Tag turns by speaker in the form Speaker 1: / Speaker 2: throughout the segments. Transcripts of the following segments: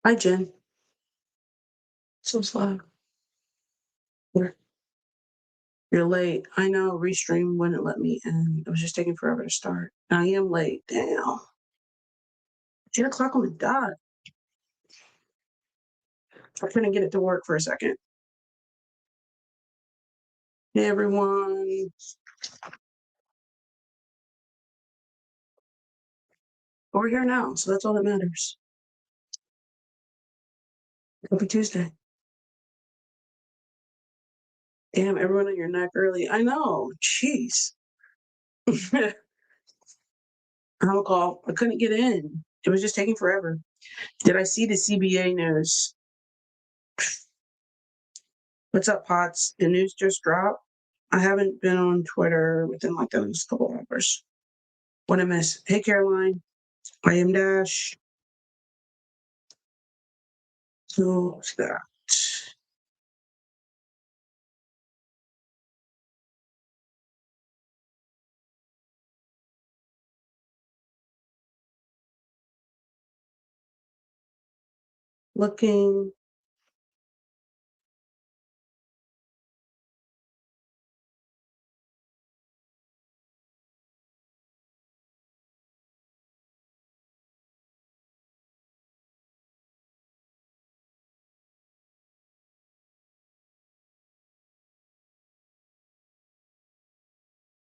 Speaker 1: Hi, Jen. So slow. You're late. I know Restream wouldn't let me in. It was just taking forever to start. I am late. Damn. 10 o'clock on the dot. I couldn't get it to work for a second. Hey, everyone. But we're here now, so that's all that matters. Happy Tuesday. Damn, everyone on your neck early. I know. Jeez. I'll call. I couldn't get in. It was just taking forever. Did I see the CBA news? What's up, Pots? The news just dropped. I haven't been on Twitter within like the last couple of hours. What I miss? Hey, Caroline. I am Dash. So what's that? Looking.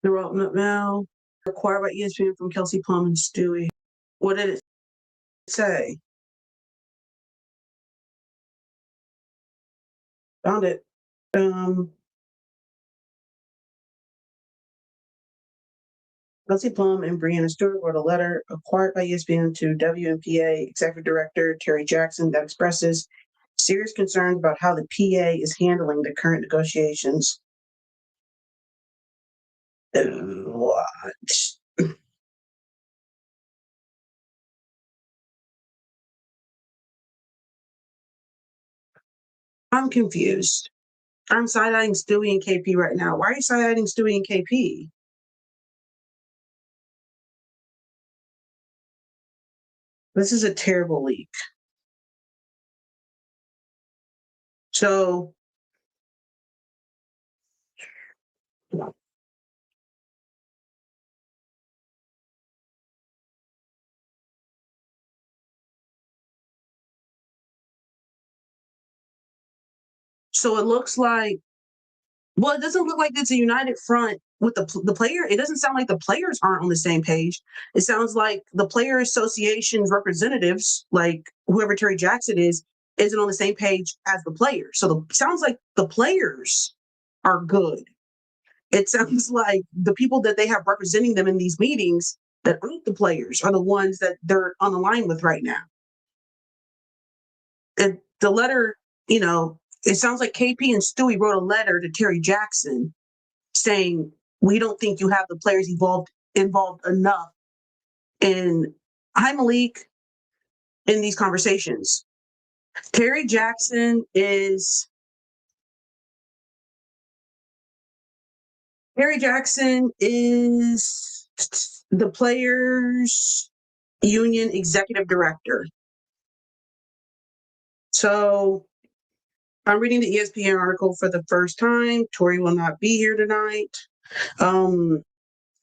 Speaker 1: Development now. Acquired by ESPN from Kelsey Plum and Stewie. What did it say? Found it. Kelsey Plum and Brianna Stewart wrote a letter acquired by ESPN to WNPA Executive Director Terry Jackson that expresses serious concerns about how the PA is handling the current negotiations. What? I'm confused. I'm side-eyeing Stewie and KP right now. Why are you side-eyeing Stewie and KP? This is a terrible leak. So it looks like, well, it doesn't look like it's a united front with the player. It doesn't sound like the players aren't on the same page. It sounds like the player association's representatives, like whoever Terry Jackson is, isn't on the same page as the players. So sounds like the players are good. It sounds like the people that they have representing them in these meetings that aren't the players are the ones that they're on the line with right now. And the letter, it sounds like KP and Stewie wrote a letter to Terry Jackson saying, we don't think you have the players involved enough in Malik in these conversations. Terry Jackson is the players union executive director. So I'm reading the ESPN article for the first time. Tori will not be here tonight.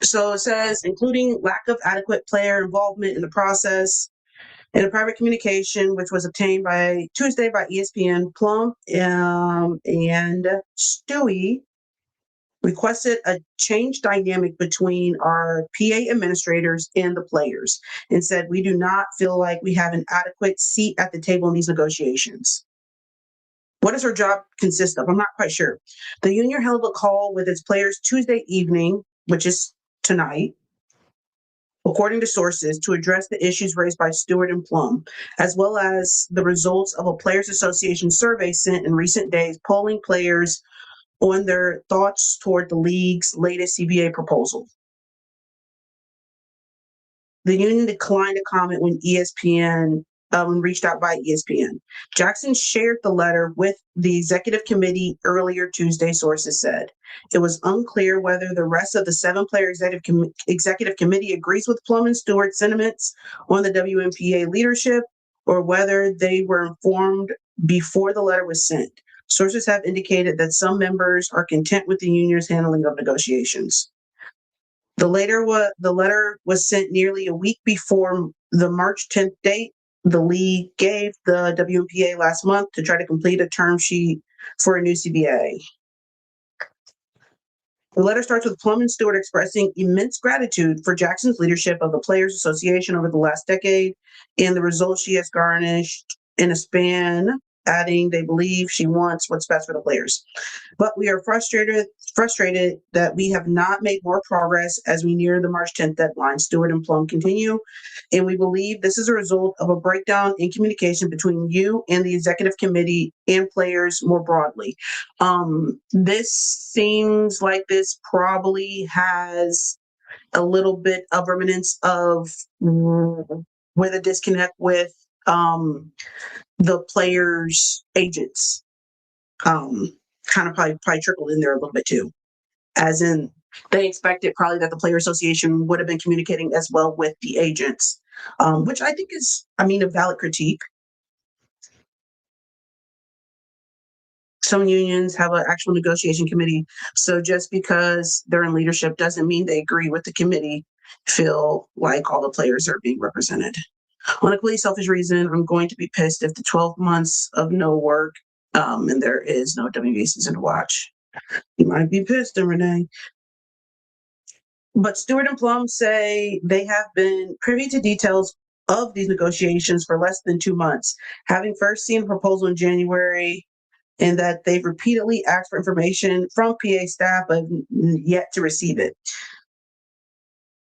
Speaker 1: So it says, including lack of adequate player involvement in the process. In a private communication, which was obtained by Tuesday by ESPN, Plum and Stewie requested a change dynamic between our PA administrators and the players and said, we do not feel like we have an adequate seat at the table in these negotiations. What does her job consist of? I'm not quite sure. The union held a call with its players Tuesday evening, which is tonight, according to sources, to address the issues raised by Stewart and Plum, as well as the results of a Players Association survey sent in recent days, polling players on their thoughts toward the league's latest CBA proposal. The union declined to comment when reached out by ESPN. Jackson shared the letter with the executive committee earlier Tuesday, sources said. It was unclear whether the rest of the 7-player executive committee agrees with Plum and Stewart's sentiments on the WNPA leadership or whether they were informed before the letter was sent. Sources have indicated that some members are content with the union's handling of negotiations. The letter was sent nearly a week before the March 10th date the league gave the WNPA last month to try to complete a term sheet for a new CBA. The letter starts with Plum and Stewart expressing immense gratitude for Jackson's leadership of the Players Association over the last decade and the results she has garnished in a span, adding they believe she wants what's best for the players. But we are frustrated that we have not made more progress as we near the March 10th deadline. Stewart and Plum continue, and we believe this is a result of a breakdown in communication between you and the executive committee and players more broadly. This seems like this probably has a little bit of remnants of with a disconnect with the players' agents. Kind of probably trickled in there a little bit too, as in they expected probably that the player association would have been communicating as well with the agents, which I think is, a valid critique. Some unions have an actual negotiation committee, so just because they're in leadership doesn't mean they agree with the committee, feel like all the players are being represented. On a completely selfish reason, I'm going to be pissed if the 12 months of no work and there is no WNBA season to watch. You might be pissed, Renee. But Stewart and Plum say they have been privy to details of these negotiations for less than 2 months, having first seen a proposal in January, and that they've repeatedly asked for information from PA staff but yet to receive it.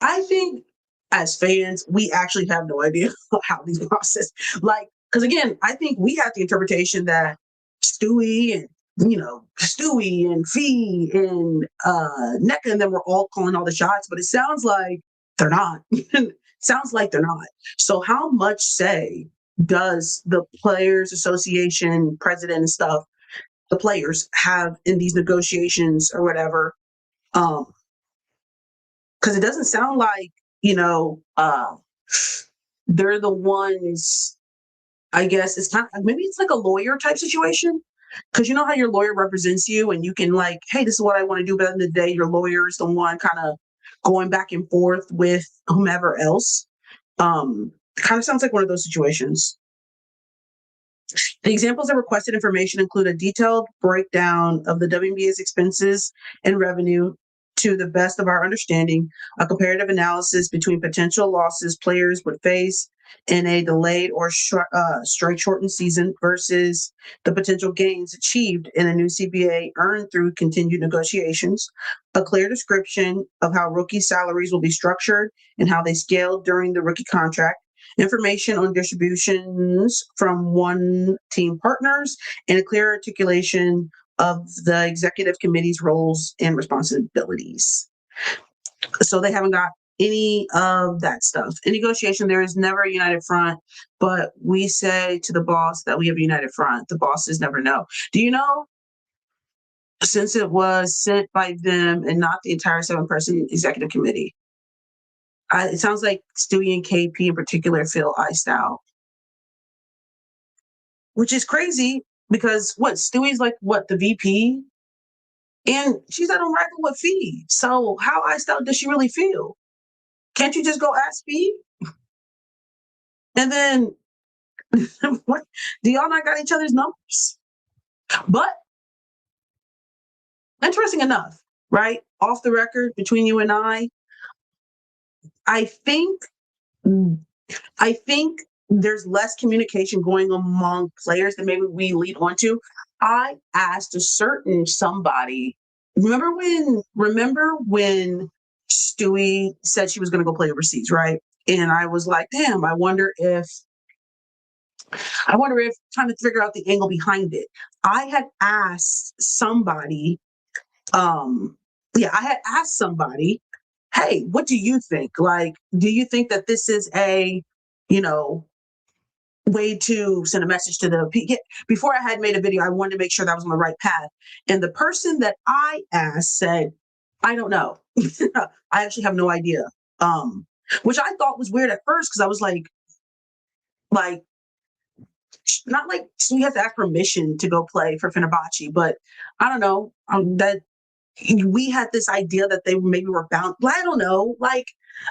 Speaker 1: I think as fans, we actually have no idea how these process. Because again, I think we have the interpretation that Stewie and Stewie and Fee and NECA and them were all calling all the shots, but it sounds like they're not. Sounds like they're not. So how much say does the Players Association president and stuff, the players, have in these negotiations or whatever? Because it doesn't sound like, they're the ones, I guess it's kind of, maybe it's like a lawyer type situation. Because you know how your lawyer represents you and you can hey, this is what I want to do. But at the end of the day, your lawyer is the one kind of going back and forth with whomever else. Kind of sounds like one of those situations. The examples of requested information include a detailed breakdown of the WNBA's expenses and revenue to the best of our understanding, a comparative analysis between potential losses players would face in a delayed or strike-shortened season versus the potential gains achieved in a new CBA earned through continued negotiations, a clear description of how rookie salaries will be structured and how they scale during the rookie contract, information on distributions from one team partners, and a clear articulation of the executive committee's roles and responsibilities. So they haven't got any of that stuff. In negotiation, there is never a united front, but we say to the boss that we have a united front. The bosses never know. Do you know, since it was sent by them and not the entire 7-person executive committee, it sounds like Stewie and KP in particular feel iced out, which is crazy because Stewie's the VP, and she's not on record with Fee. So how iced out does she really feel? Can't you just go ask Fee? And then what? Do y'all not got each other's numbers? But interesting enough, right? Off the record between you and I think there's less communication going among players than maybe we lead on to. I asked a certain somebody, remember when Stewie said she was going to go play overseas, right? And I was like, damn, I wonder if trying to figure out the angle behind it. I had asked somebody, hey, what do you think? Do you think that this is a, way to send a message to the before I had made a video, I wanted to make sure that I was on the right path. And the person that I asked said, I don't know. I actually have no idea. Which I thought was weird at first because I was like, not like you have to ask permission to go play for Fenerbahce, but I don't know, that we had this idea that they maybe were bound. I don't know. Like,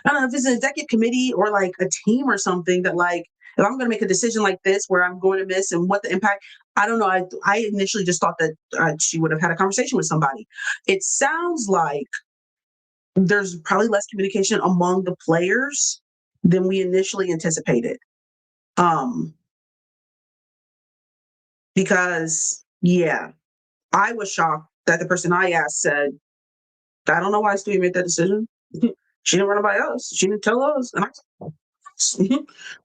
Speaker 1: I don't know if it's an executive committee or like a team or something that, like, if I'm going to make a decision like this where I'm going to miss and what the impact, I don't know. I initially just thought that she would have had a conversation with somebody. It sounds like there's probably less communication among the players than we initially anticipated. Because, yeah, I was shocked that the person I asked said, I don't know why Stewie made that decision. She didn't run it by us. She didn't tell us. And I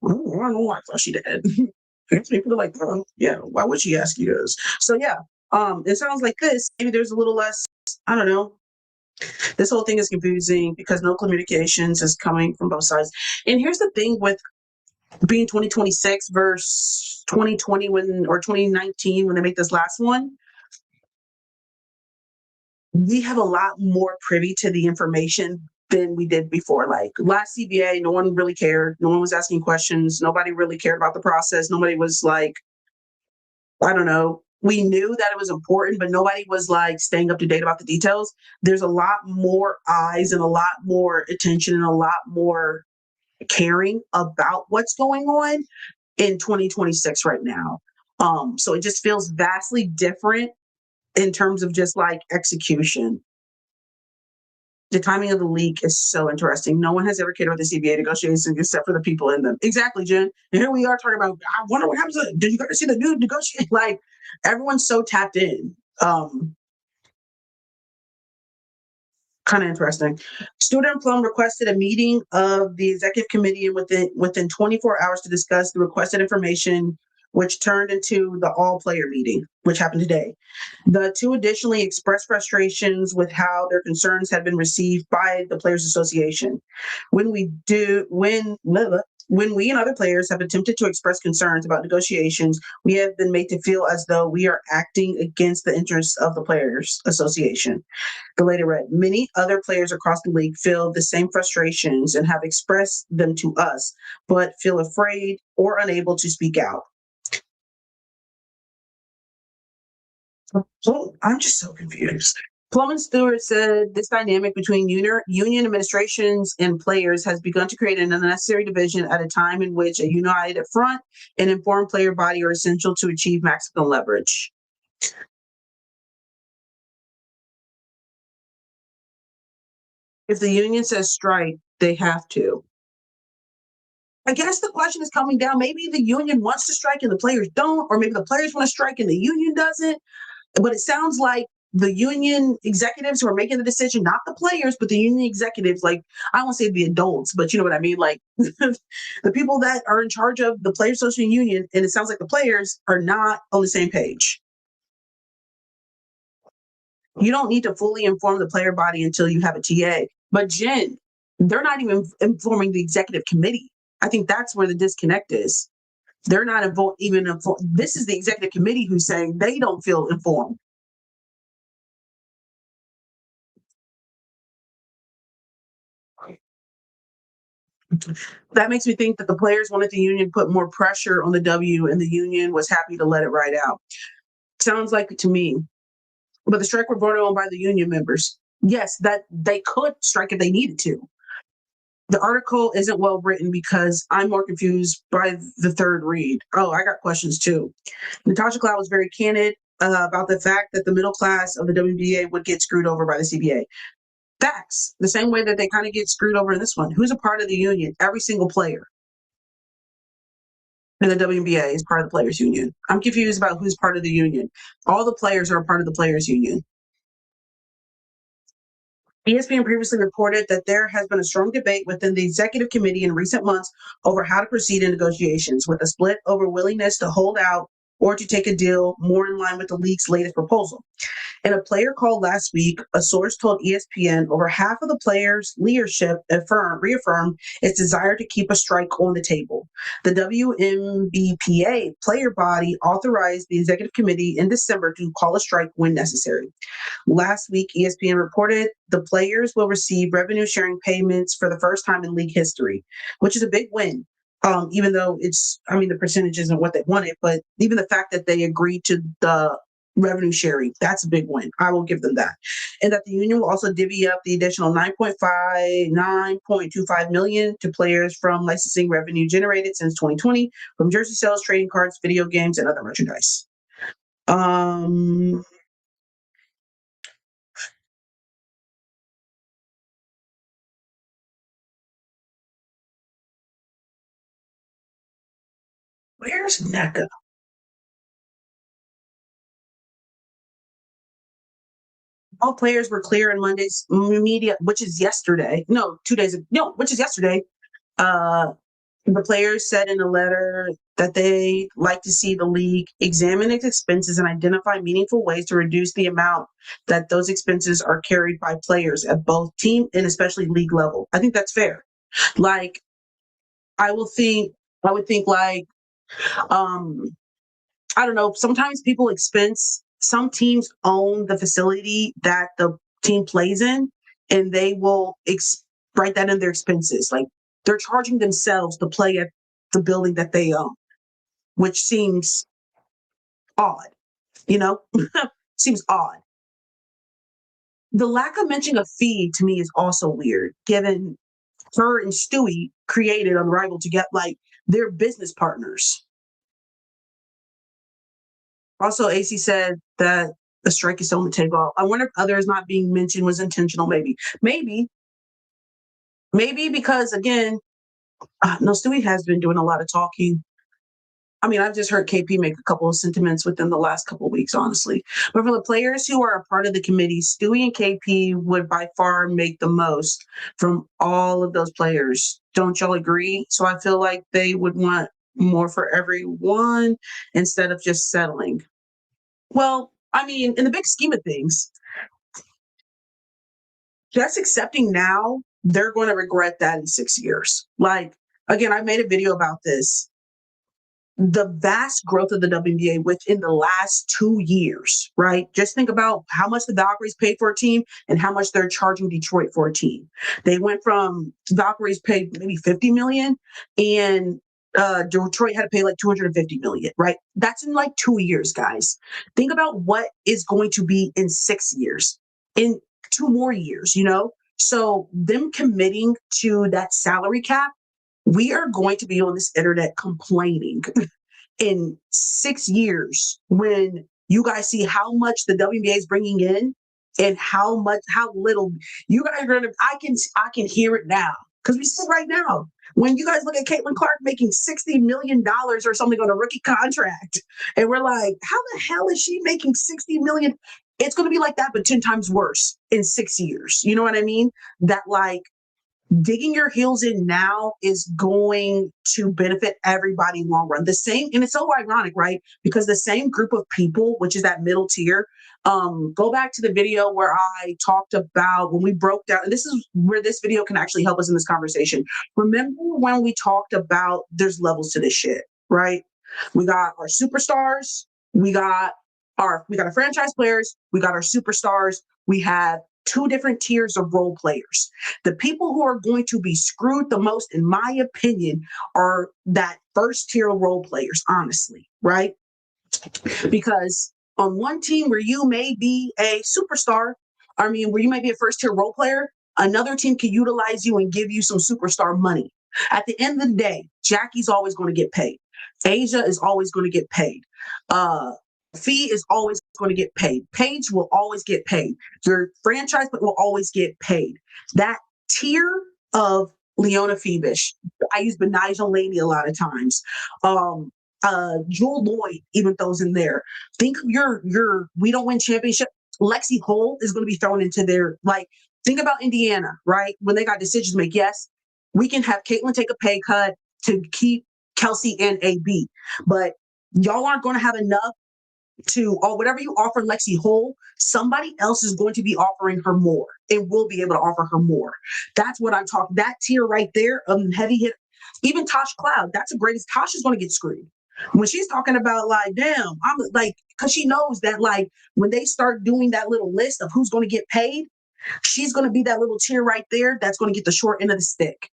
Speaker 1: don't know why I thought she did. People are like, oh, yeah, why would she ask you this? So yeah, it sounds like this. Maybe there's a little less, I don't know. This whole thing is confusing because no communications is coming from both sides. And here's the thing with being 2026 versus 2020 or 2019 when they make this last one, we have a lot more privy to the information than we did before. Like last CBA, no one really cared. No one was asking questions. Nobody really cared about the process. Nobody was like, I don't know. We knew that it was important, but nobody was like staying up to date about the details. There's a lot more eyes and a lot more attention and a lot more caring about what's going on in 2026 right now. So it just feels vastly different in terms of just like execution. The timing of the leak is so interesting. No one has ever cared about the CBA negotiations except for the people in them. Exactly, Jen. And here we are talking about, I wonder what happens. Did you guys see the new negotiation? Like, everyone's so tapped in. Kind of interesting. Student Plum requested a meeting of the executive committee within 24 hours to discuss the requested information, which turned into the all-player meeting, which happened today. The two additionally expressed frustrations with how their concerns had been received by the Players Association. When we and other players have attempted to express concerns about negotiations, we have been made to feel as though we are acting against the interests of the Players Association. The letter read, many other players across the league feel the same frustrations and have expressed them to us, but feel afraid or unable to speak out. So I'm just so confused. Plum and Stewart said this dynamic between union administrations and players has begun to create an unnecessary division at a time in which a united front and informed player body are essential to achieve maximum leverage. If the union says strike, they have to. I guess the question is coming down. Maybe the union wants to strike and the players don't, or maybe the players want to strike and the union doesn't. But it sounds like the union executives who are making the decision, not the players, but the union executives, like, I won't say the adults, but you know what I mean? Like the people that are in charge of the Players Association Union, and it sounds like the players are not on the same page. You don't need to fully inform the player body until you have a TA. But Jen, they're not even informing the executive committee. I think that's where the disconnect is. They're not even informed. This is the executive committee who's saying they don't feel informed. That makes me think that the players wanted the union put more pressure on the W, and the union was happy to let it ride out. Sounds like it to me. But the strike were voted on by the union members. Yes, that they could strike if they needed to. The article isn't well written because I'm more confused by the third read. Oh, I got questions too. Natasha Cloud was very candid about the fact that the middle class of the WBA would get screwed over by the CBA. Facts. The same way that they kind of get screwed over in this one. Who's a part of the union? Every single player in the WNBA is part of the players union. I'm confused about who's part of the union. All the players are a part of the players union. ESPN previously reported that there has been a strong debate within the executive committee in recent months over how to proceed in negotiations, with a split over willingness to hold out or to take a deal more in line with the league's latest proposal. In a player call last week, a source told ESPN over half of the players' leadership reaffirmed its desire to keep a strike on the table. The WNBPA player body authorized the executive committee in December to call a strike when necessary. Last week, ESPN reported the players will receive revenue sharing payments for the first time in league history, which is a big win. Even though the percentage isn't what they wanted, but even the fact that they agreed to the revenue sharing, that's a big win. I will give them that. And that the union will also divvy up the additional 9.25 million to players from licensing revenue generated since 2020 from jersey sales, trading cards, video games, and other merchandise. Where's NECA? All players were clear in Monday's media, which is yesterday. No, 2 days ago. No, which is yesterday. Uh, the players said in a letter that they like to see the league examine its expenses and identify meaningful ways to reduce the amount that those expenses are carried by players at both team and especially league level. I think that's fair. Like, I will think, I would think like, um, I don't know, sometimes people some teams own the facility that the team plays in, and they will write that in their expenses. Like, they're charging themselves to play at the building that they own, which seems odd, you know? Seems odd. The lack of mention of fee to me is also weird, given her and Stewie created Unrivaled to get like their business partners. Also, AC said that the strike is still on the table. I wonder if others not being mentioned was intentional. Maybe because again, no, Stewie has been doing a lot of talking. I mean, I've just heard KP make a couple of sentiments within the last couple of weeks, honestly. But for the players who are a part of the committee, Stewie and KP would by far make the most from all of those players. Don't y'all agree? So I feel like they would want more for everyone instead of just settling. Well, I mean, in the big scheme of things, just accepting now, they're going to regret that in 6 years. Like, again, I made a video about this. The vast growth of the WNBA within the last 2 years, right? Just think about how much the Valkyries paid for a team and how much they're charging Detroit for a team. They went from Valkyries paid maybe 50 million and Detroit had to pay like 250 million, right? That's in like 2 years, guys. Think about what is going to be in 6 years, in 2 more years, you know? So them committing to that salary cap, we are going to be on this internet complaining in 6 years when you guys see how much the WNBA is bringing in and how little you guys are gonna. I can hear it now because we see it right now. When you guys look at Caitlin Clark making $60 million or something on a rookie contract, and we're like, how the hell is she making 60 million? It's going to be like that, but 10 times worse in 6 years. You know what I mean? That like digging your heels in now is going to benefit everybody in the long run. The same, and it's so ironic, right? Because the same group of people, which is that middle tier, go back to the video where I talked about when we broke down, and this is where this video can actually help us in this conversation. Remember when we talked about there's levels to this shit, right? We got our superstars, we got our franchise players, we got our superstars, we have two different tiers of role players. The people who are going to be screwed the most, in my opinion, are that first tier role players, honestly, right? Because on one team where you may be a superstar, where you might be a first tier role player, another team can utilize you and give you some superstar money. At the end of the day, Jackie's always going to get paid. Asia is always going to get paid. Fee is always going to get paid. Paige will always get paid. Your franchise will always get paid. That tier of Leona Phoebish, I use Benijah Laney a lot of times. Jewel Lloyd even throws in there. Think of your we don't win championship. Lexi Hull is going to be thrown into there. Like, think about Indiana, right? When they got decisions to make. Yes, we can have Caitlin take a pay cut to keep Kelsey and AB, but y'all aren't going to have enough or whatever you offer Lexi Hull, somebody else is going to be offering her more and will be able to offer her more. That's what I'm talking. That tier right there of heavy hit, even Tosh Cloud, that's the greatest. Tosh is going to get screwed. When she's talking about like, damn, I'm like, because she knows that like when they start doing that little list of who's going to get paid, she's going to be that little tier right there that's going to get the short end of the stick.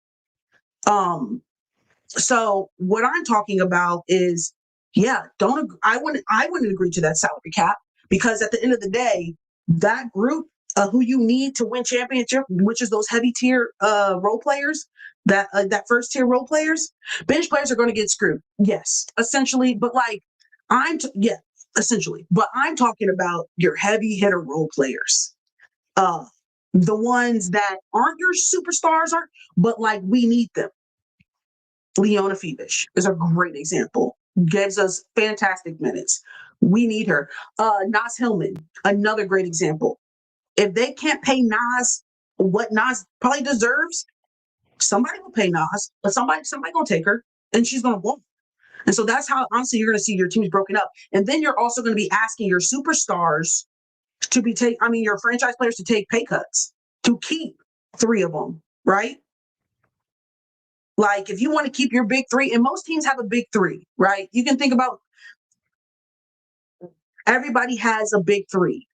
Speaker 1: So what I'm talking about is, yeah, I wouldn't agree to that salary cap, because at the end of the day, that group who you need to win championship, which is those heavy tier role players, that first tier role players, bench players are going to get screwed. Yes, essentially, but like yeah, essentially, but I'm talking about your heavy hitter role players. Uh, the ones that aren't your superstars, aren't, but like we need them. Leona Feebish is a great example. Gives us fantastic minutes. We need her. Nas Hillman, another great example. If they can't pay Nas what Nas probably deserves, somebody will pay Nas, but somebody gonna take her, and she's gonna walk. And so that's how honestly you're gonna see your teams broken up. And then you're also gonna be asking your superstars to your franchise players to take pay cuts to keep three of them, right? Like if you want to keep your big three, and most teams have a big three, right? You can think about everybody has a big three.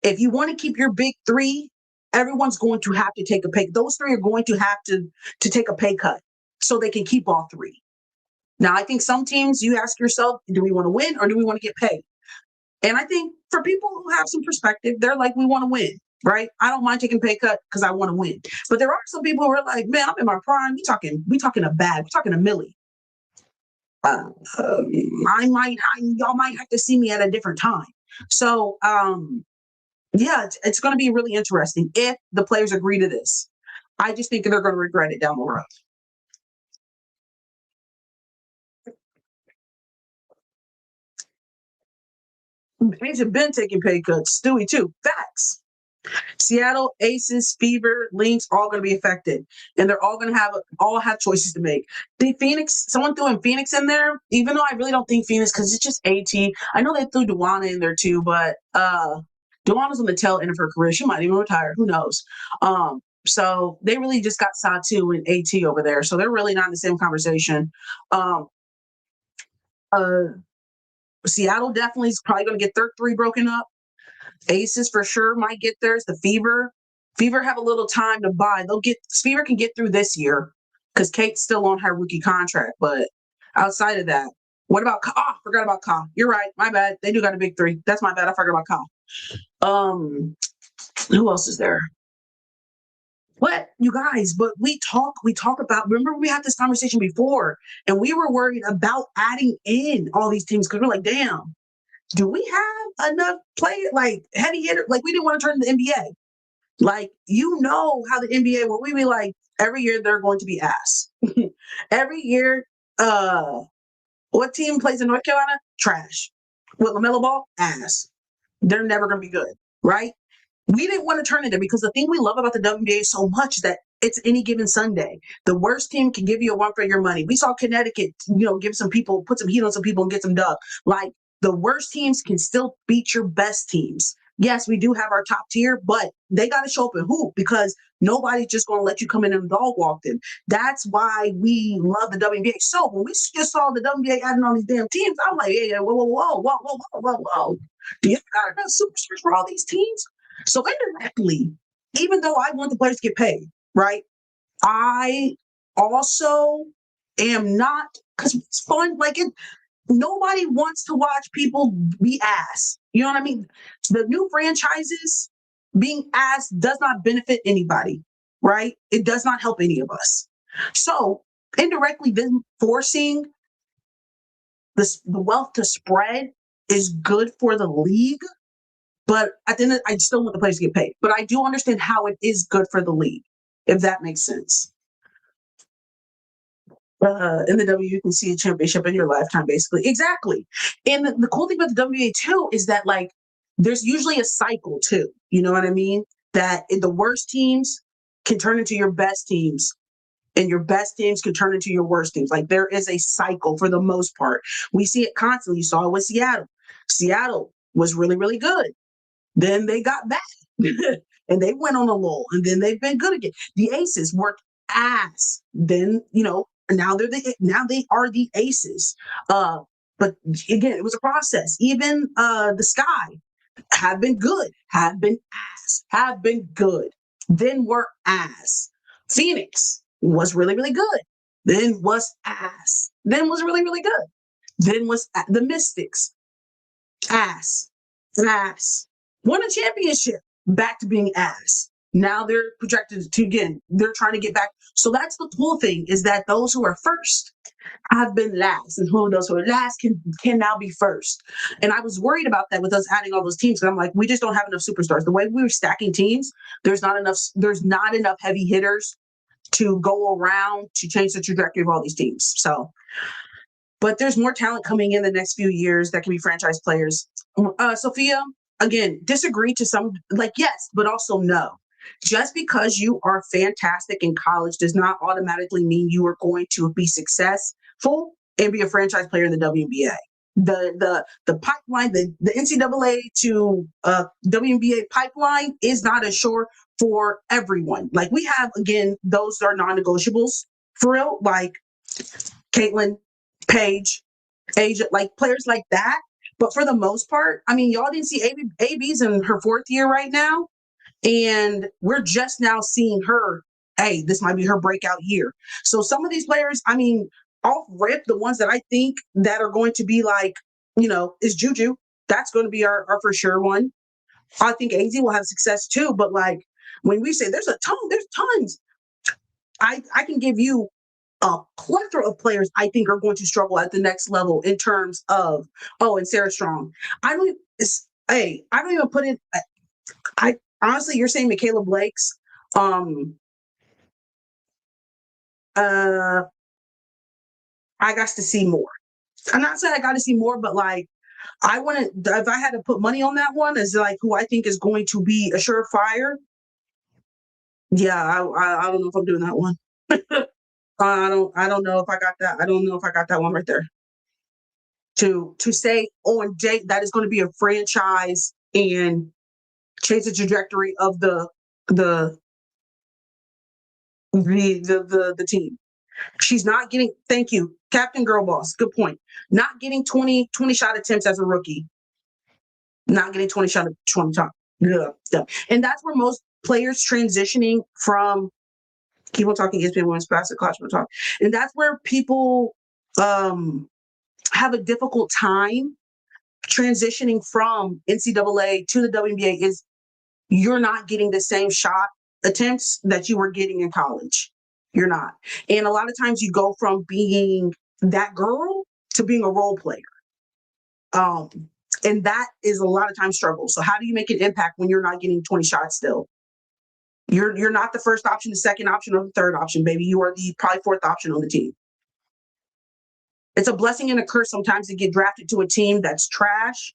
Speaker 1: If you want to keep your big three, everyone's going to have to take a pay. Those three are going to have to take a pay cut so they can keep all three. Now, I think some teams you ask yourself, do we want to win or do we want to get paid? And I think for people who have some perspective, they're like, we want to win, right? I don't mind taking a pay cut because I want to win. But there are some people who are like, man, I'm in my prime. We talking a bag. We're talking a milli. Y'all might have to see me at a different time. So, yeah, it's going to be really interesting if the players agree to this. I just think they're going to regret it down the road. Ace have been taking pay cuts. Stewie too. Facts. Seattle, Aces, Fever, Lynx, all going to be affected, and they're all going to have choices to make. The Phoenix, someone threw in Phoenix in there, even though I really don't think Phoenix, because it's just AT. I know they threw Duana in there too, but Duana's on the tail end of her career. She might even retire. Who knows? So they really just got Satu and AT over there, so they're really not in the same conversation. Um, uh, Seattle definitely is probably going to get their three broken up. Aces for sure might get theirs. The Fever have a little time to buy. Fever can get through this year because Kate's still on her rookie contract. But outside of that, what about forgot about Ka. You're right. My bad. They do got a big three. That's my bad. I forgot about Ka. Who else is there? What, you guys, but we talk about, remember we had this conversation before, and we were worried about adding in all these teams because we're like, damn, do we have enough players like heavy hitter? Like we didn't want to turn to the NBA. Like, you know how the NBA, where we be like, every year they're going to be ass. Every year, what team plays in North Carolina? Trash. With LaMelo Ball? Ass. They're never going to be good, right? We didn't want to turn it there because the thing we love about the WNBA so much is that it's any given Sunday. The worst team can give you a run for your money. We saw Connecticut, give some people, put some heat on some people and get some dub. Like the worst teams can still beat your best teams. Yes, we do have our top tier, but they got to show up and hoop because nobody's just going to let you come in and dog walk them. That's why we love the WNBA. So when we just saw the WNBA adding on these damn teams, I'm like, yeah, whoa. Do you got enough superstars for all these teams? So indirectly, even though I want the players to get paid, right? I also am not, because it's fun. Like nobody wants to watch people be ass. You know what I mean? The new franchises being ass does not benefit anybody, right? It does not help any of us. So indirectly, then forcing the wealth to spread is good for the league. But at the end, I still want the players to get paid. But I do understand how it is good for the league, if that makes sense. In the W, you can see a championship in your lifetime, basically. Exactly. And the cool thing about the WA too is that like there's usually a cycle too. You know what I mean? That the worst teams can turn into your best teams, and your best teams can turn into your worst teams. Like there is a cycle for the most part. We see it constantly. You saw it with Seattle. Seattle was really, really good. Then they got bad and they went on a lull, and then they've been good again. The Aces worked ass. Then, now they are the Aces. But again, it was a process. Even the Sky have been good, have been ass, have been good, then were ass. Phoenix was really, really good, Then was ass. Then was really, really good. Then was the Mystics. Ass. Ass. Won a championship. Back to being ass. Now they're projected to, again, they're trying to get back. So that's the cool thing, is that those who are first have been last, and who those who are last can now be first. And I was worried about that with us adding all those teams, because I'm like, we just don't have enough superstars. The way we were stacking teams, there's not enough heavy hitters to go around to change the trajectory of all these teams. So, but there's more talent coming in the next few years that can be franchise players. Sophia, again, disagree to some, like, yes, but also no. Just because you are fantastic in college does not automatically mean you are going to be successful and be a franchise player in the WNBA. The pipeline, the NCAA to WNBA pipeline is not as sure for everyone. Like, we have, again, those are non-negotiables for real, like Caitlin, Paige, Asia, like players like that. But for the most part, I mean, y'all didn't see AB's in her 4th year right now, and we're just now seeing her. Hey, this might be her breakout year. So some of these players, I mean, off rip, the ones that I think that are going to be like, is Juju. That's going to be our for sure one. I think AZ will have success too. But like, when we say there's tons. I can give you a plethora of players I think are going to struggle at the next level in terms of, and Sarah Strong. I don't even put in. I honestly, you're saying Michaela Blake's. I got to see more. I'm not saying I got to see more, but like, I want to. If I had to put money on that one, is like who I think is going to be a surefire. Yeah, I don't know if I'm doing that one. I don't know if I got that. I don't know if I got that one right there. To say on date that is going to be a franchise and change the trajectory of the team. She's not getting, thank you, Captain Girl Boss, good point. Not getting 20 shot attempts as a rookie. Not getting 20 shot 20 top. Yeah. And that's where most players transitioning from, keep on talking ESPN Women's Basketball talk. And that's where people have a difficult time transitioning from NCAA to the WNBA, is you're not getting the same shot attempts that you were getting in college. You're not. And a lot of times you go from being that girl to being a role player. And that is a lot of times struggle. So how do you make an impact when you're not getting 20 shots still? You're not the first option, the second option, or the third option, baby. You are the probably 4th option on the team. It's a blessing and a curse sometimes to get drafted to a team that's trash,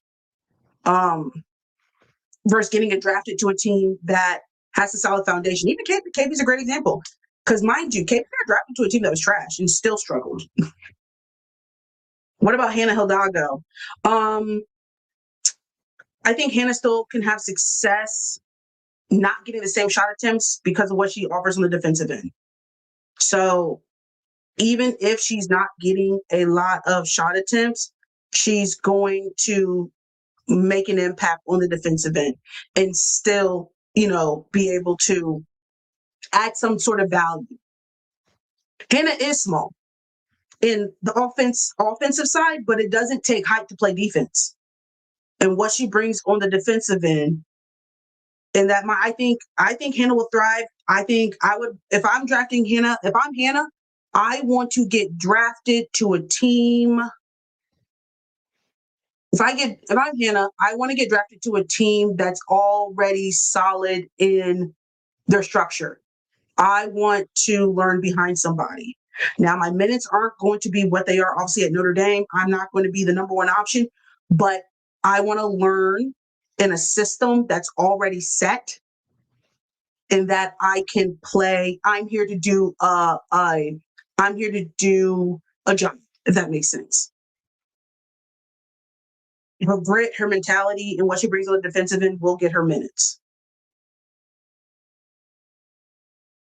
Speaker 1: versus getting drafted to a team that has a solid foundation. Even KP's a great example. Because mind you, KP got drafted to a team that was trash and still struggled. What about Hannah Hidalgo? I think Hannah still can have success not getting the same shot attempts because of what she offers on the defensive end. So even if she's not getting a lot of shot attempts, she's going to make an impact on the defensive end and still, be able to add some sort of value. Hannah is small in the offensive side, but it doesn't take height to play defense. And what she brings on the defensive end, and that I think Hannah will thrive. I think I would, if I'm drafting Hannah, if I'm Hannah, I want to get drafted to a team. If I'm Hannah, I want to get drafted to a team that's already solid in their structure. I want to learn behind somebody. Now, my minutes aren't going to be what they are obviously at Notre Dame. I'm not going to be the number one option, but I want to learn in a system that's already set and that I can play. I'm here to do a job, if that makes sense. Her grit, her mentality, and what she brings on the defensive end will get her minutes.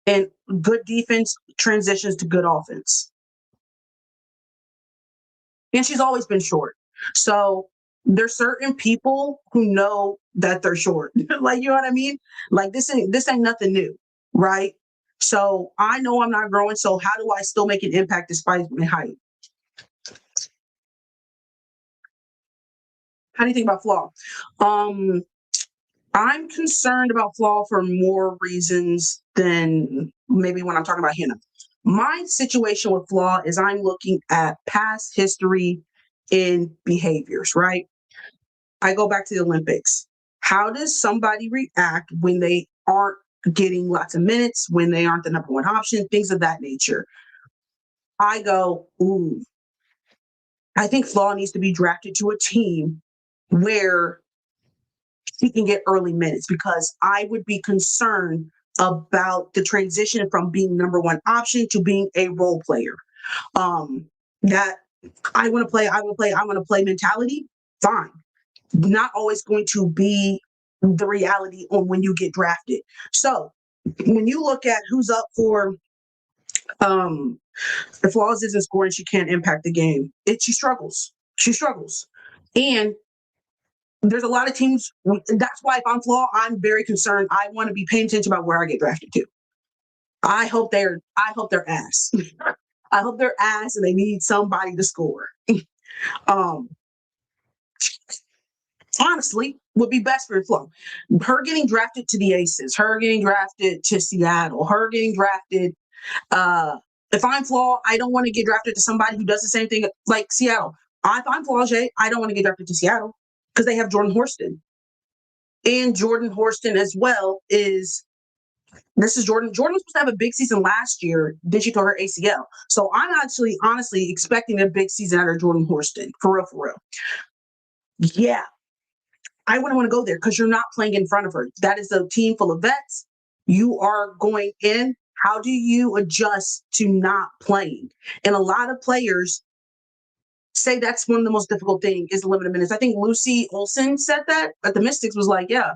Speaker 1: And good defense transitions to good offense. And she's always been short. So there's certain people who know that they're short. Like, you know what I mean? Like, this ain't nothing new, right? So I know I'm not growing. So how do I still make an impact despite my height? How do you think about flaw? Um, I'm concerned about flaw for more reasons than maybe when I'm talking about Hannah. My situation with flaw is I'm looking at past history in behaviors, right? I go back to the Olympics. How does somebody react when they aren't getting lots of minutes, when they aren't the number one option, things of that nature? I go, ooh, I think Flaw needs to be drafted to a team where he can get early minutes because I would be concerned about the transition from being number one option to being a role player. That I want to play, I want to play, I want to play mentality, fine. Not always going to be the reality on when you get drafted. So when you look at who's up for um if Laws isn't scoring, she can't impact the game. She struggles. She struggles. And there's a lot of teams. That's why if I'm Flaw, I'm very concerned. I want to be paying attention about where I get drafted to. I hope they're ass. I hope they're ass and they need somebody to score. um Honestly, would be best for Flo. Her getting drafted to the Aces, her getting drafted to Seattle, her getting drafted. If I'm Flaw, I don't want to get drafted to somebody who does the same thing like Seattle. If I'm Flau'jae, I don't want to get drafted to Seattle because they have Jordan Horston. And Jordan Horston as well is this is Jordan. Jordan was supposed to have a big season last year. Then she tore her ACL. So I'm actually honestly expecting a big season out of Jordan Horston. For real, for real. Yeah, I wouldn't want to go there because you're not playing in front of her. That is a team full of vets. You are going in. How do you adjust to not playing? And a lot of players say that's one of the most difficult things is the limited minutes. I think Lucy Olson said that at the Mystics was like, yeah,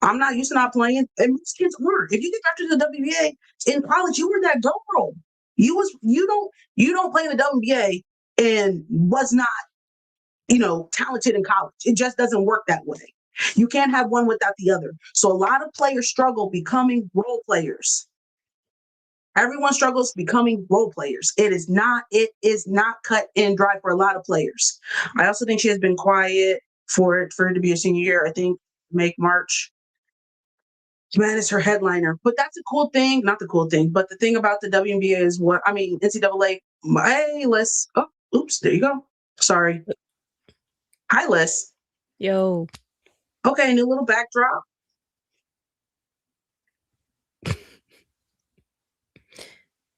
Speaker 1: I'm not used to not playing. And most kids weren't. If you get drafted to the WBA in college, you were that dope role. You don't play in the WBA and was not talented in college. It just doesn't work that way. You can't have one without the other. So a lot of players struggle becoming role players. Everyone struggles becoming role players. It is not cut and dry for a lot of players. I also think she has been quiet for it to be a senior year. I think make March. Man, it's her headliner. But that's a cool thing. Not the cool thing, but the thing about the WNBA is NCAA. Hey, Les. Oh, oops, there you go. Sorry. Hi, Les.
Speaker 2: Yo.
Speaker 1: Okay, new little backdrop.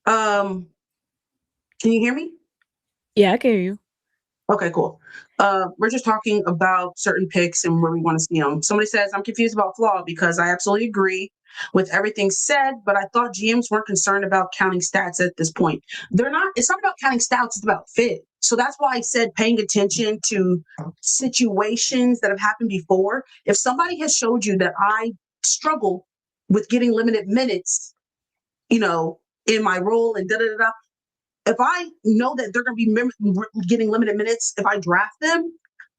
Speaker 1: Um, can you hear me?
Speaker 2: Yeah, I can hear you.
Speaker 1: Okay, cool. We're just talking about certain picks and where we want to see them. Somebody says, I'm confused about flaw because I absolutely agree with everything said, but I thought GMs weren't concerned about counting stats at this point. They're not, it's not about counting stats, it's about fit. So that's why I said paying attention to situations that have happened before. If somebody has showed you that I struggle with getting limited minutes, in my role and da da da, if I know that they're going to be getting limited minutes, if I draft them,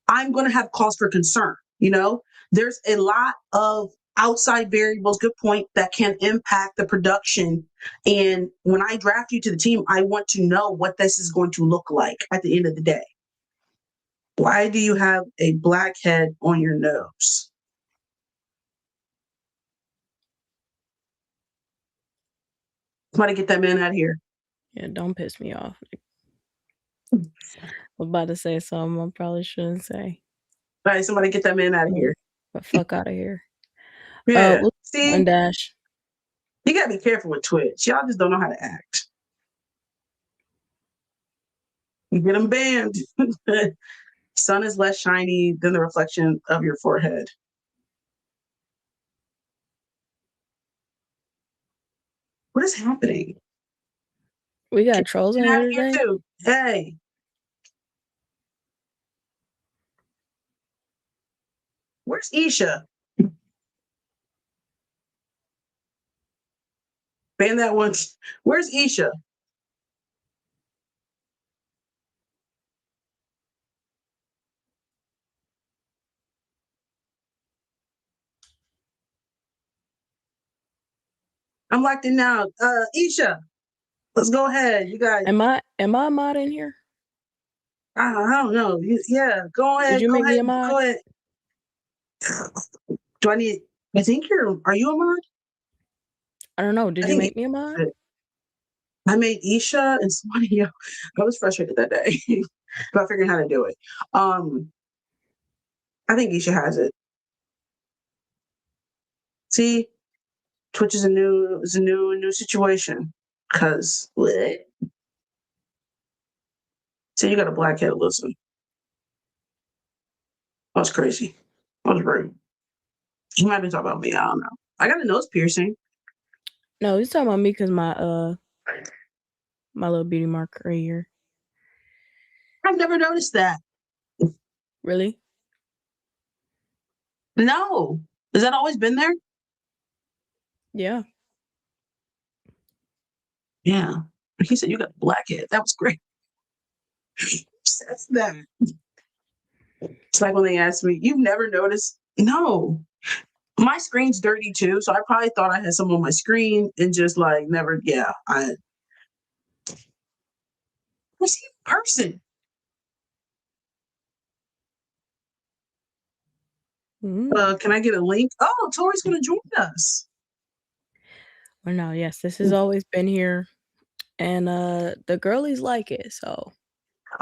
Speaker 1: I'm going to have cause for concern. There's a lot of outside variables, good point, that can impact the production. And when I draft you to the team, I want to know what this is going to look like at the end of the day. Why do you have a black head on your nose? Somebody get that man out of here.
Speaker 2: Yeah, don't piss me off. I'm about to say something I probably shouldn't say.
Speaker 1: All right, somebody get that man out of here.
Speaker 2: But fuck out of here.
Speaker 1: Yeah.
Speaker 2: What's
Speaker 1: See,
Speaker 2: one dash?
Speaker 1: you got to be careful with Twitch. Y'all just don't know how to act. You get them banned. Sun is less shiny than the reflection of your forehead. What is happening?
Speaker 2: We got trolls in
Speaker 1: Get out
Speaker 2: here
Speaker 1: of here
Speaker 2: today.
Speaker 1: too. Hey. Where's Isha? Ban that one. Where's Isha? I'm locked in now. Isha, let's go ahead. You guys.
Speaker 2: Am I a mod in here?
Speaker 1: I don't know. Yeah, go
Speaker 2: Did
Speaker 1: ahead.
Speaker 2: you
Speaker 1: Go
Speaker 2: make me
Speaker 1: ahead.
Speaker 2: a mod?
Speaker 1: Go ahead. Do I need? I think you're. Are you a mod?
Speaker 2: I don't know.
Speaker 1: I
Speaker 2: Did you
Speaker 1: think
Speaker 2: make me a mod?
Speaker 1: I made Isha and somebody else. I was frustrated that day about figuring how to do it. I think Isha has it. See, Twitch is a new situation. Cause see, you got a black head, listen. That's crazy. That was rude. You might be talking about me. I don't know. I got a nose piercing.
Speaker 2: No, he's talking about me because my little beauty mark right here.
Speaker 1: I've never noticed that.
Speaker 2: Really?
Speaker 1: No. Has that always been there?
Speaker 2: Yeah.
Speaker 1: Yeah. He said you got a black head. That was great. Says that. It's like when they asked me, "You've never noticed?" No. My screen's dirty too, so I probably thought I had some on my screen and just like never. Yeah, I was he a person. Can I get a link? Oh, Tori's gonna join us.
Speaker 2: Well, no, yes, this has always been here, and the girlies like it. So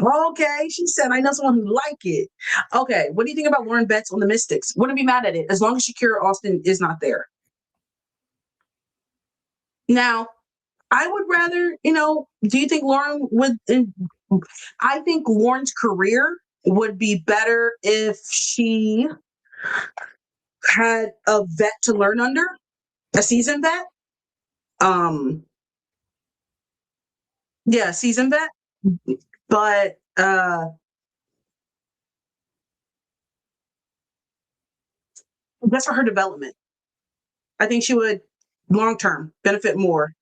Speaker 1: Okay, she said, I know someone who like it. Okay, what do you think about Lauren Betts on the Mystics? Wouldn't be mad at it as long as Shakira Austin is not there. Now, I would rather, do you think Lauren would? I think Lauren's career would be better if she had a vet to learn under, a seasoned vet. Yeah, seasoned vet. But that's for her development. I think she would long term benefit more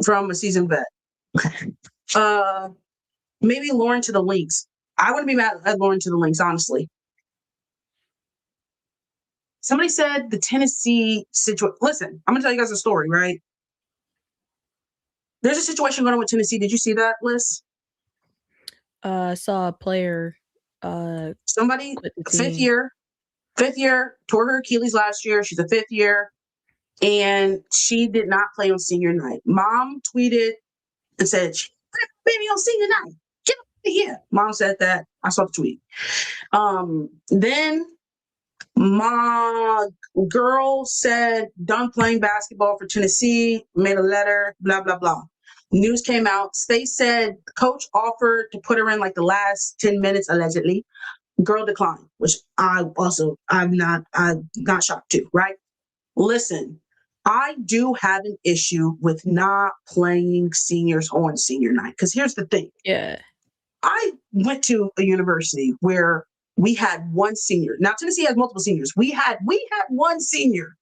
Speaker 1: from a seasoned vet. Maybe Lauren to the Lynx. I wouldn't be mad at Lauren to the Lynx, honestly. Somebody said the Tennessee situation. Listen, I'm gonna tell you guys a story, right? There's a situation going on with Tennessee. Did you see that, Liz?
Speaker 2: I saw a player
Speaker 1: Somebody,
Speaker 2: quit the
Speaker 1: fifth
Speaker 2: team.
Speaker 1: year, tore her Achilles last year. She's a fifth year, and she did not play on senior night. Mom tweeted and said, "Baby on senior night, get up here." Mom said that. I saw the tweet. Then my girl said, done playing basketball for Tennessee, made a letter, blah, blah, blah. News came out. State said coach offered to put her in like the last 10 minutes, allegedly. Girl declined, which I'm not shocked to, right? Listen, I do have an issue with not playing seniors on senior night. Because here's the thing.
Speaker 2: Yeah.
Speaker 1: I went to a university where we had one senior. Now Tennessee has multiple seniors. We had one senior.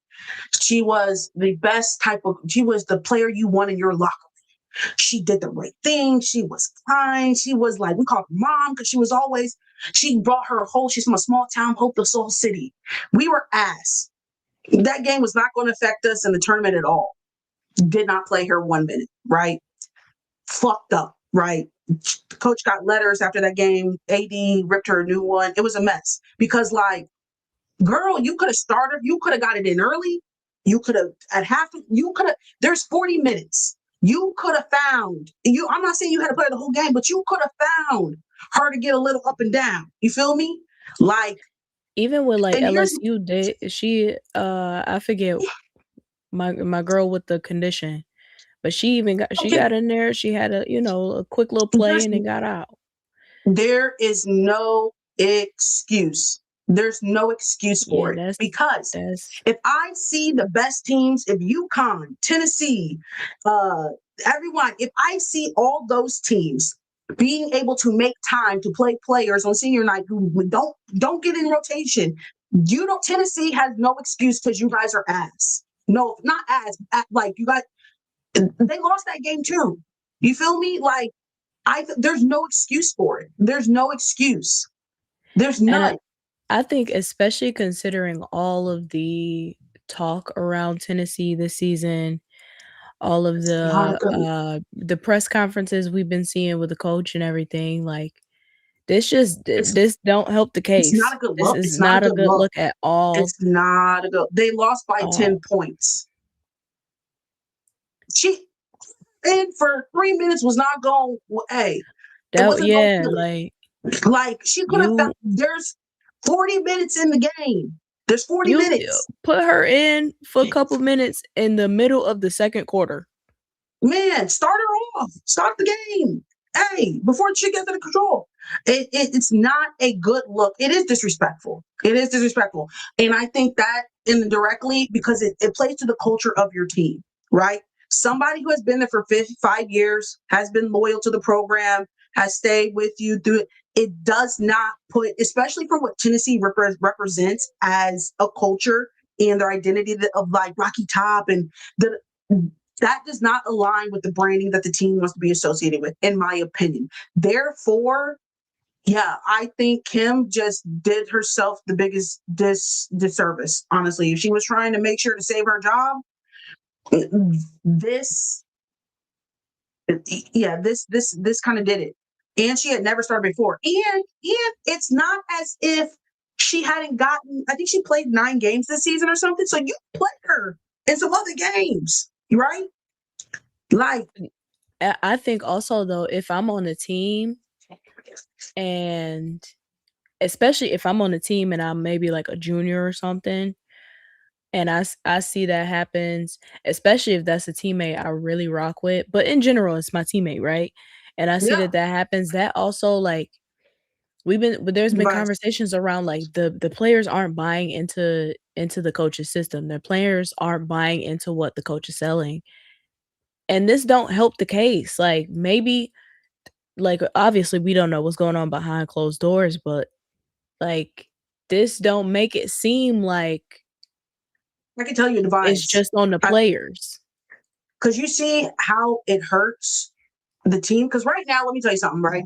Speaker 1: She was the best she was the player you want in your locker room. She did the right thing. She was kind. She was like, we called her mom because she brought her she's from a small town, Hope the Soul City. We were ass. That game was not going to affect us in the tournament at all. Did not play her 1 minute, right? Fucked up, right? Coach got letters after that game. AD ripped her a new one. It was a mess because, like, girl, you could have started. You could have got it in early. You could have at half. You could have. There's 40 minutes. You could have found you. I'm not saying you had to play the whole game, but you could have found her to get a little up and down. You feel me? Like,
Speaker 2: even with like
Speaker 1: and here's
Speaker 2: LSU did she I forget my girl with the condition, but she
Speaker 1: okay.
Speaker 2: got in there. She had a quick little play
Speaker 1: There's
Speaker 2: and then got out.
Speaker 1: There is no excuse. There's no excuse
Speaker 2: Yeah,
Speaker 1: for it because
Speaker 2: that's
Speaker 1: if I see the best teams, if UConn, Tennessee, everyone, if I see all those teams being able to make time to play players on senior night who don't get in rotation, Tennessee has no excuse because you guys are ass. No, not ass. Like you guys, they lost that game too. You feel me? Like there's no excuse for it. There's no excuse. There's
Speaker 2: and
Speaker 1: none.
Speaker 2: I think especially considering all of the talk around Tennessee this season, all of
Speaker 1: Not a good.
Speaker 2: the press conferences we've been seeing with the coach and everything, like, this just
Speaker 1: It's
Speaker 2: this don't help the
Speaker 1: it's not
Speaker 2: case.
Speaker 1: a good
Speaker 2: This
Speaker 1: look.
Speaker 2: is
Speaker 1: It's not a
Speaker 2: not a
Speaker 1: good
Speaker 2: good
Speaker 1: look.
Speaker 2: look at all,
Speaker 1: It's not a good. They lost by
Speaker 2: all.
Speaker 1: 10 points. She in for 3 minutes was not going. Hey, it
Speaker 2: That
Speaker 1: wasn't going
Speaker 2: yeah,
Speaker 1: good.
Speaker 2: like,
Speaker 1: Like she could have got.
Speaker 2: you
Speaker 1: There's 40 minutes in the game. There's 40
Speaker 2: you
Speaker 1: minutes.
Speaker 2: put her in for a couple minutes in the middle of the 2nd quarter.
Speaker 1: Man, start her off. Start the game. Hey, before she gets into control. It's not a good look. It is disrespectful. It is disrespectful. And I think that indirectly, because it plays to the culture of your team, right? Somebody who has been there for 5 years, has been loyal to the program, has stayed with you through it. It does not put, especially for what Tennessee represents as a culture and their identity of like Rocky Top and the that does not align with the branding that the team wants to be associated with, in my opinion. Therefore, yeah, I think Kim just did herself the biggest disservice, honestly. If she was trying to make sure to save her job, this, yeah, this kind of did it. And she had never started before. And it's not as if she hadn't gotten, I think she played 9 games this season or something. So you played her in some other games, right? Like,
Speaker 2: I think also though, if I'm on a team and especially if I'm on a team and I'm maybe like a junior or something, and I see that happens, especially if that's a teammate I really rock with, but in general, it's my teammate, right? And I see
Speaker 1: yeah,
Speaker 2: that that happens, that also, like, but there's been
Speaker 1: but
Speaker 2: conversations around, like, the players aren't buying into the coach's system. The players aren't buying into what the coach is selling, and this don't help the case. Like, maybe like, obviously, we don't know what's going on behind closed doors, but, like, this don't make it seem like
Speaker 1: I can tell you
Speaker 2: it's
Speaker 1: advice
Speaker 2: just on the players.
Speaker 1: because you see how it hurts the team. Because right now, let me tell you something, right?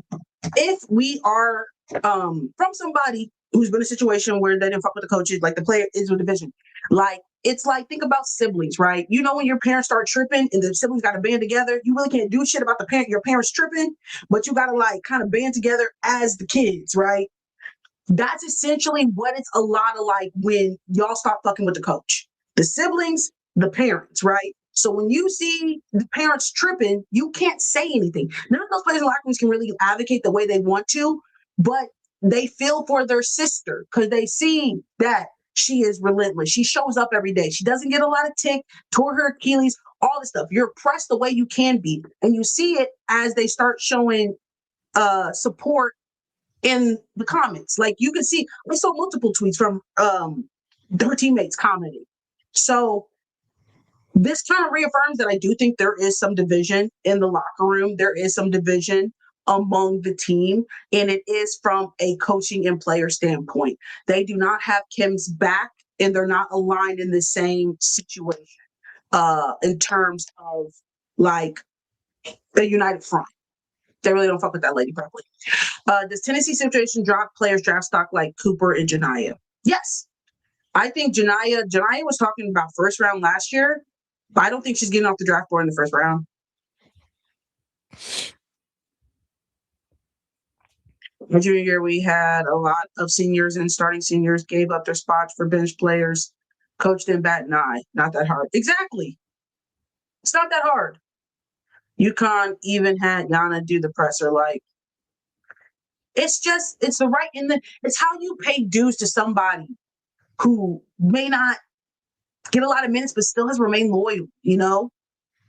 Speaker 1: If we are from somebody who's been in a situation where they didn't fuck with the coaches, like the player is a division, like it's like think about siblings, right? You know when your parents start tripping and the siblings got to band together, you really can't do shit about your parents tripping, but you got to like kind of band together as the kids, right? That's essentially what it's a lot of like when y'all stop fucking with the coach. The siblings, the parents, right? So when you see the parents tripping, you can't say anything. None of those players in the locker rooms can really advocate the way they want to, but they feel for their sister because they see that she is relentless. She shows up every day. She doesn't get a lot of tick, tore her Achilles, all this stuff. You're pressed the way you can be. And you see it as they start showing support in the comments. Like you can see, I saw multiple tweets from her teammates commenting. So this kind of reaffirms that I do think there is some division in the locker room. There is some division among the team, and it is from a coaching and player standpoint. They do not have Kim's back, and they're not aligned in the same situation in terms of like a united front. They really don't fuck with that lady properly. Does Tennessee situation drop players draft stock like Cooper and Janiyah? Yes. I think Janiyah was talking about first round last year, but I don't think she's getting off the draft board in the first round. My junior year, we had a lot of seniors and starting seniors gave up their spots for bench players. Coach didn't bat an eye. Not that hard. Exactly. It's not that hard. UConn even had Yana do the presser. Like, it's the right in the, it's how you pay dues to somebody who may not get a lot of minutes, but still has remained loyal, you know?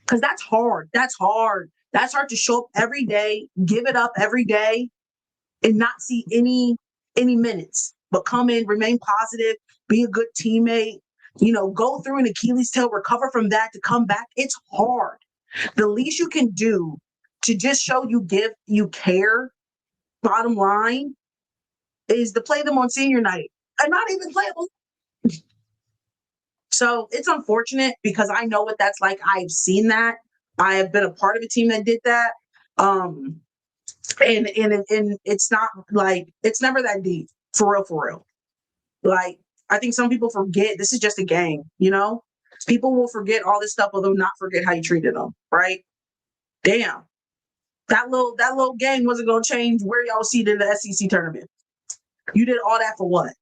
Speaker 1: Because that's hard. That's hard. That's hard to show up every day, give it up every day, and not see any minutes, but come in, remain positive, be a good teammate, go through an Achilles heel, recover from that to come back. It's hard. The least you can do to just show you care, bottom line, is to play them on senior night and not even play them. So it's unfortunate because I know what that's like. I've seen that. I have been a part of a team that did that. And it's not like it's never that deep for real. Like I think some people forget this is just a game, you know? People will forget all this stuff, although not forget how you treated them, right? Damn. That little game wasn't gonna change where y'all seated in the SEC tournament. You did all that for what?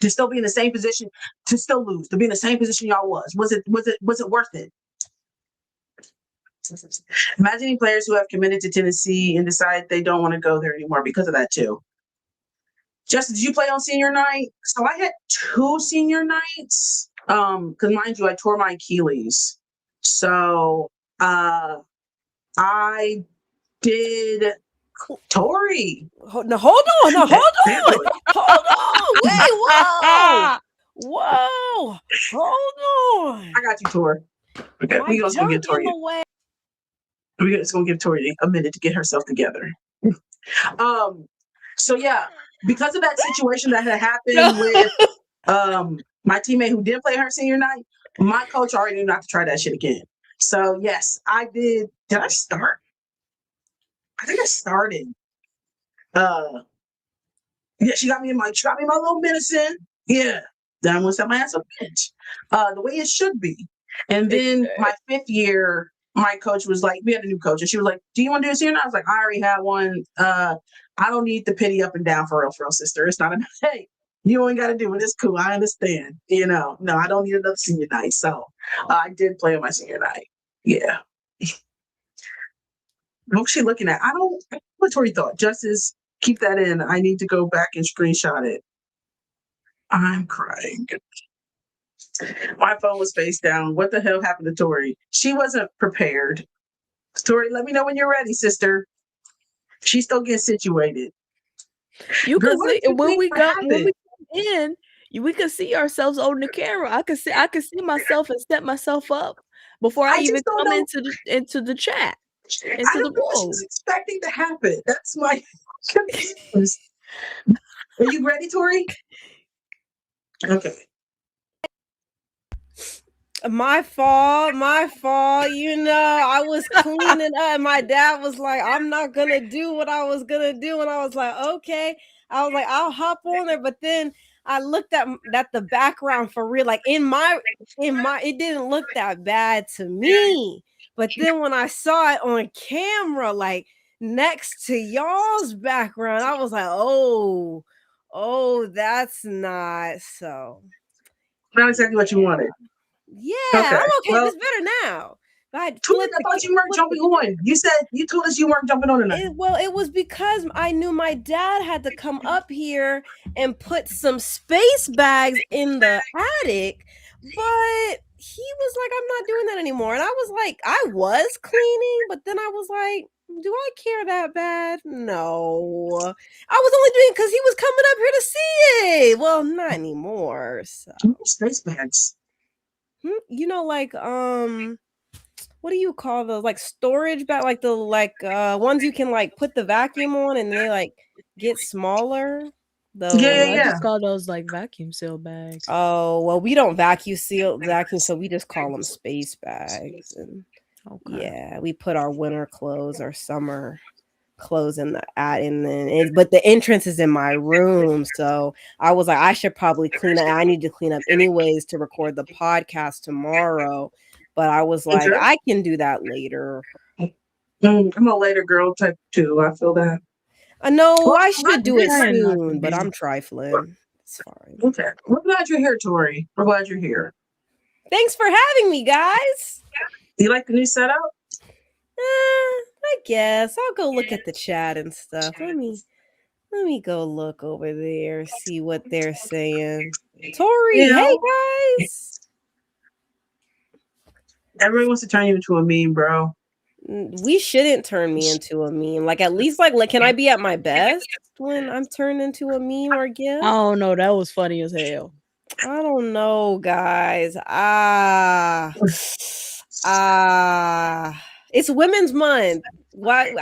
Speaker 1: To still be in the same position, to still lose, to be in the same position y'all was. Was it worth it? Imagining players who have committed to Tennessee and decide they don't want to go there anymore because of that too. Justin, did you play on senior night? So I had 2 senior nights. Because mind you, I tore my Achilles. So I did Tori.
Speaker 3: No, hold on. No, hold on. Hold on. Wait, whoa. Whoa. Hold on.
Speaker 1: I got you, Tori. Okay, we're just gonna give Tori. We're just gonna give Tori a minute to get herself together. So yeah, because of that situation that had happened with my teammate who did play her senior night, my coach already knew not to try that shit again. So yes, I did. Did I start? I think I started. Yeah, she got me my little medicine. Yeah. Then I'm gonna set my ass up bench. The way it should be. And then my 5th year, my coach was like, we had a new coach, and she was like, do you want to do a senior night? I was like, I already had one. I don't need the pity up and down for real, sister. It's not enough. Hey, you ain't got to do it. It's cool. I understand. You know, no, I don't need another senior night. So I did play on my senior night. Yeah. What's she looking at? What Tori thought. Justice, keep that in. I need to go back and screenshot it. I'm crying. My phone was face down. What the hell happened to Tori? She wasn't prepared. Tori, let me know when you're ready, sister. She's still getting situated.
Speaker 2: You can see when we come in, we can see ourselves on the camera. I can see myself and set myself up before I even come into the chat.
Speaker 1: I don't know what she was expecting to happen. That's my confused. Are you ready, Tori? Okay.
Speaker 3: My fault. You know, I was cleaning up. My dad was like, I'm not going to do what I was going to do. And I was like, okay. I was like, I'll hop on there. But then I looked at the background for real. Like in my, it didn't look that bad to me. But then when I saw it on camera, like next to y'all's background, I was like, oh, that's not so.
Speaker 1: Not exactly what you wanted.
Speaker 3: Yeah, okay. I'm okay. Well, it's better now.
Speaker 1: I thought you weren't jumping on. You told us you weren't jumping on tonight.
Speaker 3: It was because I knew my dad had to come up here and put some space bags in the attic, but he was like, I'm not doing that anymore. And I was like, I was cleaning, but then I was like, do I care that bad? No. I was only doing it because he was coming up here to see it. Well, not anymore. So.
Speaker 1: Space bags.
Speaker 3: You know, like what do you call those? Like storage bag, like the ones you can like put the vacuum on and they like get smaller.
Speaker 2: I just call those like vacuum seal bags.
Speaker 3: Oh well, we don't vacuum, so we just call them space bags. And yeah, we put our winter clothes, our summer clothes in the but the entrance is in my room, so I was like, I should probably clean up. I need to clean up anyways to record the podcast tomorrow, but I was like, I can do that later.
Speaker 1: I'm a later girl type too. I feel that.
Speaker 3: I know I should do it soon, but I'm trifling. It's fine.
Speaker 1: Okay, we're glad you're here, Tori. We're glad you're here.
Speaker 3: Thanks for having me, guys.
Speaker 1: You like the new setup?
Speaker 3: I guess I'll go look at the chat and stuff. Let me go look over there, see what they're saying. Tori, hey guys.
Speaker 1: Everyone wants to turn you into a meme, bro.
Speaker 3: We shouldn't turn me into a meme. Like at least like can I be at my best when I'm turned into a meme or GIF?
Speaker 2: Oh no, that was funny as hell.
Speaker 3: I don't know, guys. It's Women's Month. Why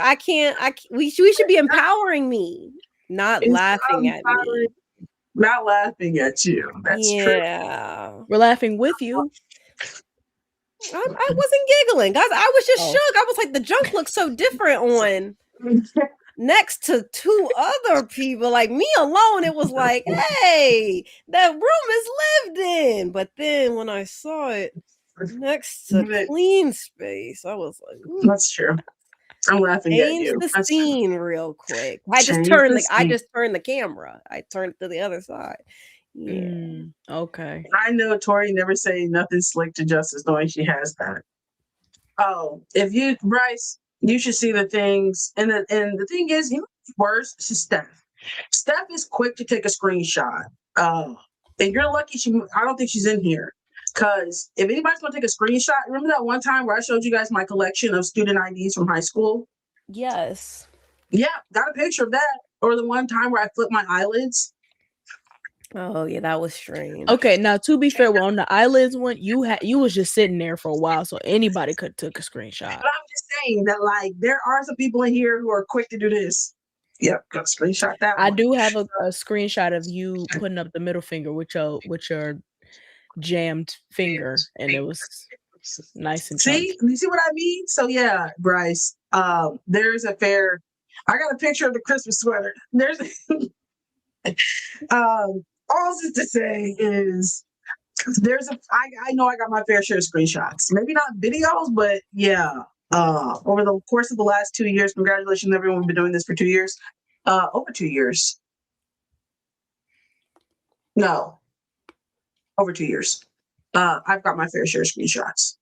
Speaker 3: we should be empowering me, not laughing at me.
Speaker 1: Not laughing at you. That's true.
Speaker 2: We're laughing with you.
Speaker 3: I wasn't giggling, guys. I was just shook. I was like, the junk looks so different on. next to 2 other people. Like me alone, it was like, hey, that room is lived in. But then when I saw it next to clean space, I was like, ooh,
Speaker 1: that's true. I'm laughing at
Speaker 3: change
Speaker 1: you.
Speaker 3: the
Speaker 1: That's
Speaker 3: scene real quick. I just turned the camera. I turned to the other side. Yeah.
Speaker 2: Okay.
Speaker 1: I know Tori never say nothing slick to Justice, knowing she has that. Oh, if you, Bryce, you should see the things. And the thing is, you know what's worse? She's Steph. Steph is quick to take a screenshot. And you're lucky I don't think she's in here. Because if anybody's going to take a screenshot, remember that one time where I showed you guys my collection of student IDs from high school?
Speaker 3: Yes.
Speaker 1: Yeah, got a picture of that. Or the one time where I flipped my eyelids.
Speaker 3: Oh yeah, that was strange.
Speaker 2: Okay, now to be fair, on the eyelids one, you was just sitting there for a while, so anybody could have took a screenshot.
Speaker 1: But I'm just saying that, like, there are some people in here who are quick to do this. Yep, got to screenshot that.
Speaker 2: I do have a screenshot of you putting up the middle finger with your jammed finger, and it was nice and chunky.
Speaker 1: See, you see what I mean? So yeah, Bryce, there's a fair. I got a picture of the Christmas sweater. There's all this to say is I know I got my fair share of screenshots. Maybe not videos, but yeah. Over the course of the last 2 years, congratulations everyone. We've been doing this for 2 years. Over 2 years. No. Over 2 years. I've got my fair share of screenshots.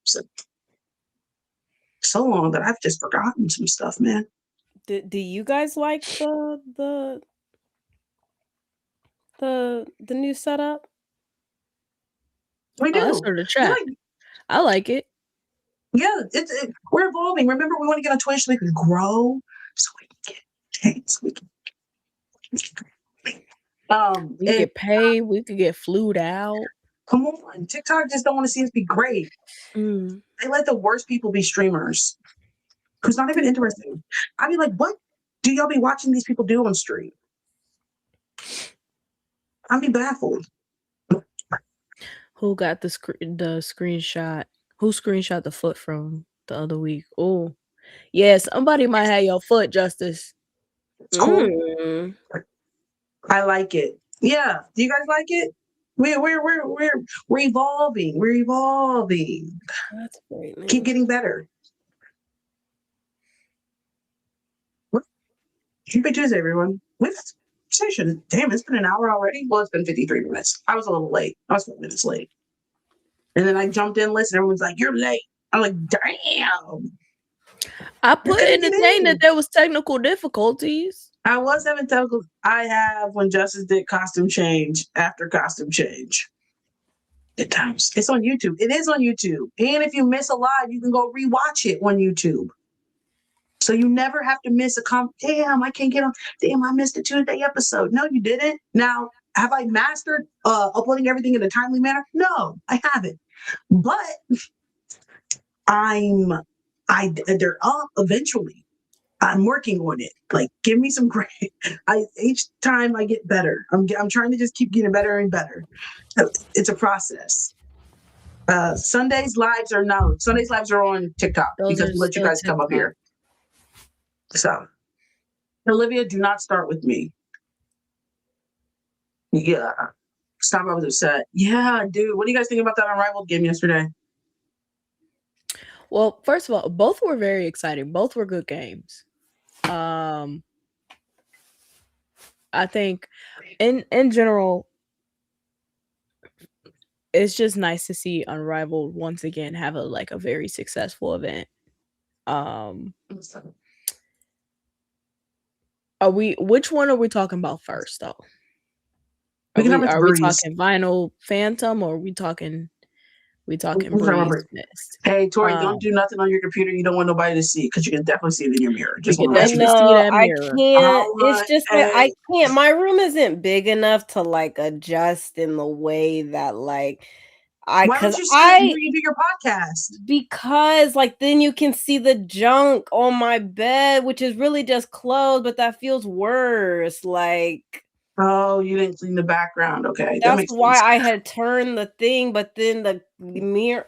Speaker 1: So long that I've just forgotten some stuff, man.
Speaker 3: Do you guys like the new setup?
Speaker 1: We do.
Speaker 2: That's for the chat. I like it.
Speaker 1: Yeah, we're evolving. Remember, we want to get on Twitch so we can grow, so we can get
Speaker 2: we get paid. We could get flued out.
Speaker 1: Come on, TikTok just don't want to see us be great. They let the worst people be streamers, who's not even interesting. I mean, like, what do y'all be watching these people do on stream? I'd be baffled.
Speaker 2: Who got the screenshot? Who screenshot the foot from the other week? Oh, yeah, somebody might have your foot, Justice.
Speaker 1: It's cool. I like it. Yeah, do you guys like it? We're evolving. We're evolving.
Speaker 3: That's great. Man.
Speaker 1: Keep getting better. Happy Tuesday, everyone. With session. Damn, it's been an hour already. Well, it's been 53 minutes. I was a little late. I was 4 minutes late. And then I jumped in, listened. Everyone's like, "You're late." I'm like, "Damn."
Speaker 2: I put in the thing that there was technical difficulties.
Speaker 1: I was having technical. I have when Justice did costume change after costume change. Good times. It's on YouTube. It is on YouTube. And if you miss a live, you can go rewatch it on YouTube. So you never have to miss a damn, I can't get on. Damn, I missed a Tuesday episode. No, you didn't. Now, have I mastered uploading everything in a timely manner? No, I haven't. But they're up eventually. I'm working on it. Like, give me some great. Each time I get better. I'm trying to just keep getting better and better. It's a process. Sundays lives are on TikTok because we let you guys come up here. So, Olivia, do not start with me. Yeah, stop. I was upset. Yeah, dude. What do you guys think about that Unrivaled game yesterday?
Speaker 2: Well, first of all, both were very exciting. Both were good games. I think in general, it's just nice to see Unrivaled once again have a very successful event. Which one are we talking about first, though? Are we talking Vinyl Phantom, or are we talking Breeze Mist?
Speaker 1: Hey, Tori, don't do nothing on your computer you don't want nobody to see, because you can definitely see it in your mirror.
Speaker 2: Just you can definitely see that mirror.
Speaker 3: I can't. It's just that I can't. My room isn't big enough to like adjust in the way that like
Speaker 1: why don't you sit and do your podcast?
Speaker 3: Because like then you can see the junk on my bed, which is really just clothes, but that feels worse. Like,
Speaker 1: oh, you didn't clean the background. Okay,
Speaker 3: that's why I had turned the thing, but then the mirror.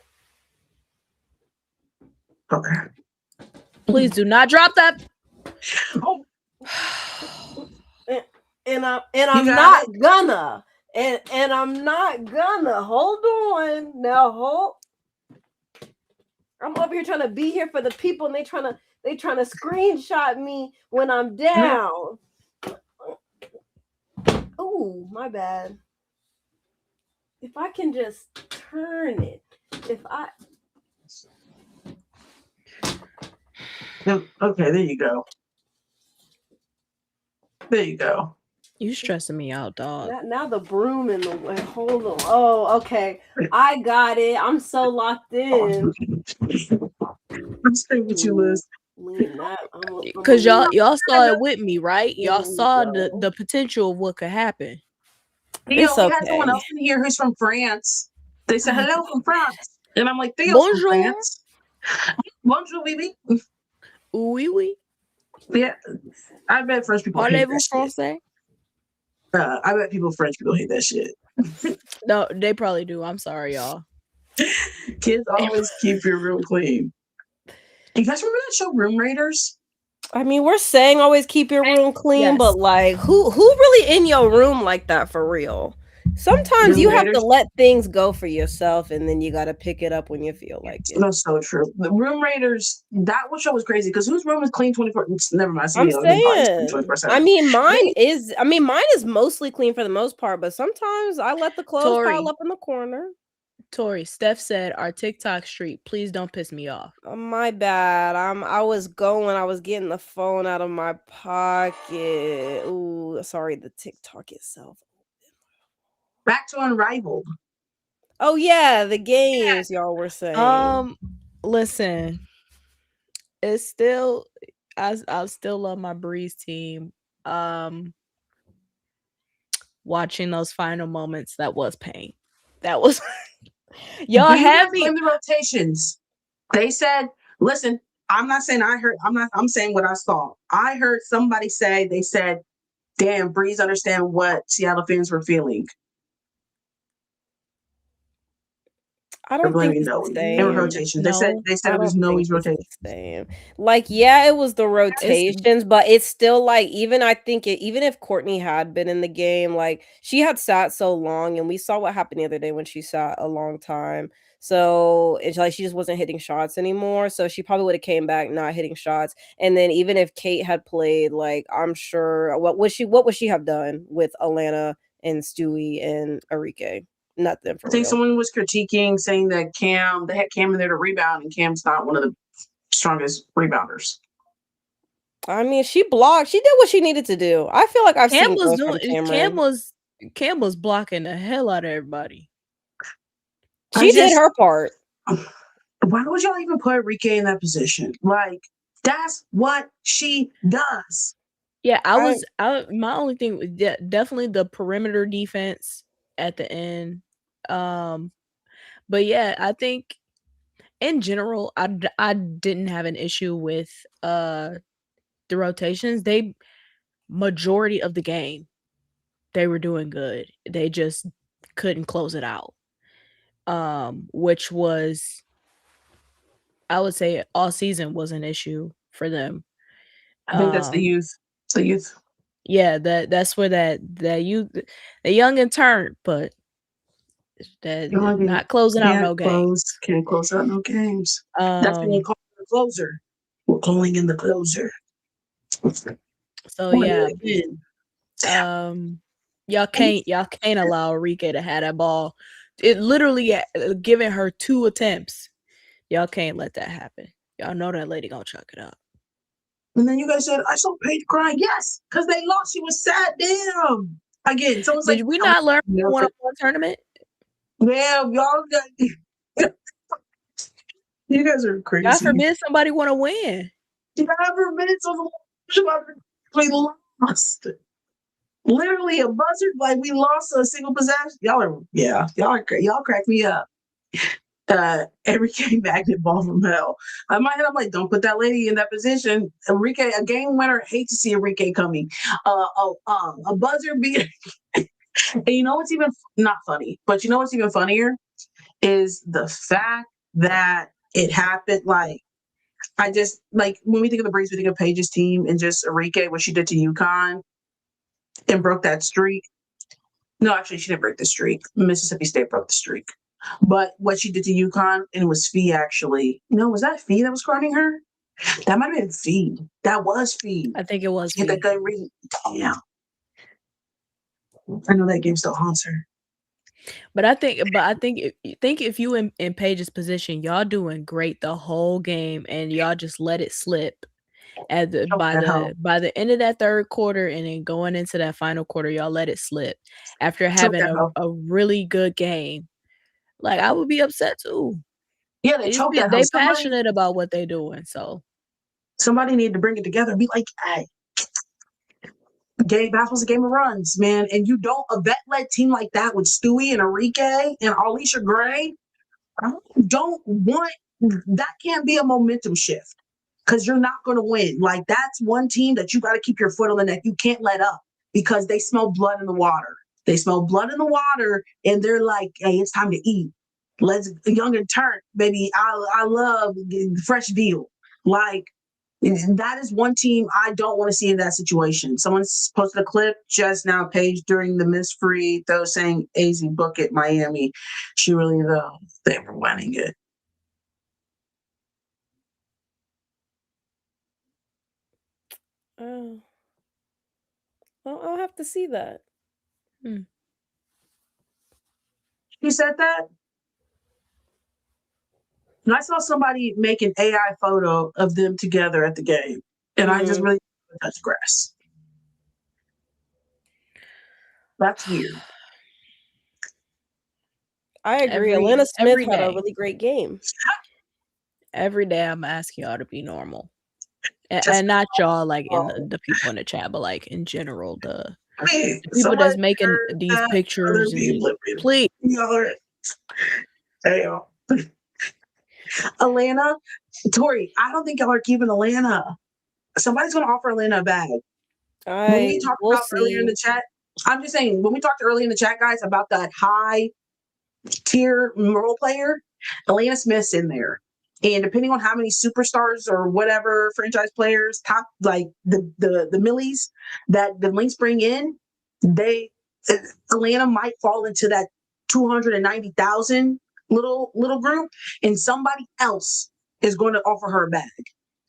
Speaker 1: Okay.
Speaker 2: Please do not drop that.
Speaker 1: Oh,
Speaker 3: and I'm
Speaker 1: got
Speaker 3: not gonna. And I'm not gonna. Hold on. Now hold. I'm over here trying to be here for the people, and they trying to screenshot me when I'm down. Ooh, my bad. If I can just turn it.
Speaker 1: Okay, there you go. There you go.
Speaker 2: You stressing me out, dog.
Speaker 3: Now the broom in the way. Hold on. Oh, okay. I got it. I'm so locked in.
Speaker 1: I'm staying with you, Liz.
Speaker 2: Because y'all saw it with me, right? Y'all saw the potential of what could happen.
Speaker 1: Theo, we had someone else in here who's from France. They said hello from France, and I'm like, Theo's from France. Bonjour, oui, oui.
Speaker 2: Oui, oui.
Speaker 1: Yeah, I bet French people hate that
Speaker 2: français?
Speaker 1: shit. I bet French people hate that shit.
Speaker 2: No, they probably do. I'm sorry, y'all.
Speaker 1: Kids always keep your room clean. You guys remember that show Room Raiders?
Speaker 3: I mean, we're saying always keep your room clean, but like, who really in your room like that for real? Sometimes you have to let things go for yourself, and then you got to pick it up when you feel like it.
Speaker 1: That's so true. The Room Raiders, that show was crazy because whose room is clean 24? Never mind.
Speaker 3: I'm saying. I mean, mine is mostly clean for the most part, but sometimes I let the clothes pile up in the corner.
Speaker 2: Tori, Steph said our TikTok streak. Please don't piss me off.
Speaker 3: Oh, my bad. I was getting the phone out of my pocket. Ooh, sorry, the TikTok itself.
Speaker 1: Back to Unrivaled.
Speaker 3: Oh yeah, the games y'all were saying.
Speaker 2: Listen, it's still I still love my Breeze team. Watching those final moments, that was pain. That was y'all have me
Speaker 1: in the rotations. They said, listen, I'm not saying I heard, I'm saying what I saw. I heard somebody say, they said, damn, Breeze understand what Seattle fans were feeling.
Speaker 3: I don't think it's the same.
Speaker 1: Rotations. They said it was Noe's rotation.
Speaker 3: Like, yeah, it was the rotations, but it's still like, even if Courtney had been in the game, like she had sat so long, and we saw what happened the other day when she sat a long time. So it's like she just wasn't hitting shots anymore. So she probably would have came back not hitting shots. And then even if Kate had played, like I'm sure what would she have done with Alana and Stewie and Arike? Nothing.
Speaker 1: I think someone was critiquing, saying that they had Cam in there to rebound, and Cam's not one of the strongest rebounders.
Speaker 3: I mean, she blocked. She did what she needed to do. I feel like Cam
Speaker 2: was blocking the hell out of everybody.
Speaker 3: She did her part.
Speaker 1: Why would y'all even put Rike in that position? Like, that's what she does.
Speaker 2: Yeah, my only thing was definitely the perimeter defense at the end. But yeah, I think in general, I didn't have an issue with the rotations. Majority of the game, they were doing good. They just couldn't close it out. Which was, I would say, all season was an issue for them.
Speaker 1: I think that's the youth. The youth.
Speaker 2: Yeah, that's where that youth, the young and turned, but that not closing out no games.
Speaker 1: Can't close out no games. That's when you call the closer. We're calling in the closer.
Speaker 2: So yeah, y'all can't allow Arike to have that ball. It literally giving her 2 attempts. Y'all can't let that happen. Y'all know that lady gonna chuck it up.
Speaker 1: And then you guys said, I saw Paige crying. Yes, because they lost. She was sad. Damn. Again, someone's
Speaker 2: Did we not learn from one-on-one tournament?
Speaker 1: Yeah, y'all got. You guys are crazy.
Speaker 2: God forbid somebody want to win.
Speaker 1: God forbid we lost. Literally a buzzard, like we lost a single possession. Y'all crack me up. Enrique magnet ball from hell. In my head, I'm like, don't put that lady in that position. Enrique, a game winner. Hate to see Enrique coming. A buzzer beater. And you know what's even not funny, but you know what's even funnier is the fact that it happened like I just like when we think of the Braves, we think of Paige's team and just Enrique, what she did to UConn and broke that streak. No, actually, she didn't break the streak. Mississippi State broke the streak. But what she did to UConn, and it was Fee actually. No, was that Fee that was guarding her? That might have been Fee. That was Fee.
Speaker 2: I think it was
Speaker 1: She hit that gun read. Damn. I know that game still haunts her.
Speaker 2: But I think if you in Paige's position, y'all doing great the whole game, and y'all just let it slip. By the end of that third quarter, and then going into that final quarter, y'all let it slip after having a really good game. Like, I would be upset too.
Speaker 1: Yeah, they choked that.
Speaker 2: They passionate about what they doing, so
Speaker 1: somebody need to bring it together and be like, hey, basketball's a game of runs, man. And you don't a vet-led team like that with Stewie and Enrique and Alicia Gray. I don't want that. Can't be a momentum shift because you're not going to win. Like, that's one team that you got to keep your foot on the neck. You can't let up because they smell blood in the water. They smell blood in the water, and they're like, hey, it's time to eat. Let's young and turn, baby. I love fresh deal. Like, that is one team I don't want to see in that situation. Someone's posted a clip just now, Paige, during the miss free throw saying, AZ book it, Miami. She really, though, they were winning it.
Speaker 3: Oh. Well, I'll have to see that.
Speaker 1: She said that? And I saw somebody make an AI photo of them together at the game. And I just really touch grass. That's weird.
Speaker 3: I agree. Alana Smith had a really great game.
Speaker 2: Every day I'm asking y'all to be normal. And not y'all, like, in the people in the chat, but like in general, the people that's making these pictures. Please.
Speaker 1: Hey, y'all. Alana, Tori, I don't think y'all are keeping Alana. Somebody's going to offer Alana a bag. When we talked about earlier in the chat, I'm just saying, when we talked earlier in the chat, guys, about that high tier role player, Alana Smith's in there. And depending on how many superstars or whatever franchise players, top, like the millies that the Lynx bring in, Atlanta might fall into that 290,000 little group, and somebody else is going to offer her a bag.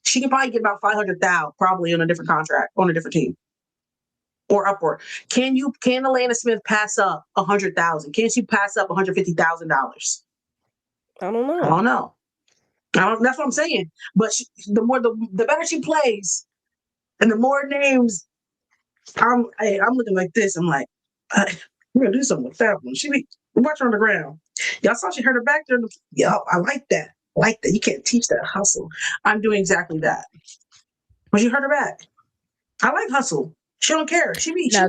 Speaker 1: She can probably get about 500,000 probably on a different contract on a different team or upward. Can Alana Smith pass up 100,000? Can she pass up $150,000?
Speaker 3: I don't know.
Speaker 1: That's what I'm saying. But the better she plays, and the more names, I'm looking like this. I'm like, we're gonna do something with that one. Watch her on the ground. Y'all saw she hurt her back there. Yeah, I like that. You can't teach that hustle. I'm doing exactly that. But she hurt her back. I like hustle. She don't care.
Speaker 2: To be fair,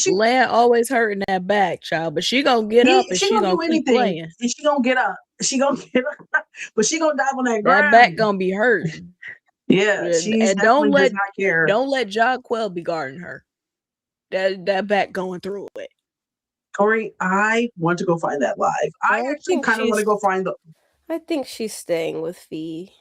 Speaker 2: Leia always hurting that back, child, but she gonna get up and she gonna keep playing.
Speaker 1: And she gonna get up. But she gonna dive on that ground.
Speaker 2: That back gonna be hurt.
Speaker 1: Yeah,
Speaker 2: and don't let John Quell be guarding her. That back going through it.
Speaker 1: Corey, I want to go find that live. I actually kind of want to go find
Speaker 3: I think she's staying with Fee.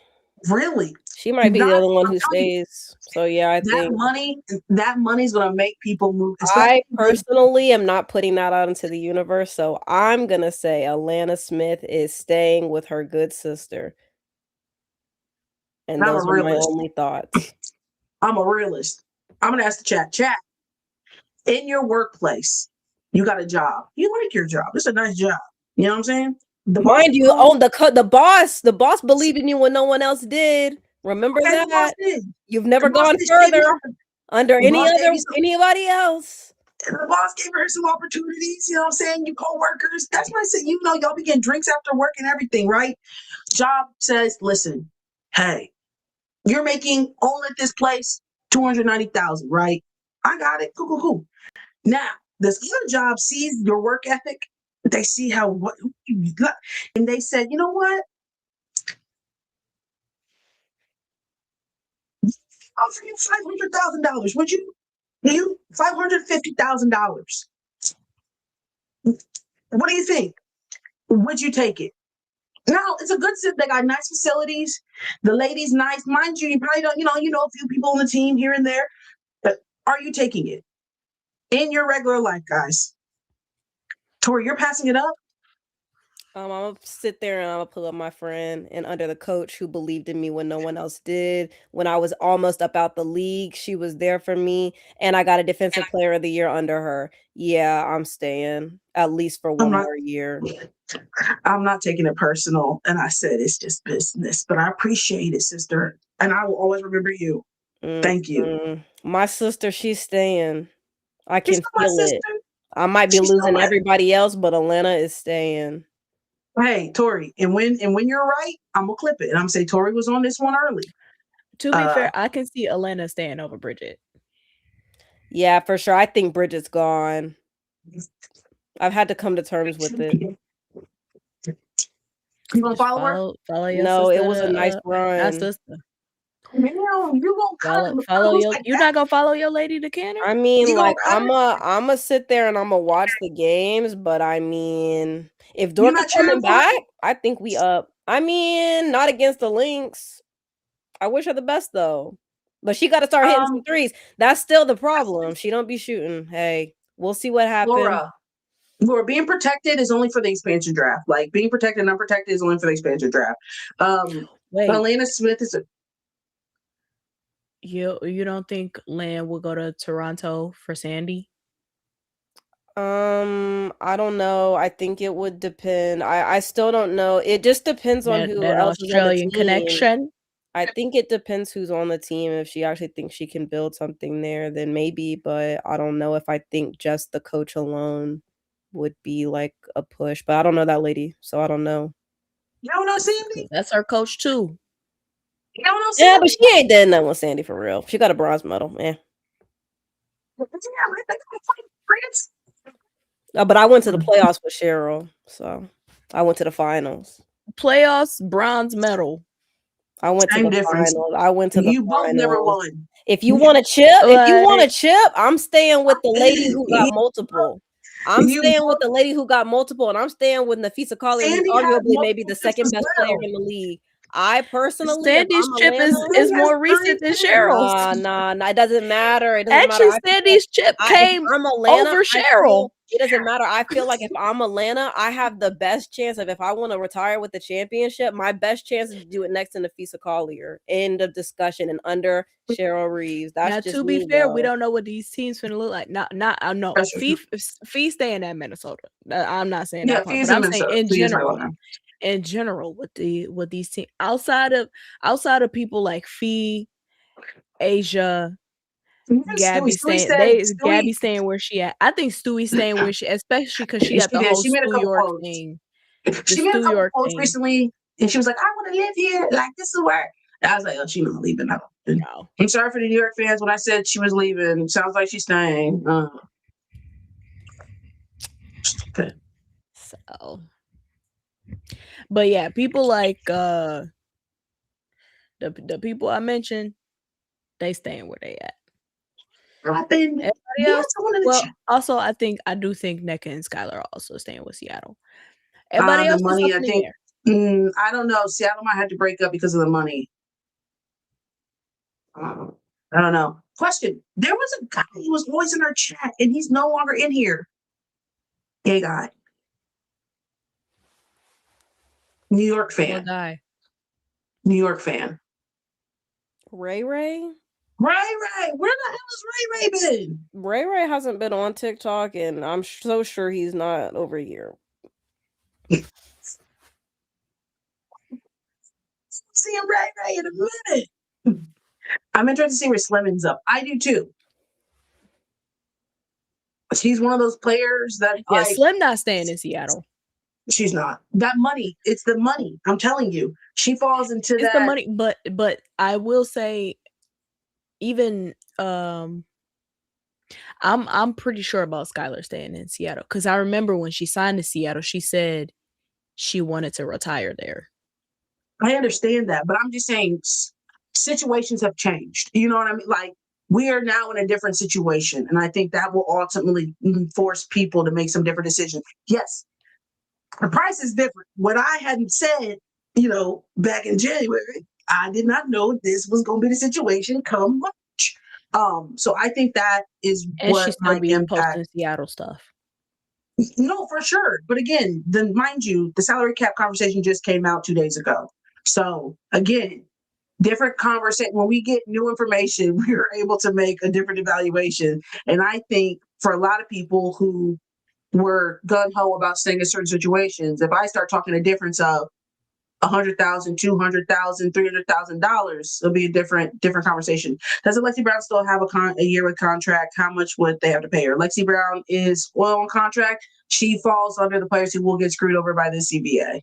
Speaker 1: Really?
Speaker 3: She might be the only one who stays. So yeah, I think
Speaker 1: that money's gonna make people move.
Speaker 3: I personally am not putting that out into the universe, so I'm gonna say Alana Smith is staying with her good sister. And those are my only thoughts.
Speaker 1: I'm a realist. I'm gonna ask the chat. Chat, in your workplace, you got a job. You like your job. It's a nice job. You know what I'm saying?
Speaker 3: Mind you, own the boss believed in you when no one else did. Remember that? You've never gone further under anybody else.
Speaker 1: And the boss gave her some opportunities, you know what I'm saying? You co-workers. That's why I said, y'all be getting drinks after work and everything, right? Job says, listen, hey, you're making only at this place $290,000, right? I got it. Cool. Now, this other job sees your work ethic. They see what you got, and they said, you know what? I'll offer you $500,000. Would you? $550,000. What do you think? Would you take it? No, it's a good city. They got nice facilities. The ladies nice. Mind you, you probably don't, you know a few people on the team here and there. But are you taking it in your regular life, guys? Tori, you're passing it up?
Speaker 3: I'm gonna sit there and I'm gonna pull up my friend and under the coach who believed in me when no one else did. When I was almost up out the league, she was there for me, and I got a defensive player of the year under her. Yeah, I'm staying at least for one more year.
Speaker 1: I'm not taking it personal. And I said, it's just business, but I appreciate it, sister. And I will always remember you. Thank you.
Speaker 3: My sister, she's staying. I
Speaker 1: She's
Speaker 3: can
Speaker 1: still my
Speaker 3: feel it.
Speaker 1: sister.
Speaker 3: I might be
Speaker 1: She's still
Speaker 3: losing
Speaker 1: my-
Speaker 3: everybody else, but Atlanta is staying.
Speaker 1: Hey, Tori, and when you're right, I'm gonna clip it. And I'm gonna say Tori was on this one early.
Speaker 2: To be fair, I can see Atlanta staying over Bridget.
Speaker 3: Yeah, for sure. I think Bridget's gone. I've had to come to terms with it.
Speaker 1: You gonna follow her?
Speaker 2: Follow your
Speaker 3: No,
Speaker 2: sister
Speaker 3: it was a nice run.
Speaker 2: Not sister.
Speaker 1: Man, you gonna
Speaker 2: follow your. You're not gonna follow your lady to Canada.
Speaker 3: I mean, like I'ma sit there and I'ma watch the games, but I mean, if Dork is coming back, I think we up. I mean, not against the Lynx. I wish her the best though, but she got to start hitting some threes. That's still the problem. She don't be shooting. Hey, we'll see what happens.
Speaker 1: Laura, being protected is only for the expansion draft. Like being protected and unprotected is only for the expansion draft.
Speaker 2: Wait,
Speaker 1: Elena Smith is a.
Speaker 2: You don't think Lan will go to Toronto for Sandy?
Speaker 3: I don't know. I think it would depend. I still don't know. It just depends on who
Speaker 2: that
Speaker 3: else
Speaker 2: Australian
Speaker 3: is on the team.
Speaker 2: connection.
Speaker 3: I think it depends who's on the team. If she actually thinks she can build something there, then maybe. But I don't know if I think just the coach alone would be like a push. But I don't know that lady, so I don't know.
Speaker 1: You don't know Sandy?
Speaker 2: That's her coach too.
Speaker 1: You don't know Sandy?
Speaker 3: Yeah, but she ain't done nothing with Sandy for real. She got a bronze medal. Yeah. But I went to the playoffs with Cheryl, so I went to the finals.
Speaker 2: Playoffs, bronze medal.
Speaker 3: I went to the finals. I went to the finals.
Speaker 1: You both never won.
Speaker 3: If you want a chip, I'm staying with the lady who got multiple. I'm staying with the lady who got multiple, and I'm staying with Nafisa Collier, who's arguably maybe the second best player in the league. I personally,
Speaker 2: Sandy's chip is more recent than Cheryl's.
Speaker 3: Nah, it doesn't matter. It doesn't
Speaker 2: Actually,
Speaker 3: matter.
Speaker 2: Sandy's chip came over Cheryl.
Speaker 3: It doesn't matter. I feel like if I'm Atlanta, I have the best chance of if I want to retire with the championship, my best chance is to do it next to Nafisa Collier. End of discussion and under Cheryl Reeves. That's
Speaker 2: now,
Speaker 3: just
Speaker 2: to be
Speaker 3: me,
Speaker 2: fair,
Speaker 3: though.
Speaker 2: we don't know what these teams finna look like. No. Fee staying at Minnesota. I'm not saying that part, but I'm saying in general. In general, with these teams outside of people like Fee, Asia, Gabby staying where she at. I think Stewie's staying where she, especially because she got the whole New York thing.
Speaker 1: She made a couple posts recently, and she was like, "I want to live here. Like this is where." And I was like, "Oh, she's not leaving." No. I'm sorry for the New York fans when I said she was leaving. Sounds like she's staying.
Speaker 2: Okay. So. But yeah, people like the people I mentioned, they staying where they at. Everybody else, also I do think NECA and Skylar are also staying with Seattle. Everybody else
Speaker 1: money,
Speaker 2: is up in the air.
Speaker 1: I don't know. Seattle might have to break up because of the money. I don't know. Question: there was a guy who was voicing our chat, and he's no longer in here. Gay guy. New York fan.
Speaker 2: What guy?
Speaker 1: New York fan.
Speaker 3: Ray?
Speaker 1: Where the hell is Ray been?
Speaker 3: Ray hasn't been on TikTok, and I'm so sure he's not over here.
Speaker 1: See him Ray in a minute. I'm interested to see where Slim ends up. I do too. She's one of those players that
Speaker 2: Slim not staying in Seattle.
Speaker 1: She's not. That money, it's the money. I'm telling you, she falls into
Speaker 2: the money. But I will say, even I'm pretty sure about Skylar staying in Seattle because I remember when she signed to Seattle, she said she wanted to retire there.
Speaker 1: I understand that, but I'm just saying situations have changed. You know what I mean? Like we are now in a different situation, and I think that will ultimately force people to make some different decisions. Yes. The price is different. What I hadn't said, back in January, I did not know this was going to be the situation come March. So I think that is
Speaker 2: And she
Speaker 1: what
Speaker 2: still
Speaker 1: might
Speaker 2: be
Speaker 1: impact.
Speaker 2: posting Seattle stuff.
Speaker 1: No, for sure. But again, then mind you, the salary cap conversation just came out 2 days ago. So again, different conversation. When we get new information, we are able to make a different evaluation. And I think for a lot of people who were gung-ho about staying in certain situations, if I start talking a difference of $100,000, $200,000, $300,000, it'll be a different conversation. Does Lexi Brown still have a year with contract? How much would they have to pay her? Lexi Brown is oil on contract. She falls under the players who will get screwed over by the CBA.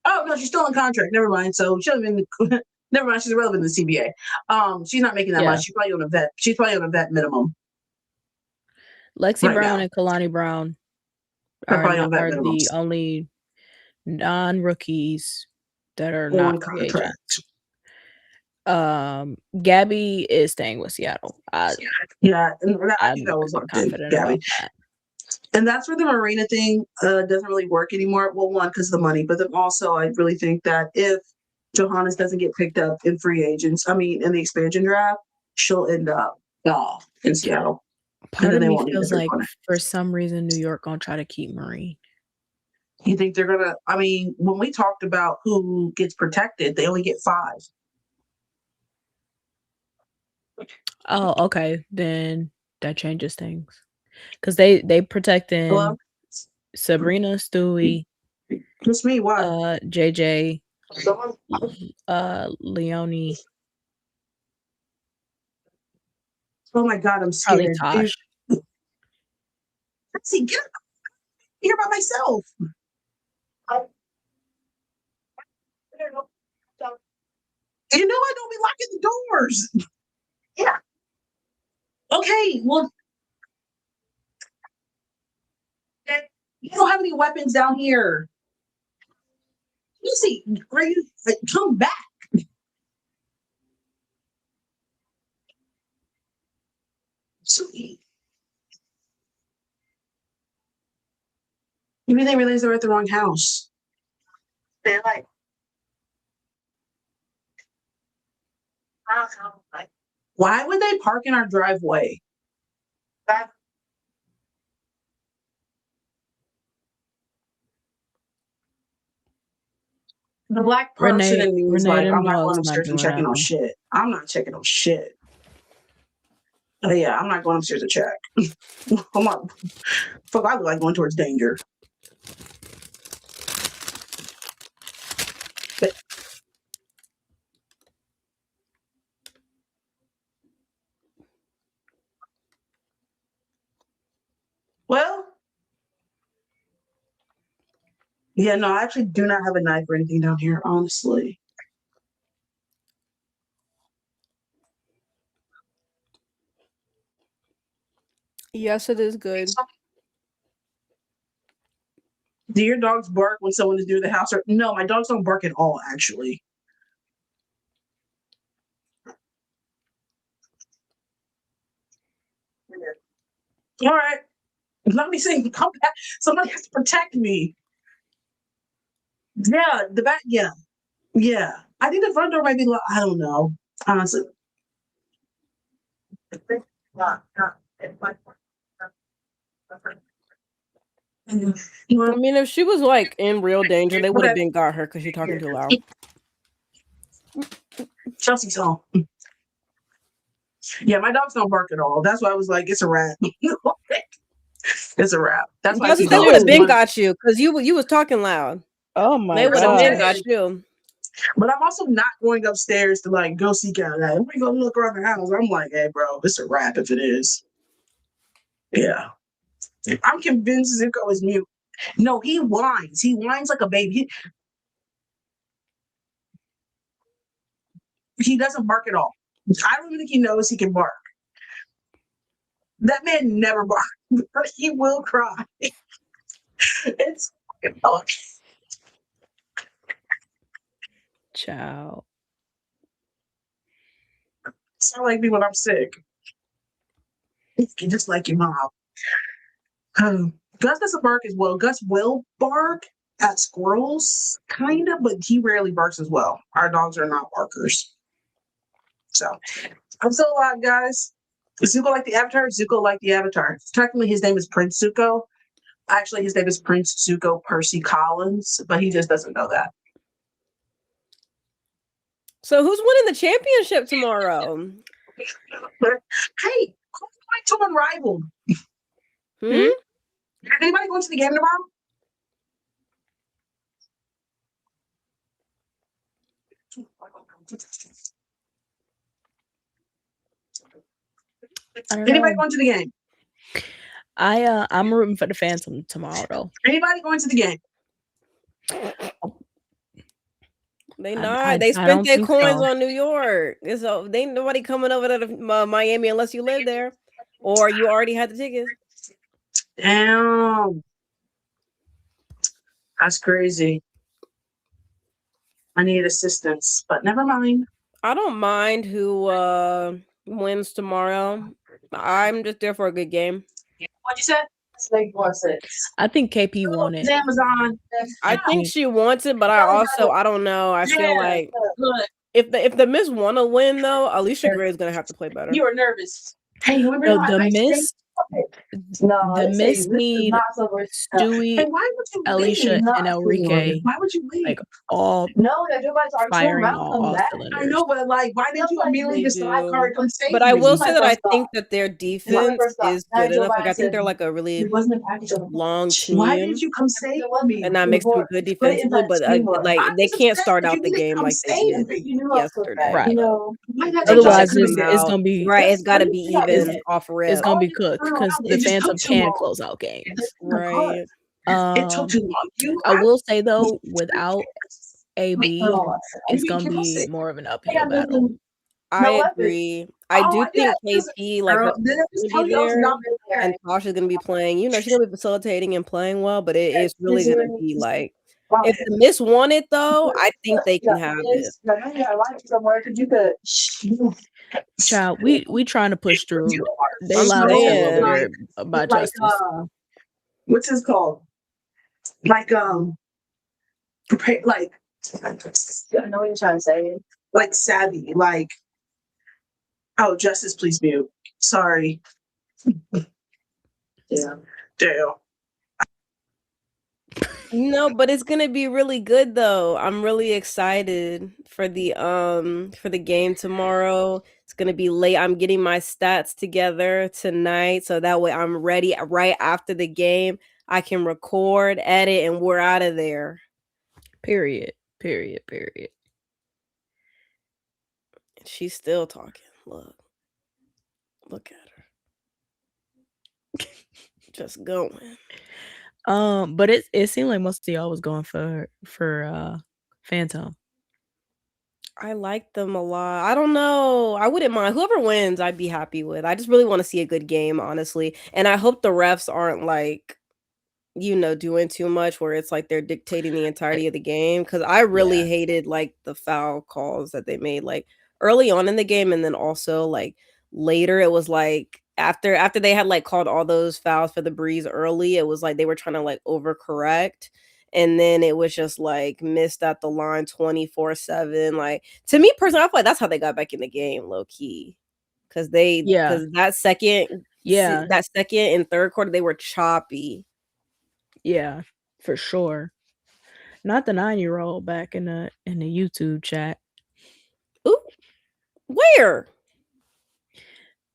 Speaker 1: Oh no, she's still in contract. Never mind. So she hasn't been. Never mind. She's irrelevant in the CBA. She's not making that much. She's probably on a vet. She's probably on a vet minimum.
Speaker 2: Lexi
Speaker 1: right
Speaker 2: Brown
Speaker 1: now.
Speaker 2: and Kalani Brown
Speaker 1: They're
Speaker 2: are,
Speaker 1: probably on vet
Speaker 2: are the
Speaker 1: minimums.
Speaker 2: only non-rookies that are
Speaker 1: On
Speaker 2: not free
Speaker 1: contract.
Speaker 2: agents. Gabby is staying with Seattle.
Speaker 1: Yeah, and I think
Speaker 2: I'm
Speaker 1: that was
Speaker 2: confident
Speaker 1: Gabby.
Speaker 2: about that.
Speaker 1: And that's where the Marina thing doesn't really work anymore. Well, one, because of the money, but then also I really think that if Johannes doesn't get picked up in in the expansion draft, she'll end up in Seattle.
Speaker 2: Part of me feels like for some reason New York gonna try to keep Marine.
Speaker 1: You think they're gonna? I mean, when we talked about who gets protected, they only get 5.
Speaker 2: Oh, okay. Then that changes things. Because they protecting Sabrina, Stewie.
Speaker 1: Just me, why?
Speaker 2: JJ, Leonie.
Speaker 1: Oh my God, I'm scared.
Speaker 2: Probably Tosh.
Speaker 1: Let's see, get here by myself. I don't be locking the doors. Yeah. Okay, well, you don't have any weapons down here. You see, come back. Sweet. Maybe they realize they're at the wrong house. They're like, why would they park in our driveway? The black person in me is like, I'm not going upstairs and checking on shit. I'm not checking on shit. Oh yeah, I'm not going upstairs to check. I'm not. Fuck, I look like going towards danger. But, well, yeah, no, I actually do not have a knife or anything down here, honestly.
Speaker 3: Yes, it is good.
Speaker 1: Do your dogs bark when someone is near the house? Or no, my dogs don't bark at all, actually. All right. Let me see. Come back. Somebody has to protect me. Yeah, the back. Yeah. Yeah. I think the front door might be locked. I don't know. Honestly.
Speaker 3: I mean, if she was like in real danger, they would have been got her because she's talking too loud.
Speaker 1: Chelsea's home. Yeah, my dogs don't bark at all. That's why I was like, it's a wrap. It's a wrap. That's why
Speaker 3: they would have been got you because you was talking loud.
Speaker 2: Oh my
Speaker 3: They would have been got you.
Speaker 1: But I'm also not going upstairs to like go seek out that. We go look around the house. I'm like, hey, bro, it's a wrap if it is. Yeah. I'm convinced Zuko is mute. No, he whines. He whines like a baby. He doesn't bark at all. I don't even think he knows he can bark. That man never barks, but he will cry. It's
Speaker 2: Ciao.
Speaker 1: sound like me when I'm sick. Just like your mom. Gus doesn't bark as well. Gus will bark at squirrels, kind of, but he rarely barks as well. Our dogs are not barkers. So I'm still alive, guys. Zuko like the Avatar. Zuko like the Avatar. Technically, his name is Prince Zuko. Actually, his name is Prince Zuko Percy Collins, but he just doesn't know that.
Speaker 3: So who's winning the championship tomorrow?
Speaker 1: Hey, who's going to Unrivaled?
Speaker 3: Hmm?
Speaker 1: Is anybody going to the game tomorrow? Anybody going to the game?
Speaker 2: I'm rooting for the Phantom tomorrow though.
Speaker 1: Anybody going to the game?
Speaker 3: They not. They spent their coins on New York. So they ain't nobody coming over to Miami unless you live there or you already had the tickets.
Speaker 1: Damn. That's crazy. I need assistance, but never mind.
Speaker 3: I don't mind who wins tomorrow. I'm just there for a good game.
Speaker 1: What'd you say?
Speaker 2: I think KP won it.
Speaker 1: Amazon.
Speaker 3: I think she wants it, but I don't know. I feel like if the Miss wanna win though, Alicia Gray is gonna have to play better.
Speaker 1: You were nervous. Hey,
Speaker 2: the Miss need Stewie, Alicia, and Enrique.
Speaker 1: Why would you leave?
Speaker 2: Like all firing all cylinders.
Speaker 1: I know, but like, why didn't you immediately decide Kari come save
Speaker 3: But I will
Speaker 1: me?
Speaker 3: say that I think that their defense is good enough. Like I think they're like a really long team.
Speaker 1: Why didn't you come save me?
Speaker 3: And that makes them good defensively, but like they can't start out the game like they did yesterday.
Speaker 2: Right.
Speaker 3: Otherwise,
Speaker 2: Otherwise, it's gonna be
Speaker 3: right. It's got to be even off rip.
Speaker 2: It's gonna be cooked because the Phantom can close out games.
Speaker 3: Right.
Speaker 1: It took too long.
Speaker 2: I will say though, without AB, it's gonna be more of an uphill battle.
Speaker 3: I agree. I do think KP like gonna be there, and Tasha's gonna be playing. You know, she's gonna be facilitating and playing well, but it is really gonna be like if the Miss won it though, I think they can have it.
Speaker 2: Child, we trying to push through. They loud as hell over there about justice.
Speaker 1: What's this called? Like prepare like I know what you're trying to say. Like savvy, like oh, justice, please mute. Sorry. Yeah. Damn.
Speaker 3: No, but it's gonna be really good though. I'm really excited for the game tomorrow. It's gonna be late. I'm getting my stats together tonight, so that way I'm ready right after the game. I can record, edit, and we're out of there.
Speaker 2: Period.
Speaker 3: She's still talking. Look at her. Just going.
Speaker 2: But it seemed like most of y'all was going for Phantom.
Speaker 3: I like them a lot. I don't know. I wouldn't mind. Whoever wins, I'd be happy with. I just really want to see a good game, honestly. And I hope the refs aren't like, doing too much where it's like they're dictating the entirety of the game. Because I really hated like the foul calls that they made like early on in the game, and then also like later it was like after they had like called all those fouls for the Breeze early, it was like they were trying to like overcorrect. And then it was just like missed at the line 24/7. Like to me personally, I feel like that's how they got back in the game, low key. Because that second and third quarter, they were choppy.
Speaker 2: Yeah, for sure. Not the 9-year-old back in the YouTube chat.
Speaker 3: Ooh, where?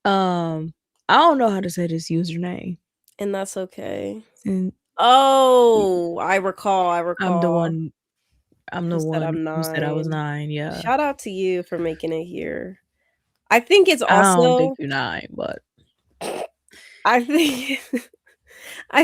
Speaker 2: I don't know how to say this username,
Speaker 3: and that's okay.
Speaker 2: And
Speaker 3: I recall.
Speaker 2: I'm the one who said I was 9. Yeah.
Speaker 3: Shout out to you for making it here. I think it's also.
Speaker 2: I don't think you're 9, but
Speaker 3: I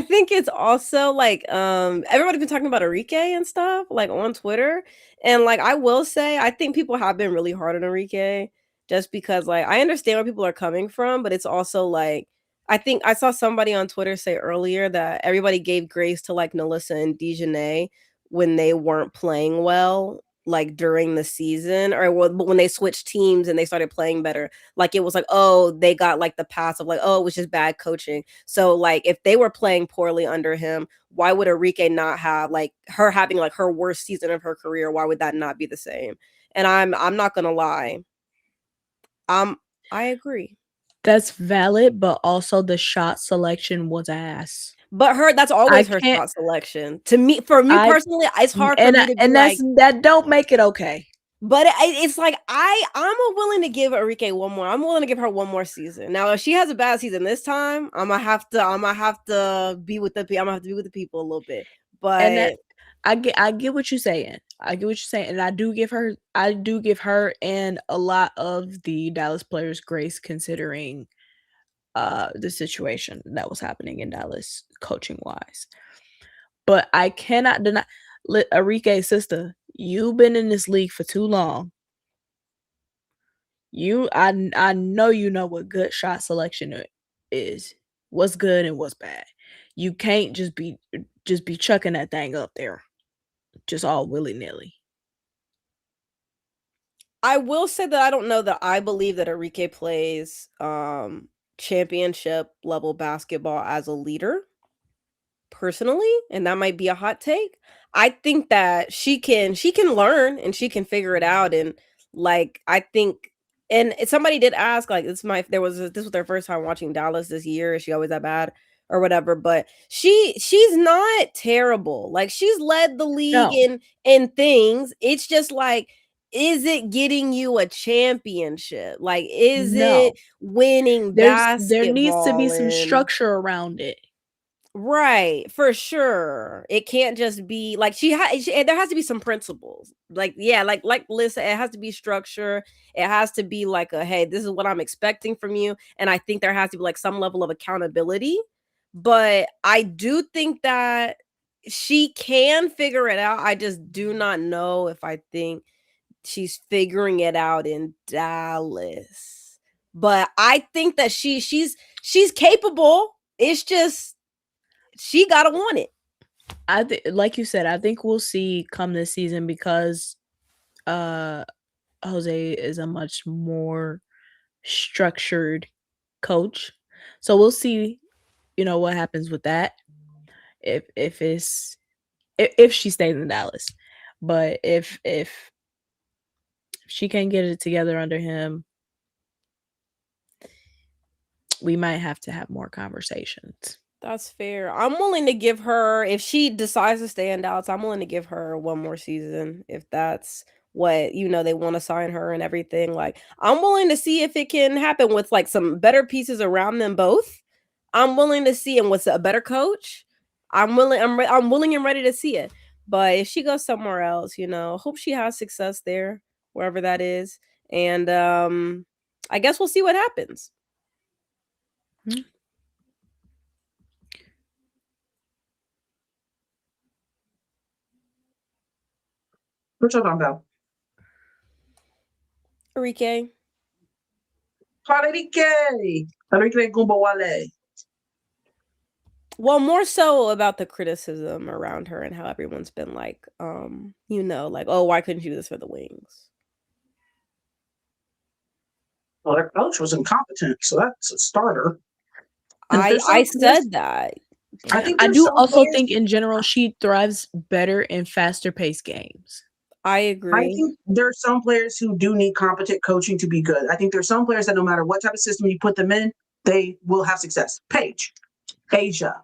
Speaker 3: think it's also like everybody's been talking about Enrique and stuff like on Twitter, and like I will say I think people have been really hard on Enrique just because like I understand where people are coming from, but it's also like I think I saw somebody on Twitter say earlier that everybody gave grace to like Nalissa and Dejanay when they weren't playing well like during the season, or when they switched teams and they started playing better. Like it was like, oh, they got like the pass of like, oh, it was just bad coaching. So like if they were playing poorly under him, why would Enrique not have like her having like her worst season of her career? Why would that not be the same? And I'm not gonna lie. I agree.
Speaker 2: That's valid, but also the shot selection was ass.
Speaker 3: But that's always her
Speaker 2: can't-
Speaker 3: shot selection. For me personally, it's hard for me to be like,
Speaker 2: that don't make it okay.
Speaker 3: but it's like I'm willing to give Enrique one more. I'm willing to give her one more season. Now, if she has a bad season this time, I'm gonna have to be with the people a little bit. But
Speaker 2: And I get what you're saying. I get what you're saying, and I do give her and a lot of the Dallas players grace considering the situation that was happening in Dallas coaching wise. But I cannot deny Enrique's sister, you've been in this league for too long. I know you know what good shot selection is. What's good and what's bad. You can't just be chucking that thing up there. Just all willy-nilly.
Speaker 3: I will say that I don't know that I believe that Enrique plays championship level basketball as a leader personally, and that might be a hot take. I think that she can learn and she can figure it out, and like I think, and somebody did ask like this was their first time watching Dallas this year. Is she always that bad or whatever? But she's not terrible. Like she's led the league in things. It's just like, is it getting you a championship? Like, is it winning basketball?
Speaker 2: There needs to be some structure around it.
Speaker 3: Right, for sure. It can't just be like there has to be some principles. Like, yeah, like Liz said, it has to be structure. It has to be like hey, this is what I'm expecting from you. And I think there has to be like some level of accountability. But I do think that she can figure it out. I just do not know if I think she's figuring it out in Dallas. But I think that she's capable. It's just she gotta want it.
Speaker 2: I think, like you said, I think we'll see come this season because Jose is a much more structured coach. So we'll see, what happens with that. If she stays in Dallas. But if she can't get it together under him, we might have to have more conversations.
Speaker 3: That's fair. I'm willing to give her, if she decides to stay in Dallas, I'm willing to give her one more season if that's what they want to sign her and everything. Like, I'm willing to see if it can happen with like some better pieces around them both. I'm willing to see, and with a better coach, I'm willing and ready to see it. But if she goes somewhere else, hope she has success there, wherever that is. And I guess we'll see what happens.
Speaker 2: Mm-hmm.
Speaker 1: What y'all talking about?
Speaker 3: Enrique
Speaker 1: Gumbawale.
Speaker 3: Well, more so about the criticism around her and how everyone's been like, like, oh, why couldn't you do this for the Wings?
Speaker 1: Well, their coach was incompetent, so that's a starter.
Speaker 3: I said that.
Speaker 2: I do also think in general she thrives better in faster paced games.
Speaker 3: I agree.
Speaker 1: I think there are some players who do need competent coaching to be good. I think there's some players that no matter what type of system you put them in, they will have success. Paige, Asia,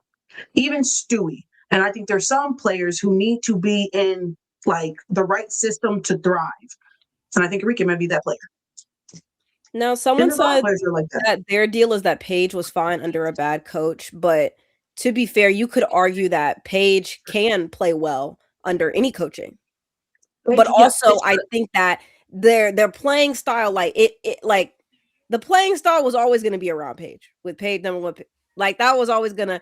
Speaker 1: even Stewie. And I think there's some players who need to be in like the right system to thrive. And I think Enrique might be that player.
Speaker 3: Now, someone said that their deal is that Paige was fine under a bad coach, but to be fair, you could argue that Paige can play well under any coaching. But also, I think that their playing style, like like the playing style was always going to be around Paige with Paige number one. Like it was always gonna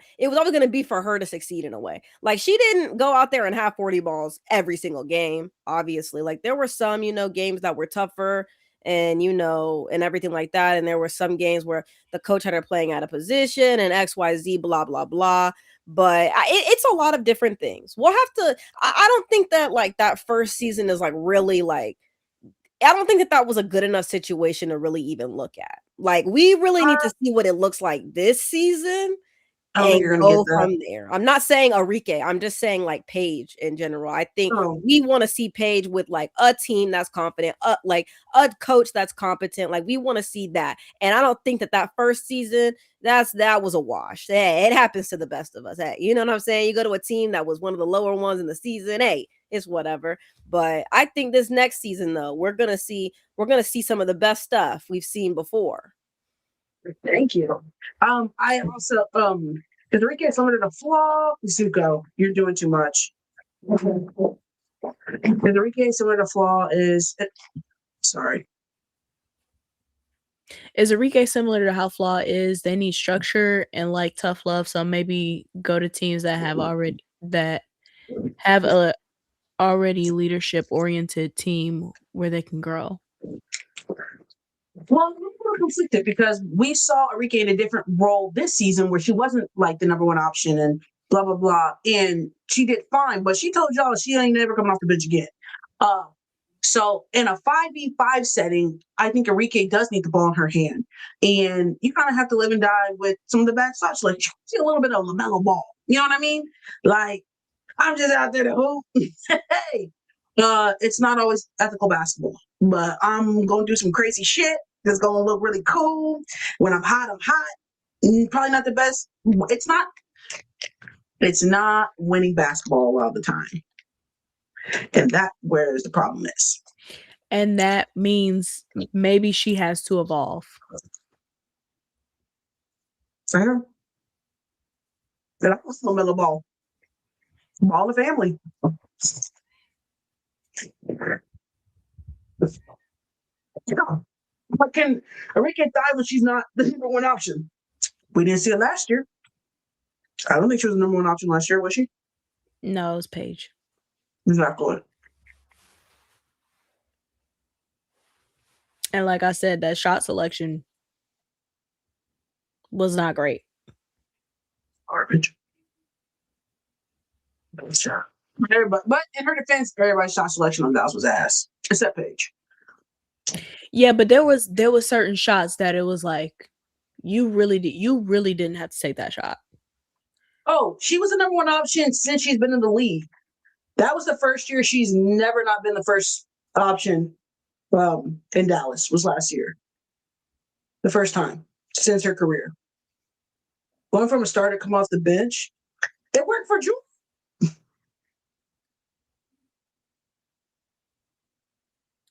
Speaker 3: be for her to succeed in a way. Like she didn't go out there and have 40 balls every single game. Obviously, like there were some, games that were tougher and and everything like that. And there were some games where the coach had her playing out of position and XYZ, blah blah blah. But it's a lot of different things. We'll have to. I don't think that like that first season is like really like. I don't think that was a good enough situation to really even look at. Like, we really need to see what it looks like this season
Speaker 1: I don't think
Speaker 3: and
Speaker 1: you're gonna get
Speaker 3: go
Speaker 1: that.
Speaker 3: from there. I'm not saying Enrique. I'm just saying like Paige in general. I think we want to see Paige with like a team that's confident, like a coach that's competent. Like, we want to see that. And I don't think that first season that was a wash. Hey, it happens to the best of us. Hey, you know what I'm saying? You go to a team that was one of the lower ones in the season. Hey, it's whatever. But I think this next season though, we're gonna see some of the best stuff we've seen before.
Speaker 1: Thank you. I also is Enrique similar to Flaw? Zuko, you're doing too much. Is Enrique similar to Flaw? Sorry.
Speaker 2: Is Enrique similar to how Flaw is? They need structure and like tough love. So maybe go to teams that have a already leadership oriented team where they can grow.
Speaker 1: Well, we're conflicted because we saw Enrique in a different role this season where she wasn't like the number one option and blah blah blah, and she did fine. But she told y'all she ain't never coming off the bench again. So in a 5v5 setting, I think Enrique does need the ball in her hand, and you kind of have to live and die with some of the bad shots. Like, you see a little bit of LaMelo Ball. You know what I mean? Like, I'm just out there to hoop. Hey, it's not always ethical basketball, but I'm gonna do some crazy shit that's gonna look really cool. When I'm hot, I'm hot. Probably not the best. It's not winning basketball all the time. And that where the problem is.
Speaker 2: And that means maybe she has to evolve.
Speaker 1: Fair. Then I was LaMelo Ball. Ball of family. Yeah. But can Enrique die when she's not the number one option? We didn't see it last year. I don't think she was the number one option last year, was she?
Speaker 2: No, it was Paige.
Speaker 1: Exactly.
Speaker 2: And like I said, that shot selection was not great.
Speaker 1: Garbage. Sure. But in her defense, everybody's shot selection on Dallas was ass, except Paige.
Speaker 2: Yeah, but there was certain shots that it was like you really didn't have to take that shot.
Speaker 1: Oh, she was the number one option since she's been in the league. That was the first year she's never not been the first option in Dallas, was last year. The first time since her career. Going from a starter, come off the bench. It worked for Jewel.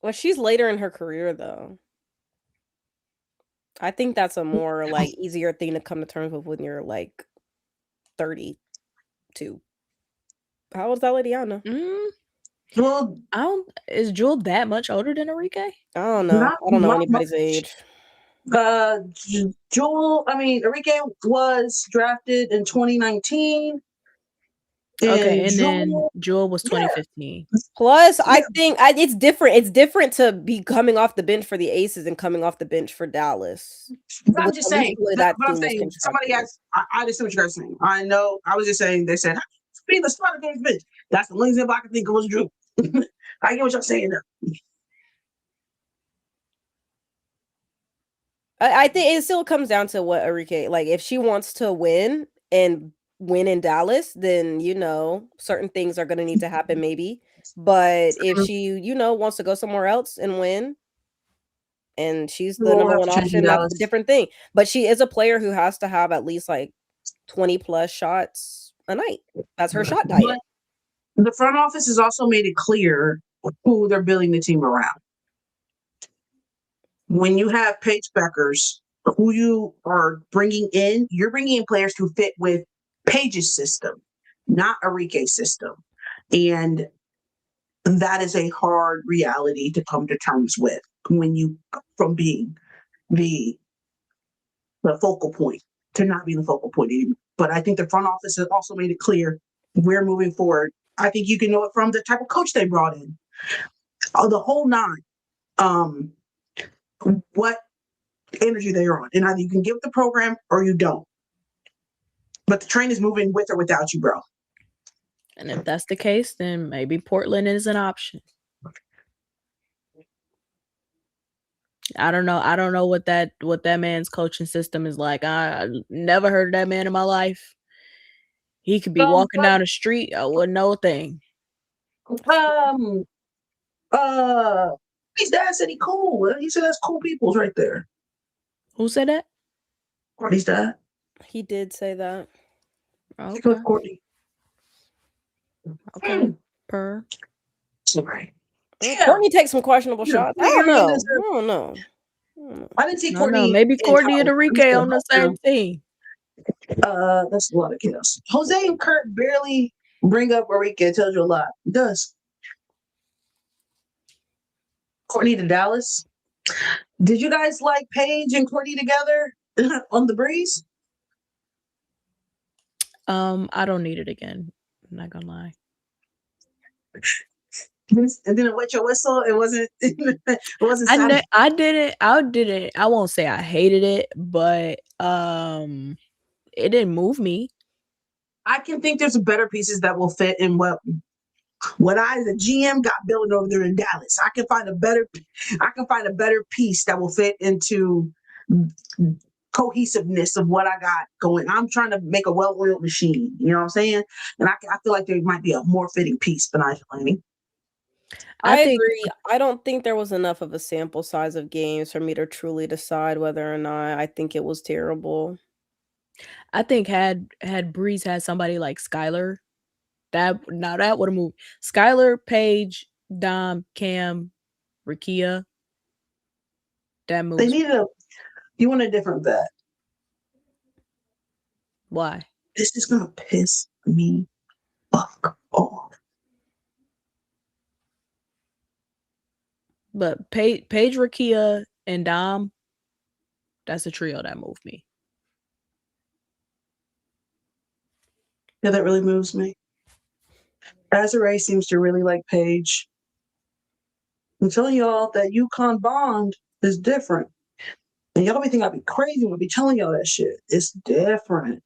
Speaker 3: Well, she's later in her career, though. I think that's a more like easier thing to come to terms with when you're like 32. How old is that lady? I don't know.
Speaker 1: Well,
Speaker 2: is Jewel that much older than Enrique?
Speaker 3: I don't know. I don't know anybody's age.
Speaker 1: Enrique was drafted in 2019.
Speaker 2: Okay, and then Jewel was 2015.
Speaker 3: Yeah. Plus, I think it's different. It's different to be coming off the bench for the Aces and coming off the bench for Dallas.
Speaker 1: I'm just saying. But I'm saying, somebody asked. I understand what you guys are saying. I know. I was just saying. They said, "Be the starter on the bench." That's the only example I can think of was Drew. I get what y'all saying now.
Speaker 3: I think it still comes down to what Enrique, like, if she wants to win and win in Dallas, then certain things are going to need to happen maybe. But if she wants to go somewhere else and win, and she's the number one option, that's a different thing. But she is a player who has to have at least like 20 plus shots a night. That's her shot diet.
Speaker 1: But the front office has also made it clear who they're building the team around. When you have Paige Beckers, who you are bringing in, you're bringing in players who fit with Paige's system, not Enrique's system. And that is a hard reality to come to terms with when you go from being the focal point to not being the focal point anymore. But I think the front office has also made it clear we're moving forward. I think you can know it from the type of coach they brought in. The whole nine. what energy they're on. And either you can get with the program or you don't. But the train is moving with or without you, bro.
Speaker 2: And if that's the case, then maybe Portland is an option. I don't know. I don't know what that man's coaching system is like. I never heard of that man in my life. He could be walking down the street. I wouldn't know a thing.
Speaker 1: His dad said he cool. He said that's cool peoples right there.
Speaker 2: Who said that?
Speaker 1: Courtney's dad.
Speaker 3: He did say that.
Speaker 1: Okay. With Courtney.
Speaker 2: Okay. Per.
Speaker 1: Right.
Speaker 3: Yeah. Courtney takes some questionable shots. I don't know.
Speaker 1: I didn't see Courtney.
Speaker 2: Maybe Courtney and Enrique on the same team.
Speaker 1: That's a lot of chaos. Jose and Kurt barely bring up Enrique. It tells you a lot. It does. Courtney to Dallas. Did you guys like Paige and Courtney together on the breeze?
Speaker 2: I don't need it again. I'm not gonna lie.
Speaker 1: And then it wet your whistle. It wasn't. It wasn't.
Speaker 2: I didn't. I won't say I hated it, but it didn't move me.
Speaker 1: I can think there's better pieces that will fit in what I as a GM got building over there in Dallas. I can find a better piece that will fit into cohesiveness of what I got going. I'm trying to make a well-oiled machine. You know what I'm saying? And I feel like there might be a more fitting piece than I think.
Speaker 3: I agree. I don't think there was enough of a sample size of games for me to truly decide whether or not I think it was terrible.
Speaker 2: I think had Breeze had somebody like Skylar, that would have moved. Skylar, Paige, Dom, Cam, Rakia. That moves.
Speaker 1: They needed you want a different bet.
Speaker 2: Why?
Speaker 1: This is gonna piss me fuck off.
Speaker 2: But Paige, Rakia, and Dom, that's a trio that moved me.
Speaker 1: Yeah, that really moves me. Azure seems to really like Paige. I'm telling y'all that UConn bond is different. And y'all be thinking I'd be crazy when I be telling y'all that shit. It's different.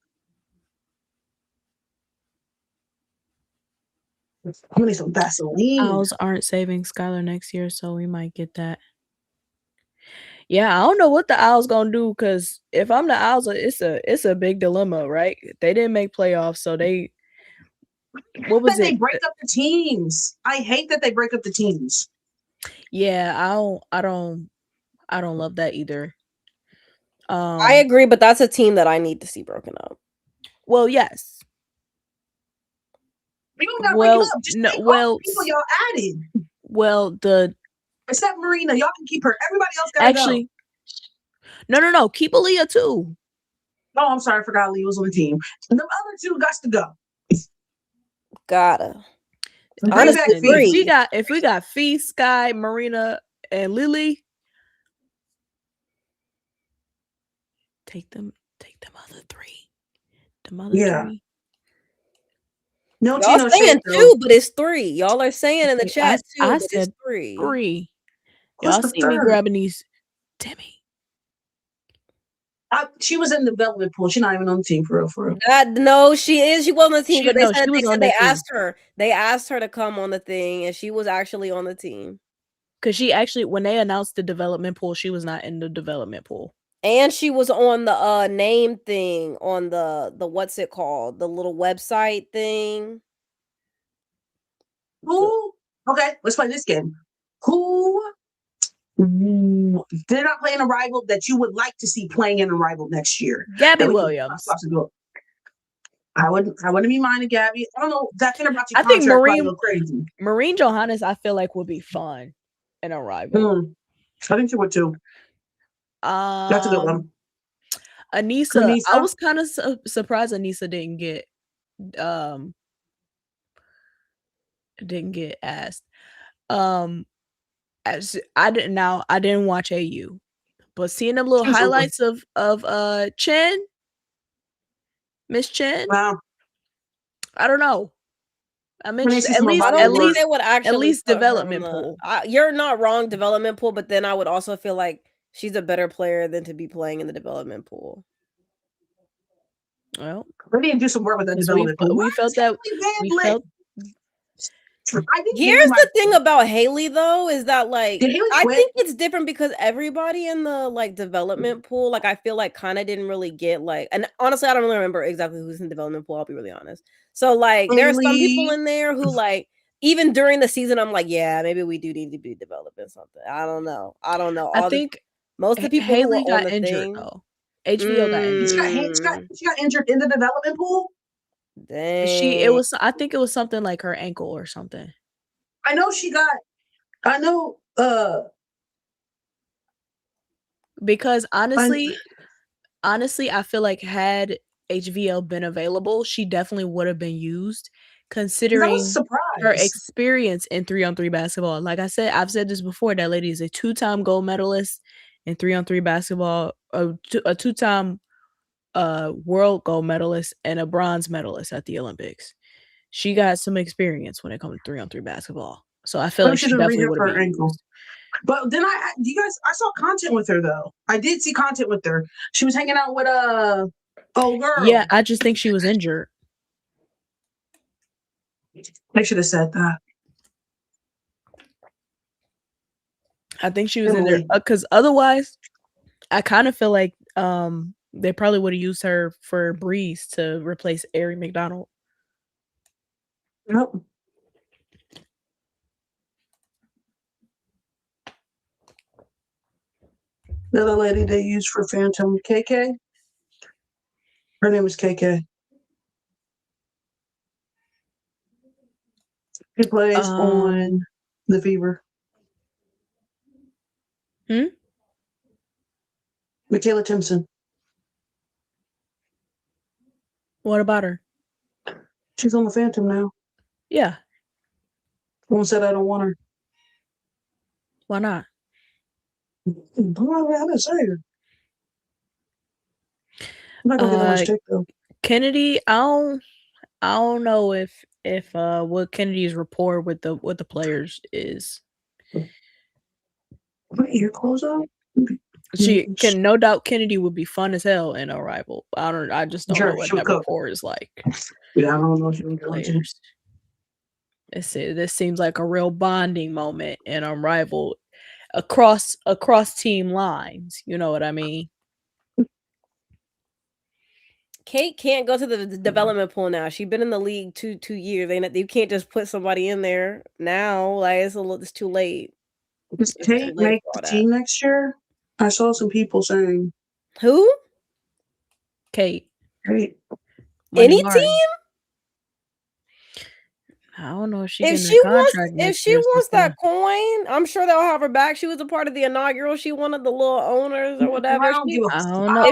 Speaker 1: I'm gonna need some Vaseline.
Speaker 2: Owls aren't saving Skylar next year, so we might get that. Yeah, I don't know what the Owls gonna do, because if I'm the Owls, it's a big dilemma, right? They didn't make playoffs, so they. What was it?
Speaker 1: They break up the teams. I hate that they break up the teams.
Speaker 2: Yeah, I don't love that either.
Speaker 3: I agree, but that's a team that I need to see broken up.
Speaker 2: Well, yes.
Speaker 1: You don't gotta break it up. Just take all the people y'all added.
Speaker 2: Well,
Speaker 1: except Marina, y'all can keep her. Everybody else gotta
Speaker 2: actually go. No. Keep Aaliyah too.
Speaker 1: Oh, I'm sorry, I forgot Aaliyah was on the team. The other two got to go.
Speaker 3: Gotta.
Speaker 2: Honestly, if we got Fee, Sky, Marina, and Lily, take them other three. Three.
Speaker 1: No,
Speaker 3: y'all saying two, but it's three. Y'all are saying in the chat two,
Speaker 2: I
Speaker 3: but
Speaker 2: said
Speaker 3: it's three.
Speaker 2: Three. Y'all see me grabbing these. Demi.
Speaker 1: She was in the development pool. She's not even on the team for real.
Speaker 3: No, she is. She was on the team, but they asked her. They asked her to come on the thing, and she was actually on the team.
Speaker 2: Because she actually, when they announced the development pool, she was not in the development pool.
Speaker 3: And she was on the name thing on the what's it called? The little website thing.
Speaker 1: Who? Okay, let's play this game. Who? They're not playing a rival that you would like to see playing in a rival next year.
Speaker 2: Gabby Williams.
Speaker 1: I wouldn't be minding Gabby. I don't know. That Fenerbahce
Speaker 2: I think
Speaker 1: crazy.
Speaker 2: Marine Johannes, I feel like would be fun in a rival.
Speaker 1: I think she would too. That's a good one.
Speaker 2: Anissa. I was kind of surprised Anissa didn't get asked. I didn't watch AU, but seeing them little highlights of Chen, Miss Chen.
Speaker 1: Wow.
Speaker 2: I don't know. I mentioned
Speaker 3: at least development pool. You're not wrong, development pool, but then I would also feel like she's a better player than to be playing in the development pool.
Speaker 2: Well,
Speaker 1: We need to do some work with that
Speaker 2: 'cause
Speaker 1: development pool.
Speaker 2: we felt that we felt
Speaker 1: I think
Speaker 3: Here's
Speaker 1: Haley
Speaker 3: the thing about Haley though, is that like
Speaker 1: Did Haley
Speaker 3: I
Speaker 1: quit?
Speaker 3: think it's different because everybody in the like development pool, like I feel like kind of didn't really get like, and honestly, I don't really remember exactly who's in the development pool. I'll be really honest. So like, there are some people
Speaker 1: Haley.
Speaker 3: in there who like even during the season, I'm like, yeah, maybe we do need to be developing something. I don't know.
Speaker 2: I think
Speaker 3: most of the people
Speaker 2: Haley
Speaker 3: who are on
Speaker 2: got
Speaker 3: the
Speaker 2: injured
Speaker 3: thing.
Speaker 2: though. HBO got injured.
Speaker 1: She got injured in the development pool.
Speaker 3: Dang.
Speaker 2: I think it was something like her ankle or something.
Speaker 1: I know she got. I know.
Speaker 2: Because honestly, I feel like had HVL been available, she definitely would have been used, considering her experience in 3-on-3 basketball. Like I said, I've said this before, that lady is a 2-time gold medalist in 3-on-3 basketball, a 2-time world gold medalist, and a bronze medalist at the Olympics. She got some experience when it comes to 3-on-3 basketball. So I feel like she definitely would have been used.
Speaker 1: But then I saw content with her though. I did see content with her. She was hanging out with oh girl.
Speaker 2: Yeah, I just think she was injured.
Speaker 1: I should have said that.
Speaker 2: I think she was in there because otherwise, I kind of feel like they probably would have used her for Breeze to replace Ari McDonald.
Speaker 1: Yep. The other lady they used for Phantom, KK. Her name is KK. She plays on the Fever. Michaela Timpson.
Speaker 2: What about her?
Speaker 1: She's on the Phantom now.
Speaker 2: Yeah.
Speaker 1: Someone said I don't want her.
Speaker 2: Why not?
Speaker 1: I didn't say her. I'm not gonna get that much take though.
Speaker 2: Kennedy, I don't know if what Kennedy's rapport with the players is.
Speaker 1: My ear close out?
Speaker 2: She can, no doubt Kennedy would be fun as hell in Arrival. I just don't know what that rapport is like.
Speaker 1: Yeah, I don't know if she would
Speaker 2: players. This seems like a real bonding moment in Arrival across team lines. You know what I mean?
Speaker 3: Kate can't go to the development pool now. She's been in the league 2 years. You can't just put somebody in there now. Like it's too late.
Speaker 1: Does Kate make the team next year? I saw some people saying.
Speaker 3: Who?
Speaker 1: Kate.
Speaker 3: Any team?
Speaker 2: I don't know if she
Speaker 3: wants that coin, I'm sure they'll have her back. She was a part of the inaugural. She wanted the little owners or whatever.
Speaker 2: I don't know.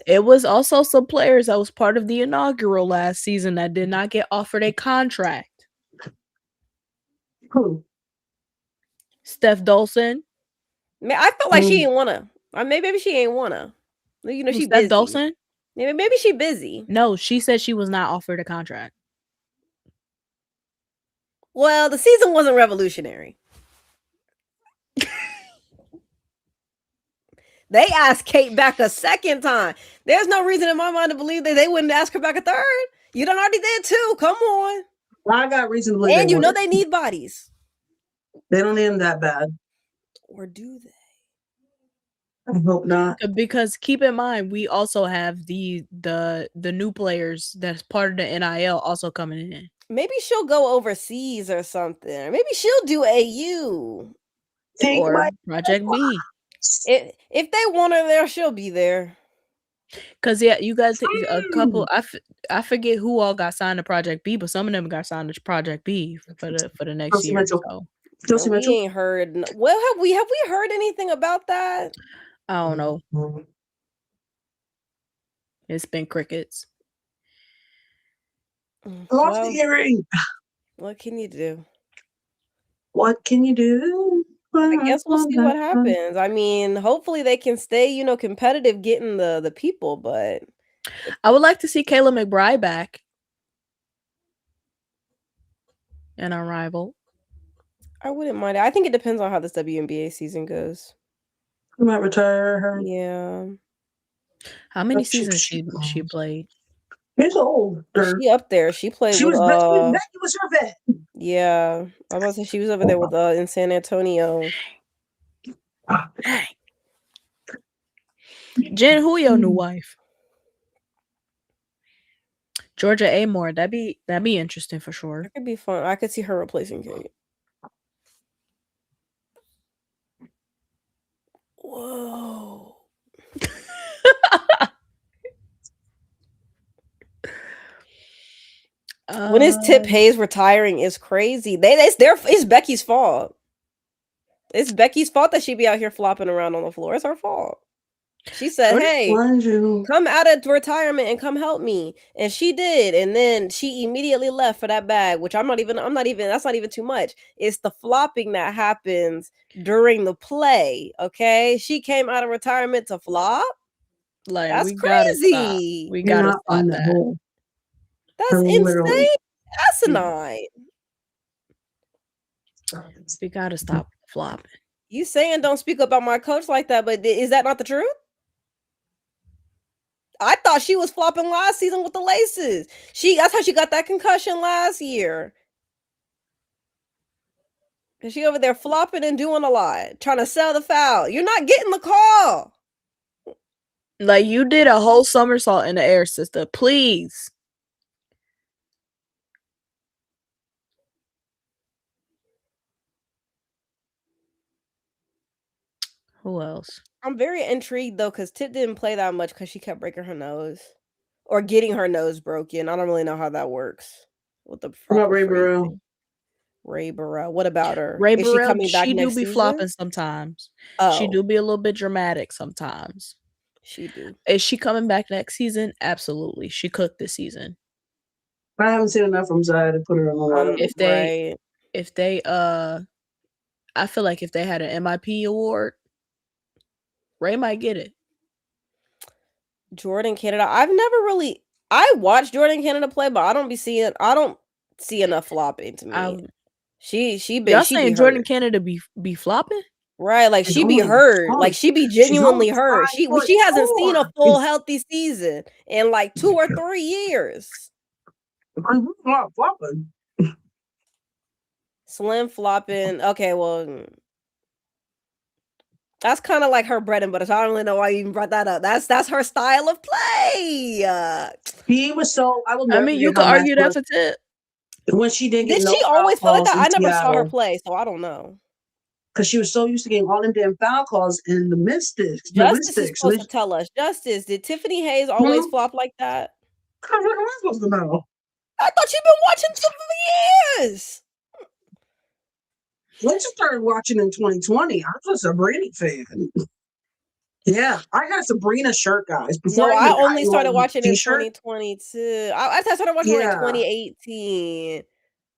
Speaker 2: It was also some players that was part of the inaugural last season that did not get offered a contract.
Speaker 1: Who?
Speaker 2: Steph Dolson.
Speaker 3: I felt like she didn't wanna. Maybe she ain't wanna. You know, she busy.
Speaker 2: Steph Dolson?
Speaker 3: Maybe she busy.
Speaker 2: No, she said she was not offered a contract.
Speaker 3: Well, the season wasn't revolutionary. They asked Kate back a second time. There's no reason in my mind to believe that they wouldn't ask her back a third. You done already did too. Come on.
Speaker 1: I got reason to believe.
Speaker 3: And you know they need bodies.
Speaker 1: They don't need them that bad.
Speaker 3: Or do they?
Speaker 1: I hope not.
Speaker 2: Because keep in mind, we also have the new players that's part of the NIL also coming in.
Speaker 3: Maybe she'll go overseas or something. Maybe she'll do AU
Speaker 2: or Project B.
Speaker 3: If they want her there, she'll be there.
Speaker 2: Cause yeah, you guys a couple. I forget who all got signed to Project B, but some of them got signed to Project B for the next year.
Speaker 3: So we ain't heard. Well, have we heard anything about that?
Speaker 2: I don't know. It's been crickets.
Speaker 1: Lost the hearing.
Speaker 3: What can you do?
Speaker 1: What can you do?
Speaker 3: I guess we'll see what happens. I mean, hopefully they can stay, competitive, getting the people. But
Speaker 2: I would like to see Kayla McBride back in our rival.
Speaker 3: I wouldn't mind it. I think it depends on how this WNBA season goes.
Speaker 1: You might retire her.
Speaker 3: Yeah.
Speaker 2: How many seasons she played?
Speaker 1: It's older.
Speaker 3: She up there. She played
Speaker 1: She
Speaker 3: with
Speaker 1: was Becky was her vet.
Speaker 3: Yeah. I was about to say she was over there with in San Antonio.
Speaker 2: Dang. Jen, who your new wife? Georgia Amore. That'd be interesting for sure.
Speaker 3: That could be fun. I could see her replacing Kate. Whoa. When is Tip Hayes retiring is crazy. It's Becky's fault. It's Becky's fault that she be out here flopping around on the floor. It's her fault. She said, "Hey, come out of retirement and come help me." And she did. And then she immediately left for that bag, which that's not even too much. It's the flopping that happens during the play. Okay. She came out of retirement to flop.
Speaker 2: Like,
Speaker 3: that's
Speaker 2: we
Speaker 3: crazy.
Speaker 2: We gotta stop that.
Speaker 3: That's insane. Asinine.
Speaker 2: We gotta stop flopping.
Speaker 3: You saying don't speak about my coach like that, but is that not the truth? I thought she was flopping last season with the laces. That's how she got that concussion last year. And she over there flopping and doing a lot, trying to sell the foul. You're not getting the call.
Speaker 2: Like, you did a whole somersault in the air, sister. Please. Who else?
Speaker 3: I'm very intrigued though, because Tip didn't play that much because she kept breaking her nose or getting her nose broken. I don't really know how that works. What about
Speaker 1: Ray Burrell?
Speaker 3: Ray Burrell. What about her?
Speaker 2: Ray
Speaker 3: Is
Speaker 2: Burrell,
Speaker 3: she coming back
Speaker 2: she
Speaker 3: next
Speaker 2: do be
Speaker 3: season?
Speaker 2: flopping sometimes. She do be a little bit dramatic sometimes.
Speaker 3: She do.
Speaker 2: Is she coming back next season? Absolutely. She cooked this season.
Speaker 1: I haven't seen enough from Zaya to put her on the line.
Speaker 2: If they I feel like if they had an MIP award, Ray might get it.
Speaker 3: Jordan Canada. I watched Jordan Canada play, but I don't see enough flopping to me.
Speaker 2: Y'all saying Jordan Canada be flopping?
Speaker 3: Right, like she be hurt. Like she be genuinely hurt. She hasn't seen a full healthy season in like 2 or 3 years.
Speaker 1: I'm not flopping.
Speaker 3: Slim flopping. Okay, well, that's kind of like her bread and butter. So I don't really know why you even brought that up. That's her style of play.
Speaker 1: He was so.
Speaker 2: I mean, you could argue that for Tip.
Speaker 1: When she did
Speaker 3: she always feel like that? I never saw her play, so I don't know.
Speaker 1: Because she was so used to getting all them damn foul calls in the Mystics.
Speaker 3: Justice is supposed to tell us. Justice, did Tiffany Hayes always flop like that?
Speaker 1: How am I supposed to know?
Speaker 3: I thought you've been watching for years.
Speaker 1: When you started watching in 2020, I was a Sabrina fan. Yeah, I had a Sabrina shirt, guys.
Speaker 3: No, I only started watching in 2022. I started watching like 2018.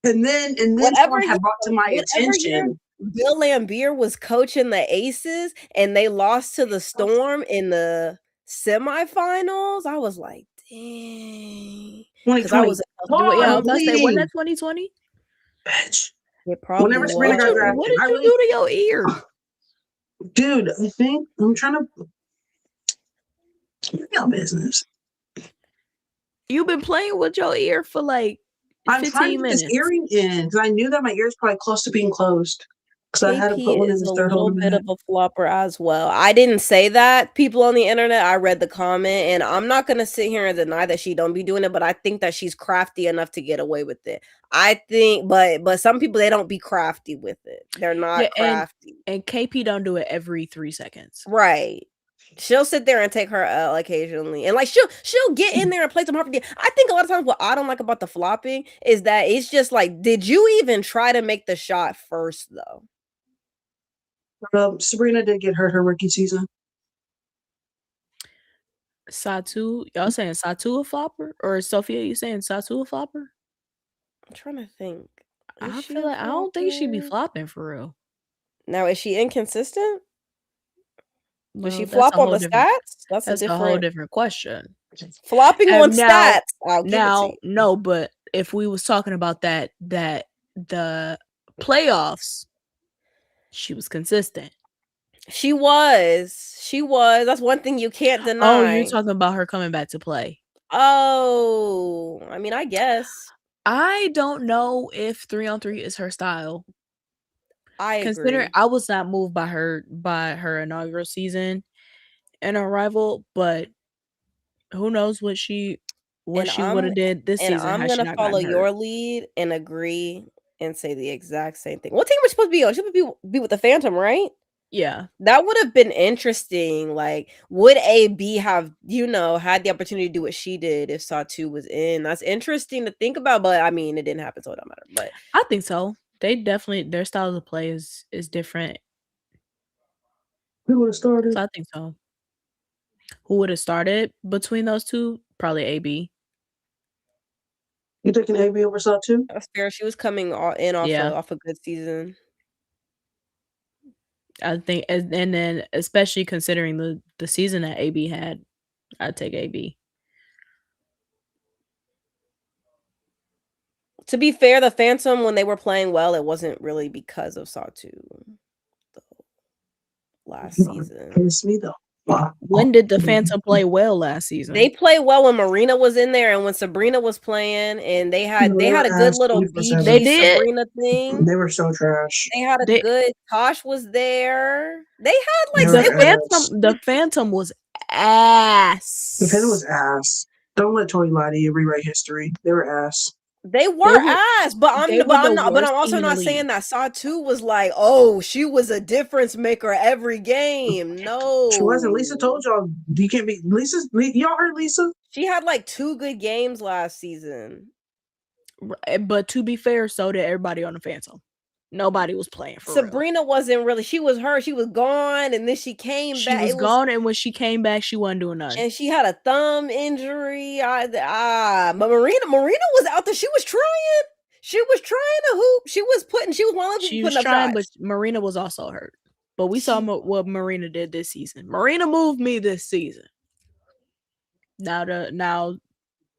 Speaker 1: And then someone had brought to my attention.
Speaker 3: Bill Lambier was coaching the Aces, and they lost to the Storm in the semifinals. I was like, dang. Because I was
Speaker 2: wasn't that 2020?
Speaker 1: Bitch.
Speaker 3: It probably was.
Speaker 2: What did you do to your ear?
Speaker 1: Dude, I think I'm trying to your business.
Speaker 2: You've been playing with your ear for like 15
Speaker 1: I'm trying to get this earring in because I knew that my ear is probably close to being closed. Because I had to put one in the third hole.
Speaker 3: A little bit of a flopper as well. I didn't say that. People on the internet, I read the comment, and I'm not gonna sit here and deny that she don't be doing it, but I think that she's crafty enough to get away with it. I think, but some people, they don't be crafty with it. They're not crafty.
Speaker 2: And KP don't do it every 3 seconds.
Speaker 3: Right. She'll sit there and take her L occasionally, and like she'll get in there and play some hard. I think a lot of times what I don't like about the flopping is that it's just like, did you even try to make the shot first though?
Speaker 1: Sabrina did get hurt her rookie season.
Speaker 2: Satu, y'all saying Satu a flopper, or Sophia? You saying Satu a flopper?
Speaker 3: I'm trying to think.
Speaker 2: I feel like I don't think she'd be flopping for real.
Speaker 3: Now, is she inconsistent? Does she flop on the stats? That's
Speaker 2: a whole different question.
Speaker 3: Flopping on stats.
Speaker 2: No, but if we was talking about that the playoffs, she was consistent.
Speaker 3: She was. That's one thing you can't deny.
Speaker 2: Oh, you're talking about her coming back to play.
Speaker 3: Oh, I mean, I guess.
Speaker 2: I don't know if 3-on-3 is her style.
Speaker 3: I
Speaker 2: Considering
Speaker 3: agree.
Speaker 2: I was not moved by her inaugural season and arrival, but who knows what she would have did this season
Speaker 3: I'm
Speaker 2: had she
Speaker 3: gonna
Speaker 2: not
Speaker 3: follow
Speaker 2: gotten
Speaker 3: your
Speaker 2: hurt.
Speaker 3: lead and agree and say the exact same thing. What team was supposed to be on? She would be with the Phantom, right?
Speaker 2: Yeah.
Speaker 3: That would have been interesting. Like, would AB have, had the opportunity to do what she did if Saw 2 was in? That's interesting to think about, but I mean, it didn't happen, so it don't matter. But
Speaker 2: I think so. They definitely their style of play is different.
Speaker 1: Who would have started?
Speaker 2: So I think so. Who would have started between those two? Probably AB.
Speaker 1: You taking AB over Saw 2?
Speaker 3: that's fair. She was coming off a good season.
Speaker 2: I think, and then especially considering the season that AB had, I'd take AB.
Speaker 3: To be fair, the Phantom, when they were playing well, it wasn't really because of Saw 2 last season.
Speaker 1: Piss me though.
Speaker 2: When did the Phantom play well last season?
Speaker 3: They played well when Marina was in there and when Sabrina was playing, and they had a good little BG Sabrina thing.
Speaker 1: They were so trash.
Speaker 3: They had a good Tosh was there. They had like
Speaker 2: the Phantom was ass.
Speaker 1: The Phantom was ass. Don't let Tori lie to you. Rewrite history. They were ass.
Speaker 3: They were ass, but I'm also not saying that Saw 2 was like, oh, she was a difference maker every game. No,
Speaker 1: she wasn't. Lisa told y'all you can't be Lisa's. Y'all heard Lisa?
Speaker 3: She had like 2 good games last season.
Speaker 2: But to be fair, so did everybody on the Phantom. Nobody was playing for
Speaker 3: Sabrina
Speaker 2: real.
Speaker 3: wasn't really. She was her. She was gone, and then she came back.
Speaker 2: She was gone, and when she came back, she wasn't doing nothing.
Speaker 3: And she had a thumb injury. But Marina was out there. She was trying. She was trying to hoop. She was one of them
Speaker 2: she
Speaker 3: putting
Speaker 2: was
Speaker 3: up
Speaker 2: trying,
Speaker 3: shots.
Speaker 2: but Marina was also hurt. But we saw what Marina did this season. Marina moved me this season. Now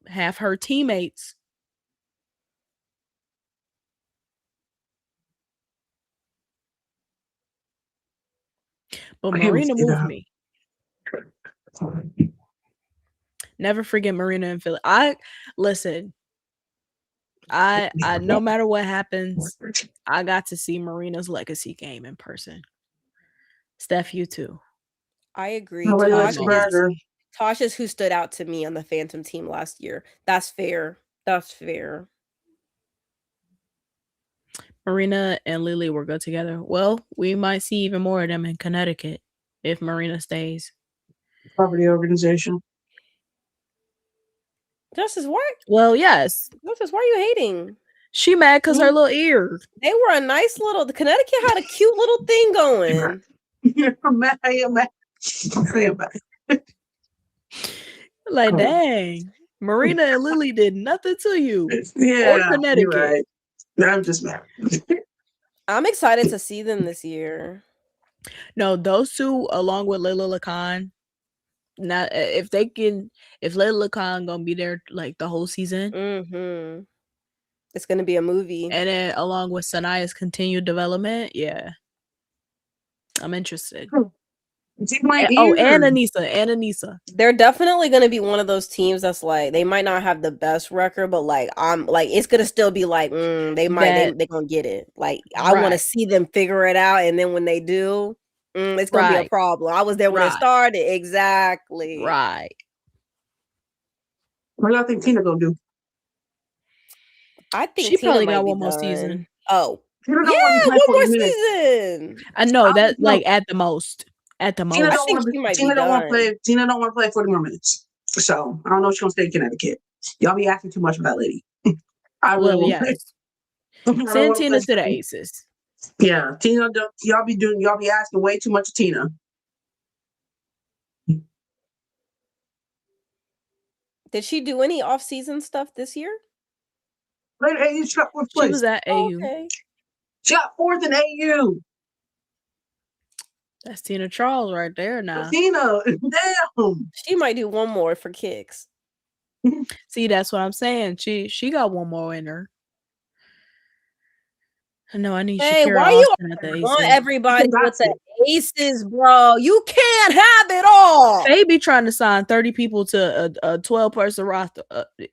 Speaker 2: half her teammates. But Marina moved me. Never forget Marina and Philly. Listen. I no matter what happens, I got to see Marina's legacy game in person. Steph, you too.
Speaker 3: I agree. Tosh is who stood out to me on the Phantom team last year. That's fair.
Speaker 2: Marina and Lily were good together. Well, we might see even more of them in Connecticut if Marina stays.
Speaker 1: Property organization.
Speaker 3: Justice, why?
Speaker 2: Well, yes.
Speaker 3: Justice, why are you hating?
Speaker 2: She mad because her little ear.
Speaker 3: They were a nice little. The Connecticut had a cute little thing going.
Speaker 2: Like, dang. Marina and Lily did nothing to you.
Speaker 1: Yeah,
Speaker 2: or Connecticut.
Speaker 1: You're right. I'm just mad.
Speaker 3: I'm excited to see them this year.
Speaker 2: No, those two, along with Layla Lacan. Now, if Layla Lacan gonna be there like the whole season,
Speaker 3: it's gonna be a movie.
Speaker 2: And then along with Sanaya's continued development, yeah, I'm interested. And Anissa.
Speaker 3: They're definitely gonna be one of those teams that's like they might not have the best record, but like it's gonna still be like they're gonna get it. Like I want to see them figure it out, and then when they do, it's gonna be a problem. I was there when it started. Exactly.
Speaker 2: Right.
Speaker 1: What do y'all think Tina gonna do?
Speaker 3: I think
Speaker 2: she
Speaker 3: Tina
Speaker 2: probably
Speaker 3: might
Speaker 2: got
Speaker 3: be
Speaker 2: one more
Speaker 3: done.
Speaker 2: season.
Speaker 3: Oh, yeah, one more season.
Speaker 2: I know that, like at the most.
Speaker 1: Tina don't want to play 40 more minutes. So I don't know if she's gonna stay in Connecticut. Y'all be asking too much of that lady.
Speaker 2: Yes. Send Tina to the Aces.
Speaker 1: Yeah, Tina. Y'all be asking way too much of Tina.
Speaker 3: Did she do any off-season stuff this year?
Speaker 1: She got fourth place.
Speaker 2: She was at AU.
Speaker 3: Okay.
Speaker 1: She got fourth in AU.
Speaker 2: That's Tina Charles right there now.
Speaker 1: Tina, damn.
Speaker 3: She might do one more for kicks.
Speaker 2: See, that's what I'm saying. She got one more in her. I know I need Shakira
Speaker 3: why
Speaker 2: Austin at the
Speaker 3: want
Speaker 2: Aces.
Speaker 3: everybody with the Aces, bro. You can't have it all.
Speaker 2: They be trying to sign 30 people to a 12-person roster.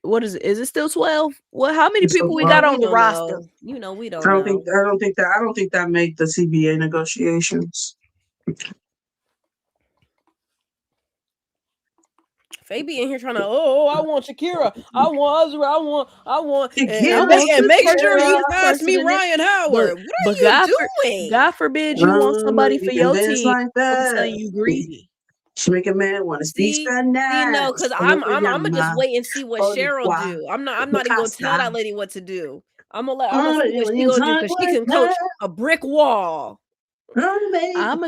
Speaker 2: What is it? Is it still 12? Well, how many people we got on the roster?
Speaker 3: You know, we don't
Speaker 1: I
Speaker 3: know.
Speaker 1: don't think that made the CBA negotiations.
Speaker 3: Faye be in here trying to, I want Shakira, I want Azra, I want,
Speaker 1: Shakira,
Speaker 3: and make sure you
Speaker 2: Shakira
Speaker 3: pass me
Speaker 2: president.
Speaker 3: Ryan Howard. What are you doing?
Speaker 2: God forbid you want somebody for your team.
Speaker 1: Like that.
Speaker 2: I'm telling you, greedy.
Speaker 1: She make a man want to speak Spanish.
Speaker 3: No, because I'm gonna just wait and see what Cheryl do. I'm not even gonna tell that lady what to do. I'm gonna see what she gonna do because she can coach a brick wall.
Speaker 2: I'm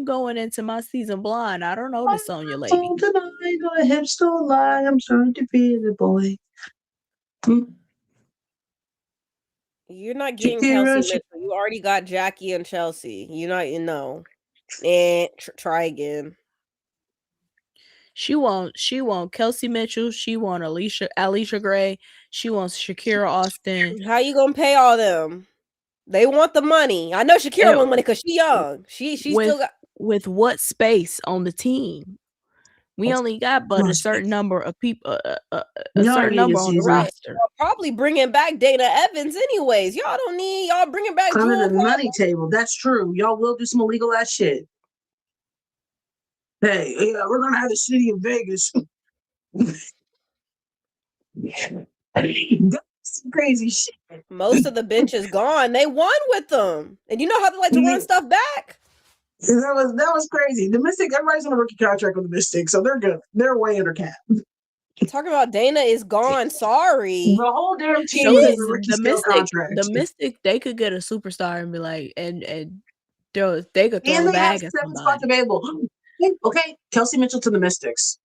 Speaker 2: going into my season blind. I don't know the Sonya lady.
Speaker 1: My hips don't lie. I'm trying to be the boy.
Speaker 3: You're not getting Kelsey Mitchell. You already got Jackie and Chelsea. You're not, and try again.
Speaker 2: She wants Kelsey Mitchell. She wants Alicia Gray. She wants Shakira Austin.
Speaker 3: How you gonna pay all them? They want the money. I know Shakira want money because she's young. She still got.
Speaker 2: With what space on the team? We only got but a certain number of people, a certain number on the roster.
Speaker 3: Probably bringing back Dana Evans anyways. Y'all don't need y'all bringing back
Speaker 1: Under the money table. That's true. Y'all will do some illegal ass shit. Hey, yeah, we're gonna have the city of Vegas. That's crazy shit.
Speaker 3: Most of the bench is gone. They won with them, and you know how they like to run stuff back.
Speaker 1: That was crazy. The Mystics, everybody's on a rookie contract with the Mystics, so they're good. They're way under cap.
Speaker 2: Talking about Dana is gone. Sorry.
Speaker 1: The whole damn team is a rookie contract.
Speaker 2: The Mystic, they could get a superstar and be like, and they could throw a bag at somebody.
Speaker 1: Spots available. Okay, Kelsey Mitchell to the Mystics.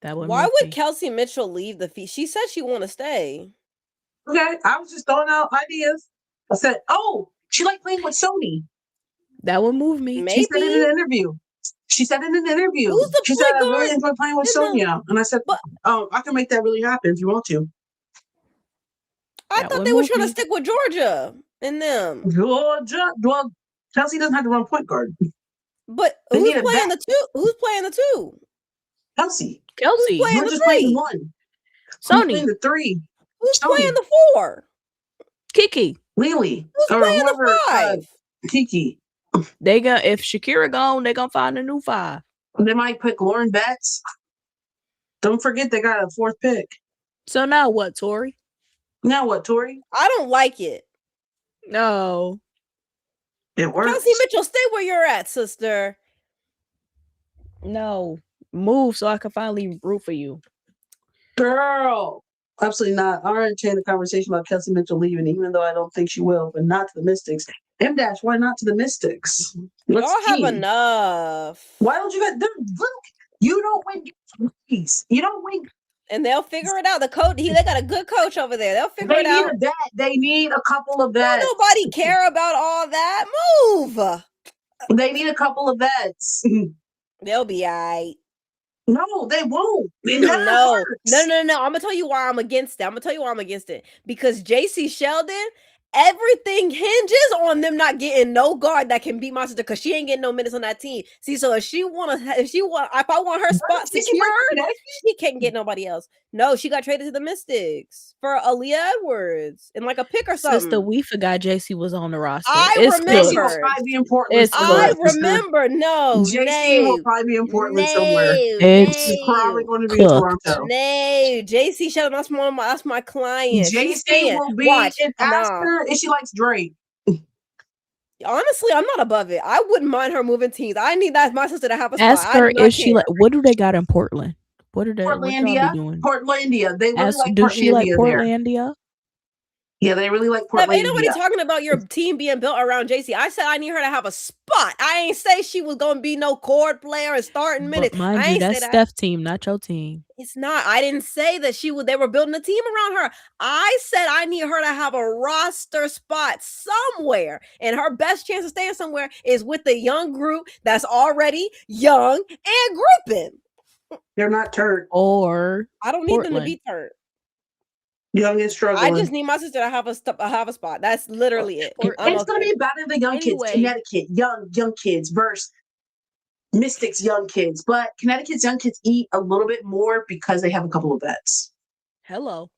Speaker 3: Why would Kelsey Mitchell leave the feed? She said she want to stay.
Speaker 1: Okay, I was just throwing out ideas. I said, oh, she liked playing with Sony.
Speaker 2: That would move me.
Speaker 1: Maybe. She said in an interview. She said, I really enjoy playing with Sonia. And I said, I can make that really happen if you want to.
Speaker 3: I thought they were trying to stick with Georgia and them.
Speaker 1: Georgia? Well, Chelsea doesn't have to run point guard.
Speaker 3: But who's playing the two? Who's playing the two?
Speaker 1: Kelsey.
Speaker 3: Who's playing the
Speaker 1: three? One.
Speaker 2: Sony.
Speaker 1: Playing the three?
Speaker 3: Who's playing the four?
Speaker 2: Kiki.
Speaker 1: Lily.
Speaker 3: Who's playing the five?
Speaker 1: Kiki.
Speaker 2: If Shakira gone, they gonna find a new five.
Speaker 1: They might pick Lauren Betts. Don't forget they got a fourth pick.
Speaker 2: So now what, Tori?
Speaker 3: I don't like it.
Speaker 2: No.
Speaker 1: It works.
Speaker 3: Kelsey Mitchell, stay where you're at, sister.
Speaker 2: No. Move so I can finally root for you.
Speaker 1: Girl. Absolutely not. I already entertained the conversation about Kelsey Mitchell leaving, even though I don't think she will, but not to the Mystics. M-Dash, why not to the Mystics?
Speaker 3: Y'all have enough.
Speaker 1: Why don't you get them? Look, you don't win games. You don't win.
Speaker 3: And they'll figure it out. The coach, they got a good coach over there. They'll figure it out.
Speaker 1: They need a couple of vets.
Speaker 3: Don't nobody care about all that. Move.
Speaker 1: They need a couple of vets.
Speaker 3: They'll be all right.
Speaker 1: No, they won't.
Speaker 3: No. I'm gonna tell you why I'm against it. Because JC Sheldon, everything hinges on them not getting no guard that can beat my sister because she ain't getting no minutes on that team. See, so if I want her spot secure, she can't get nobody else. No, she got traded to the Mystics for Aaliyah Edwards and like a pick or something.
Speaker 2: Sister, we forgot JC was on the roster.
Speaker 3: I remember. I remember. No,
Speaker 1: JC will probably be important somewhere.
Speaker 2: It's
Speaker 1: probably going to be in Toronto.
Speaker 3: No, JC Sheldon, that's my client.
Speaker 1: JC will be. Ask her if she likes Drake.
Speaker 3: Honestly, I'm not above it. I wouldn't mind her moving teams. I need my sister to have a spot.
Speaker 2: Ask her if she like. What do they got in Portland? What are they?
Speaker 1: Portlandia. They really like
Speaker 2: do she like Portlandia?
Speaker 1: Yeah, they really like Portlandia.
Speaker 3: Ain't nobody talking about your team being built around JC. I said I need her to have a spot. I ain't say she was gonna be no chord player and starting minutes.
Speaker 2: Mind you, that's Steph's team, not your team.
Speaker 3: It's not. I didn't say that they were building a team around her. I said I need her to have a roster spot somewhere. And her best chance of staying somewhere is with the young group that's already young and grouping.
Speaker 1: They're not Turk.
Speaker 2: Or
Speaker 3: I don't need them to be Turk.
Speaker 1: Young and struggling.
Speaker 3: I just need my sister to have a spot. That's literally it.
Speaker 2: Or-
Speaker 3: I'm
Speaker 1: It's gonna
Speaker 3: okay.
Speaker 1: be about the young kids.
Speaker 2: Anyway.
Speaker 1: Connecticut, young kids versus Mystics, young kids. But Connecticut's young kids eat a little bit more because they have a couple of vets.
Speaker 2: Hello.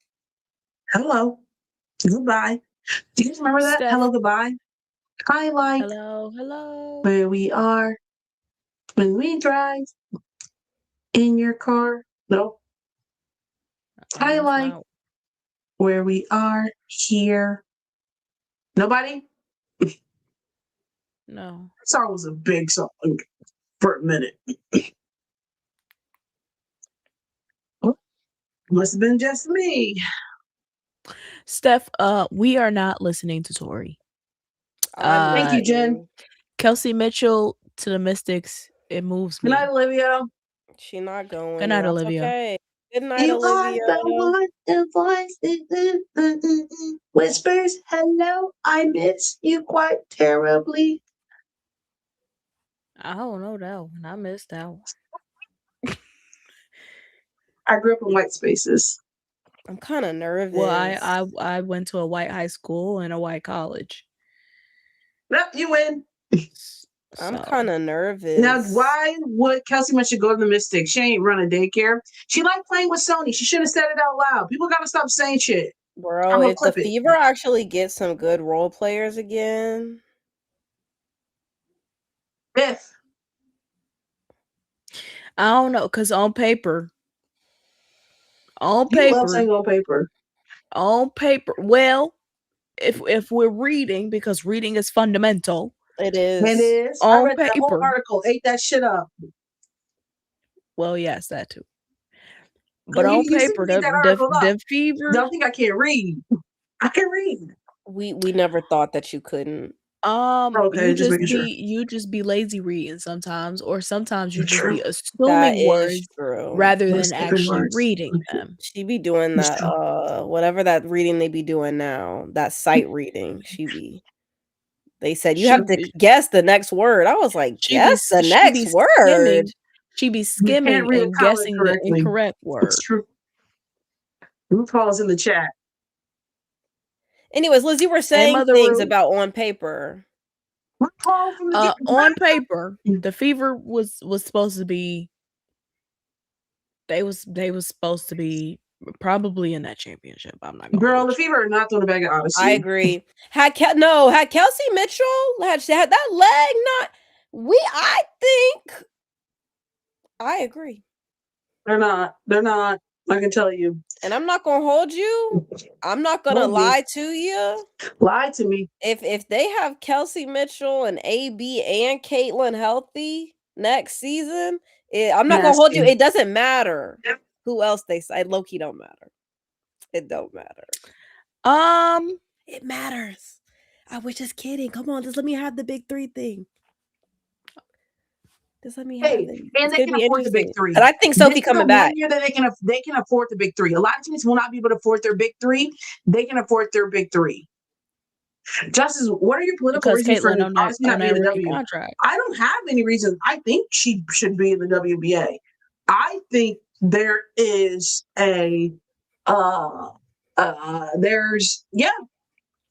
Speaker 1: Goodbye. Do you guys remember that?
Speaker 2: Steph.
Speaker 1: Hello, goodbye. I like
Speaker 2: Hello.
Speaker 1: where we are when we drive in your car. No. I like where we are here. Nobody?
Speaker 2: No.
Speaker 1: That song was a big song for a minute. Must have been just me.
Speaker 2: Steph, we are not listening to Tori.
Speaker 1: Thank you, Jen.
Speaker 2: Kelsey Mitchell to the Mystics. It moves me.
Speaker 1: Good night, Olivia.
Speaker 3: She not going.
Speaker 2: Good night,
Speaker 3: That's
Speaker 2: Olivia.
Speaker 3: okay. Good night,
Speaker 1: You
Speaker 3: Olivia.
Speaker 1: are the voice whispers, hello, I miss you quite terribly.
Speaker 2: I don't know that one. I missed that one.
Speaker 1: I grew up in white spaces.
Speaker 3: I'm kind of nervous.
Speaker 2: Well, I went to a white high school and a white college.
Speaker 1: Yep, you win.
Speaker 3: I'm kind of nervous.
Speaker 1: Now, why would Kelsey Mitchell go to the Mystics? She ain't running daycare. She liked playing with Sony. She should have said it out loud. People got to stop saying shit.
Speaker 3: Bro, if the Fever actually gets some good role players again.
Speaker 1: If.
Speaker 2: I don't know, because on paper.
Speaker 1: You love saying on paper.
Speaker 2: On paper. Well, if we're reading, because reading is fundamental.
Speaker 3: It is.
Speaker 1: It is.
Speaker 2: On
Speaker 1: I read
Speaker 2: paper.
Speaker 1: that whole article. Ate that shit up.
Speaker 2: Well, yes, that too. But on paper, the Fever.
Speaker 1: Don't think I can't read. I can read.
Speaker 3: We never thought that you couldn't.
Speaker 1: Okay,
Speaker 2: you just be lazy reading sometimes, or sometimes you just be assuming words rather than actually reading them.
Speaker 3: She be doing that whatever that reading they be doing now, that sight reading. They said you have to guess the next word. I was like, guess the next word.
Speaker 2: She be skimming and guessing the incorrect word.
Speaker 1: It's true. RuPaul's in the chat.
Speaker 3: Anyways, Liz, you were saying things about on paper.
Speaker 2: On paper, the Fever was supposed to be. They was supposed to be probably in that championship. I'm not gonna.
Speaker 1: Girl, the Fever are not doing a bag of Odyssey.
Speaker 3: I agree. Had Kelsey Mitchell had that leg not. I think. I agree.
Speaker 1: They're not. I can tell you.
Speaker 3: And I'm not gonna hold you. I'm not gonna lie to you.
Speaker 1: Lie to me.
Speaker 3: If they have Kelsey Mitchell and AB and Caitlin healthy next season, I'm not gonna hold you. It doesn't matter who else they say. Low-key don't matter. It don't matter. It matters. I was just kidding. Come on, just let me have the big three thing. Just let me have it.
Speaker 1: And they can afford the big three.
Speaker 3: And I think Sophie coming back.
Speaker 1: One year that they can afford the big three. A lot of teams will not be able to afford their big three. They can afford their big three. Justice, what are your political reasons for honestly not being in the W? Contract. I don't have any reason. I think she should be in the WBA. I think there is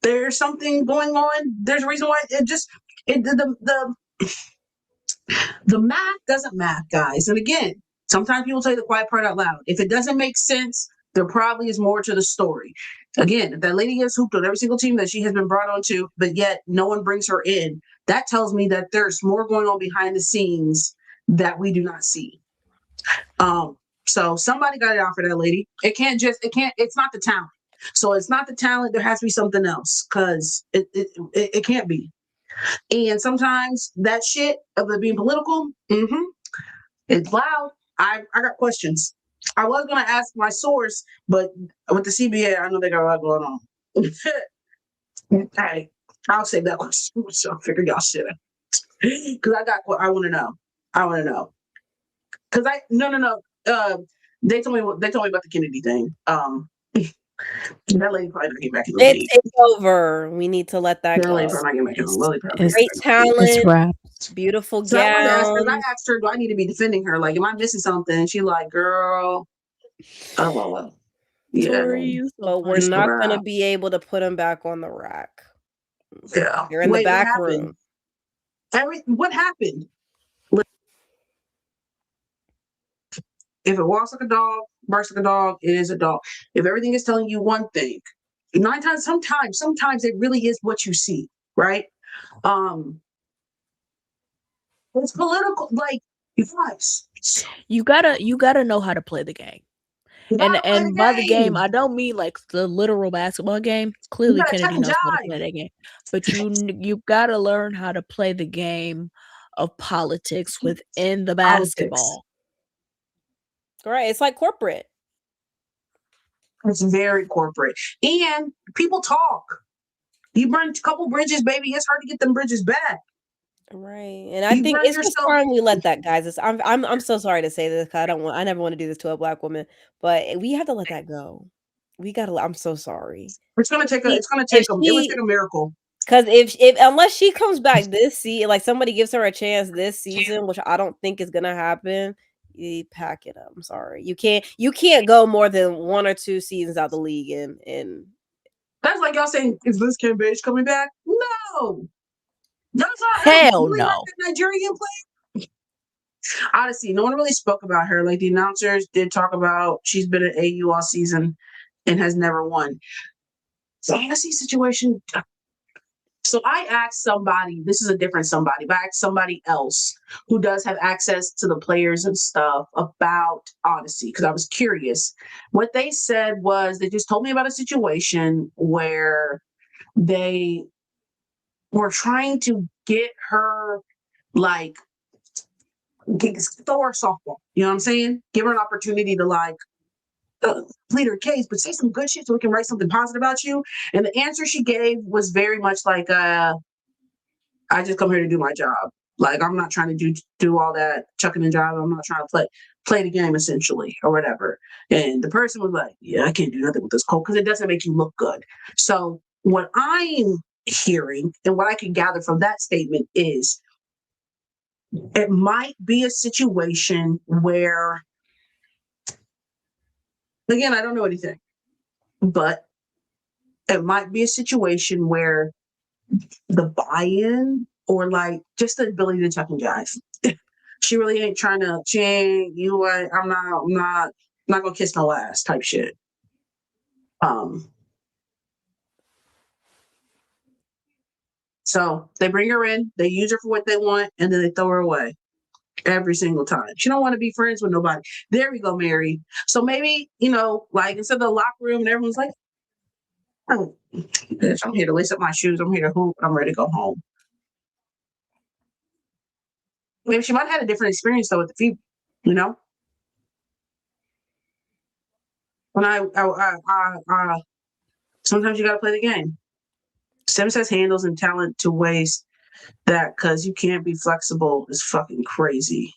Speaker 1: there's something going on. There's a reason why the math doesn't math, guys. And again, sometimes people say the quiet part out loud. If it doesn't make sense, there probably is more to the story. Again, if that lady gets hooped on every single team that she has been brought onto, but yet no one brings her in, that tells me that there's more going on behind the scenes that we do not see. So somebody got it out for that lady. It's not the talent. So it's not the talent. There has to be something else, because it can't be. And sometimes that shit of it being political, it's loud. I got questions. I was going to ask my source, but with the CBA, I know they got a lot going on. Hey, I'll save that question. So I'll figure y'all shit out. Because I want to know. Because they told me about the Kennedy thing. That lady probably not get back in the league.
Speaker 3: It's over. We need to let that go. Great talent, beautiful gown.
Speaker 1: I asked her, do I need to be defending her? Like, am I missing something? And she like, girl, well. Yeah.
Speaker 2: Tori, you so
Speaker 3: But we're
Speaker 2: funny.
Speaker 3: not
Speaker 1: Wow.
Speaker 3: gonna be able to put them back on the rack.
Speaker 1: Yeah.
Speaker 3: You're in the
Speaker 1: Wait, what
Speaker 3: back
Speaker 1: happened?
Speaker 3: room.
Speaker 1: What happened? If it walks like a dog, barks like a dog, it is a dog. If everything is telling you one thing, sometimes it really is what you see, right? It's political, like you guys.
Speaker 2: You gotta know how to play the game.
Speaker 1: You gotta play
Speaker 2: And by the game,
Speaker 1: game.
Speaker 2: I don't mean like the literal basketball game.
Speaker 1: You
Speaker 2: Clearly,
Speaker 1: gotta check
Speaker 2: Kennedy
Speaker 1: and
Speaker 2: knows how to play
Speaker 1: jive.
Speaker 2: that game. But you gotta learn how to play the game of politics within the
Speaker 1: Politics.
Speaker 2: basketball.
Speaker 3: Right. It's like corporate.
Speaker 1: It's very corporate. And people talk. You burn a couple bridges, baby. It's hard to get them bridges back.
Speaker 3: Right. And I
Speaker 1: You
Speaker 3: think
Speaker 1: burn
Speaker 3: it's just
Speaker 1: yourself.
Speaker 3: time we let that, guys. I'm so sorry to say this, 'cause I never want to do this to a Black woman, but we have to let that go. We gotta. I'm so sorry.
Speaker 1: It's gonna take
Speaker 3: It would take
Speaker 1: a miracle.
Speaker 3: Because if unless she comes back this season, like somebody gives her a chance this season, which I don't think is gonna happen, you pack it up. I'm sorry. You can't go more than 1 or 2 seasons out the league and
Speaker 1: That's like y'all saying, is Liz Cambage coming back? No. That's not
Speaker 2: Hell
Speaker 1: really
Speaker 2: no.
Speaker 1: like the Nigerian player. Honestly, no one really spoke about her. Like the announcers did talk about she's been at AU all season and has never won. So Odyssey situation. So I asked somebody, this is a different somebody, but I asked somebody else who does have access to the players and stuff about Odyssey because I was curious. What they said was they just told me about a situation where they were trying to get her like throw her softball. You know what I'm saying? Give her an opportunity to like plead her case, but say some good shit so we can write something positive about you. And the answer she gave was very much like, I just come here to do my job. Like I'm not trying to do all that chucking and jiving. I'm not trying to play the game essentially or whatever. And the person was like, yeah, I can't do nothing with this code because it doesn't make you look good. So what I'm hearing and what I can gather from that statement is it might be a situation where, again, I don't know anything, but it might be a situation where the buy-in or like just the ability to chuck and jive. She really ain't trying to change. You know what? I'm not gonna kiss no ass type shit. So they bring her in, they use her for what they want, and then they throw her away every single time. She don't want to be friends with nobody. There we go, Mary. So maybe, like instead of the locker room and everyone's like, oh, bitch, I'm here to lace up my shoes. I'm here to hoop. I'm ready to go home. Maybe she might have had a different experience though with the people, When I sometimes you got to play the game. Sims has handles and talent to waste that because you can't be flexible is fucking crazy.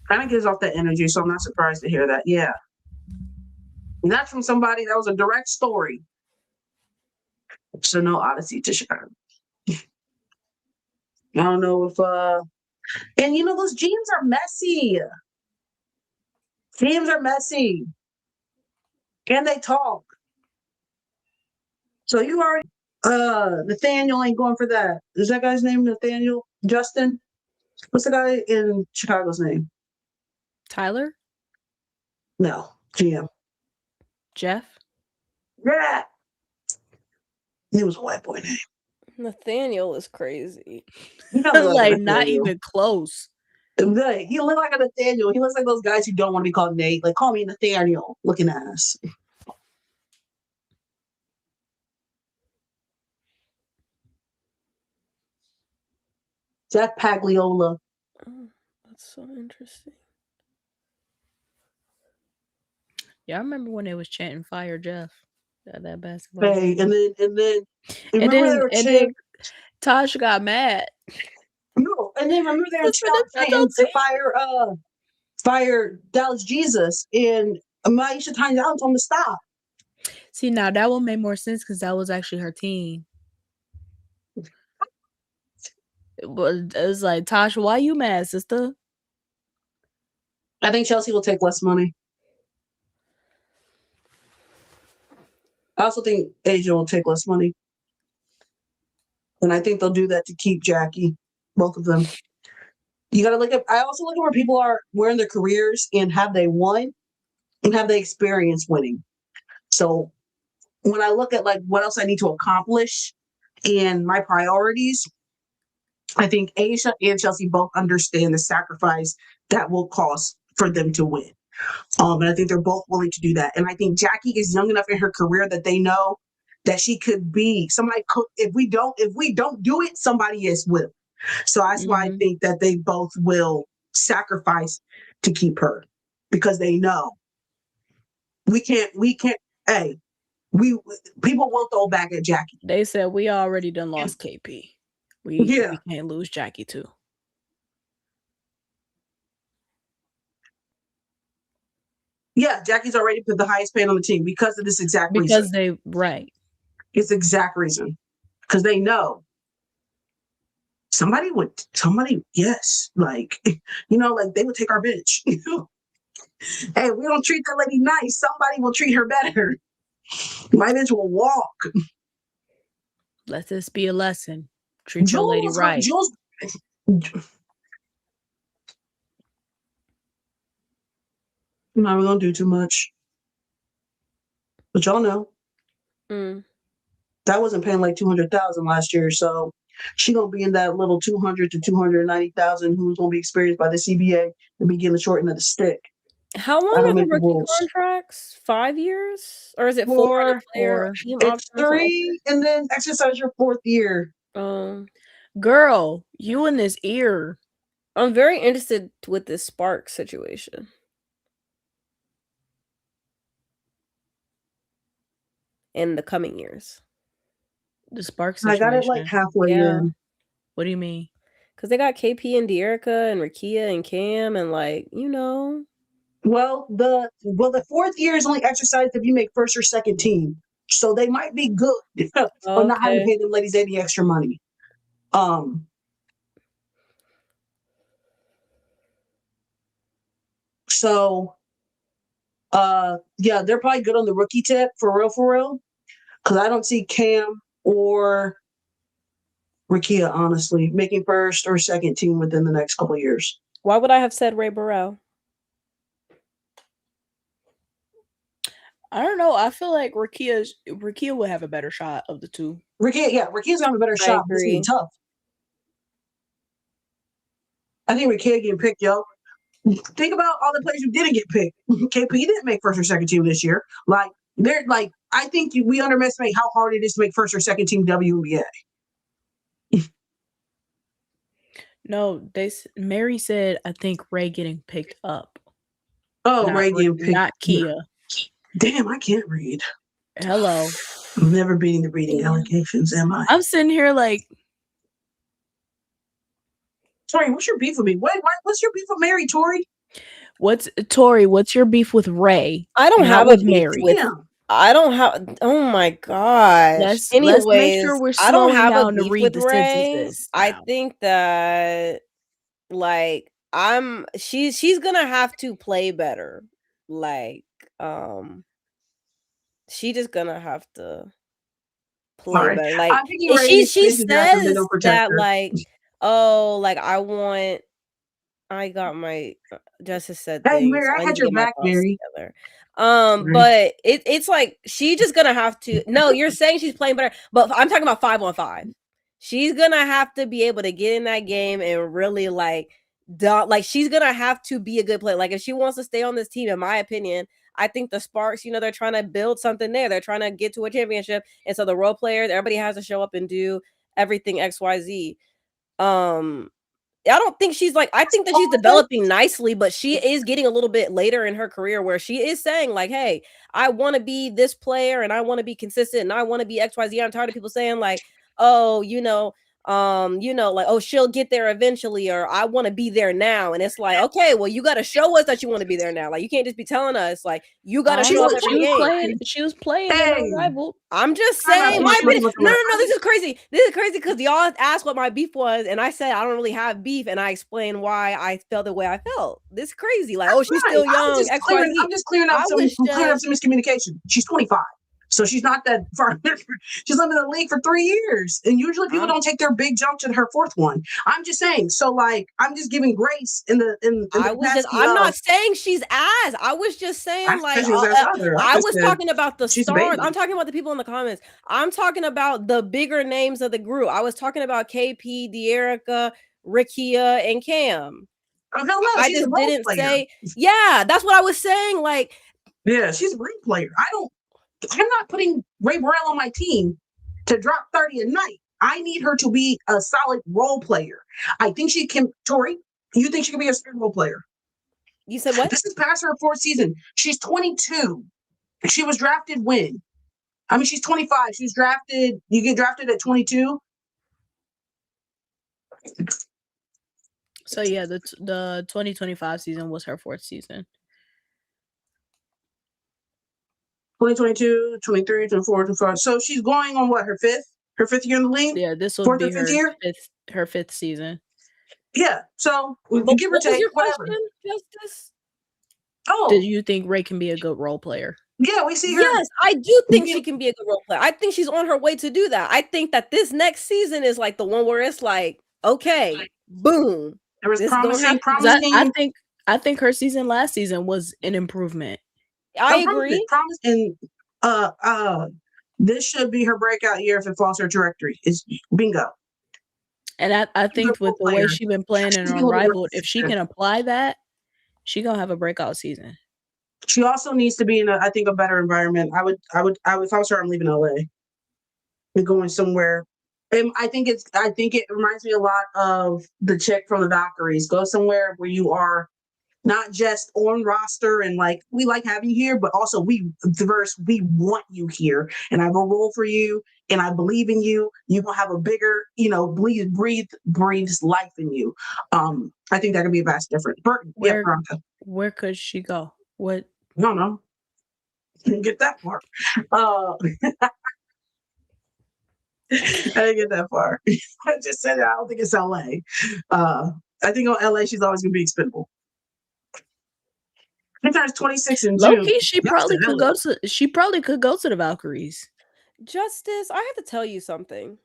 Speaker 1: Kind of gives off that energy, so I'm not surprised to hear that. Yeah. And that's from somebody that was a direct story. So no Odyssey to Chicago. I don't know if and those GMs are messy. GMs are messy. And they talk. So you already Nathaniel ain't going for that. Is that guy's name Nathaniel? Justin? What's the guy in Chicago's name?
Speaker 2: Tyler?
Speaker 1: No, GM.
Speaker 2: Jeff?
Speaker 1: Yeah. He was a white boy name.
Speaker 3: Nathaniel is crazy.
Speaker 2: Like not even close.
Speaker 1: He looked like a Nathaniel. He looks like those guys who don't want to be called Nate. Like, call me Nathaniel looking ass. Jeff Pagliola.
Speaker 3: Oh, that's so interesting.
Speaker 2: Yeah, I remember when they was chanting "Fire Jeff" at that basketball
Speaker 1: Hey,
Speaker 2: game.
Speaker 1: and then
Speaker 2: Tosh got mad.
Speaker 1: No, and then remember they were chanting to fire Dallas Jesus, and Maisha Tynes Allen told him to stop.
Speaker 2: See, now that one made more sense because that was actually her team. It was like, Tasha, why you mad, sister?
Speaker 1: I think Chelsea will take less money. I also think Asia will take less money. And I think they'll do that to keep Jackie, both of them. You got to look at, I also look at where people are, where in their careers, and have they won and have they experienced winning. So when I look at like what else I need to accomplish and my priorities, I think Asia and Chelsea both understand the sacrifice that will cost for them to win. And I think they're both willing to do that. And I think Jackie is young enough in her career that they know that she could be somebody. If we don't do it, somebody else will. So that's why I think that they both will sacrifice to keep her, because they know we can't. Hey, people will throw back at Jackie.
Speaker 2: They said we already done lost KP. We can't lose Jackie too.
Speaker 1: Yeah, Jackie's already put the highest paid on the team because of this exact reason.
Speaker 2: Because they
Speaker 1: It's the exact reason. Because they know somebody, yes, like, like they would take our bitch. Hey, we don't treat that lady nice, somebody will treat her better. My bitch will walk.
Speaker 2: Let this be a lesson. Treat your lady right.
Speaker 1: I'm not gonna do too much, but y'all know that wasn't paying like $200,000 last year, so she gonna be in that little 200 to 290,000 who's gonna be experienced by the CBA and be getting the short end of the stick.
Speaker 3: How long are the rookie contracts? 5 years, or is it 4?
Speaker 1: It's 3, and then exercise your 4th year.
Speaker 2: Girl, you in this ear.
Speaker 3: I'm very interested with this Spark situation. In the coming years.
Speaker 2: The Spark situation.
Speaker 1: I got it like halfway in.
Speaker 2: What do you mean?
Speaker 3: Because they got KP and De'Erica and Rakia and Cam and
Speaker 1: Well, the 4th year is only exercised if you make first or second team. So they might be good for not having to pay them ladies any extra money. So yeah, they're probably good on the rookie tip for real. Because I don't see Cam or Rakia, honestly, making first or second team within the next couple of years.
Speaker 3: Why would I have said Ray Burrell?
Speaker 2: I don't know. I feel like Rakia will have a better shot of the two.
Speaker 1: Rakia's gonna have a better shot. It's gonna be tough. I think Rakia getting picked, yo. Think about all the players who didn't get picked. KP didn't make first or second team this year. Like, they're like, I think we underestimate how hard it is to make first or second team WNBA.
Speaker 2: No, Mary said, I think Ray getting picked up.
Speaker 1: Oh, Ray getting picked up.
Speaker 2: Not Kia.
Speaker 1: Damn, I can't read.
Speaker 2: Hello.
Speaker 1: I'm never beating the reading allegations, am I?
Speaker 2: I'm sitting here like,
Speaker 1: Tori, what's your beef with me? What's your beef with Mary, Tori?
Speaker 2: What's your beef with Ray?
Speaker 3: I don't have a beef with I don't have. Oh my gosh. Anyways,
Speaker 2: let's make sure we're
Speaker 3: I don't have
Speaker 2: down
Speaker 3: a beef
Speaker 2: to read
Speaker 3: with
Speaker 2: the
Speaker 3: Ray.
Speaker 2: sentences.
Speaker 3: I think that she's gonna have to play better. She just gonna have to play better. Like, she says that I got my Justice said
Speaker 1: hey,
Speaker 3: things.
Speaker 1: Mary, I had your back, Mary.
Speaker 3: Together. But it's like she's just gonna have to. No, you're saying she's playing better, but I'm talking about 5-on-5. She's gonna have to be able to get in that game and really she's gonna have to be a good player. Like, if she wants to stay on this team, in my opinion, I think the Sparks, they're trying to build something there. They're trying to get to a championship, and so the role players, everybody has to show up and do everything XYZ. I don't think I think that she's developing nicely, but she is getting a little bit later in her career where she is saying like, hey, I want to be this player and I want to be consistent and I want to be XYZ. I'm tired of people saying like, oh, oh, she'll get there eventually, or I want to be there now. And it's like, okay, well, you got to show us that you want to be there now. Like, you can't just be telling us like you got to show up every game.
Speaker 2: She was playing in a rival.
Speaker 3: I'm just saying, no, this is crazy. This is crazy because y'all asked what my beef was, and I said I don't really have beef, and I explained why I felt the way I felt. This is crazy. Like, oh, she's still young.
Speaker 1: I'm just clearing up some miscommunication. She's 25. So she's not that far. She's lived in the league for 3 years. And usually people don't take their big jump to her 4th one. I'm just saying. So like, I'm just giving grace in the capacity
Speaker 3: I'm
Speaker 1: of,
Speaker 3: not saying she's ass. I was just saying
Speaker 1: I
Speaker 3: like
Speaker 1: she was ass either.
Speaker 3: I
Speaker 1: just
Speaker 3: was
Speaker 1: said
Speaker 3: talking about the
Speaker 1: she's a
Speaker 3: stars.
Speaker 1: baby.
Speaker 3: I'm talking about the people in the comments. I'm talking about the bigger names of the group. I was talking about KP, De'Erica, Rakia, and Cam.
Speaker 1: Oh, hell no,
Speaker 3: I
Speaker 1: she's a
Speaker 3: just
Speaker 1: role
Speaker 3: didn't
Speaker 1: player.
Speaker 3: say, yeah, that's what I was saying. Like,
Speaker 1: Yeah, she's a role player. I'm not putting Ray Burrell on my team to drop 30 a night. I need her to be a solid role player. I think she can. Tori, you think she can be a solid role player?
Speaker 3: You said what?
Speaker 1: This is past her 4th season. She's 22. She was drafted when? I mean, she's 25. She was drafted. You get drafted at 22.
Speaker 2: So yeah, the 2025 season was her 4th season.
Speaker 1: 2022, 23, 24, 25. So she's going on what, her 5th? Her 5th year in the league?
Speaker 2: Yeah, this will
Speaker 1: 4th
Speaker 2: be
Speaker 1: or 5th
Speaker 2: her
Speaker 1: year?
Speaker 2: her 5th season.
Speaker 1: Yeah. So
Speaker 3: But
Speaker 1: give or
Speaker 3: what was
Speaker 1: take,
Speaker 3: your
Speaker 1: whatever.
Speaker 3: question, Justice?
Speaker 1: Oh,
Speaker 2: Do you think Ray can be a good role player?
Speaker 1: yeah, we see her.
Speaker 3: Yes, I do think she can be a good role player. I think she's on her way to do that. I think that this next season is like the one where it's like, okay, boom.
Speaker 1: There was
Speaker 3: This is gonna happen.
Speaker 2: I think her season last season was an improvement.
Speaker 3: I agree.
Speaker 1: And this should be her breakout year if it follows her trajectory. Is bingo.
Speaker 2: And I think with the way she's been playing in Unrivaled, if she can apply that, she gonna have a breakout season.
Speaker 1: She also needs to be in I think a better environment. I would if I was her, I'm leaving LA and going somewhere. And I think it reminds me a lot of the chick from the Valkyries. Go somewhere where you are not just on roster and like, we like having you here, but also we want you here. And I have a role for you and I believe in you. You will have a bigger, breathes life in you. I think that could be a vast difference.
Speaker 2: Where could she go? What?
Speaker 1: I don't know. Didn't get that far. I didn't get that far. I just said I don't think it's LA. I think on LA she's always gonna be expendable. She turns 26 in June.
Speaker 2: Low-key, she probably could go to the Valkyries.
Speaker 3: Justice, I have to tell you something.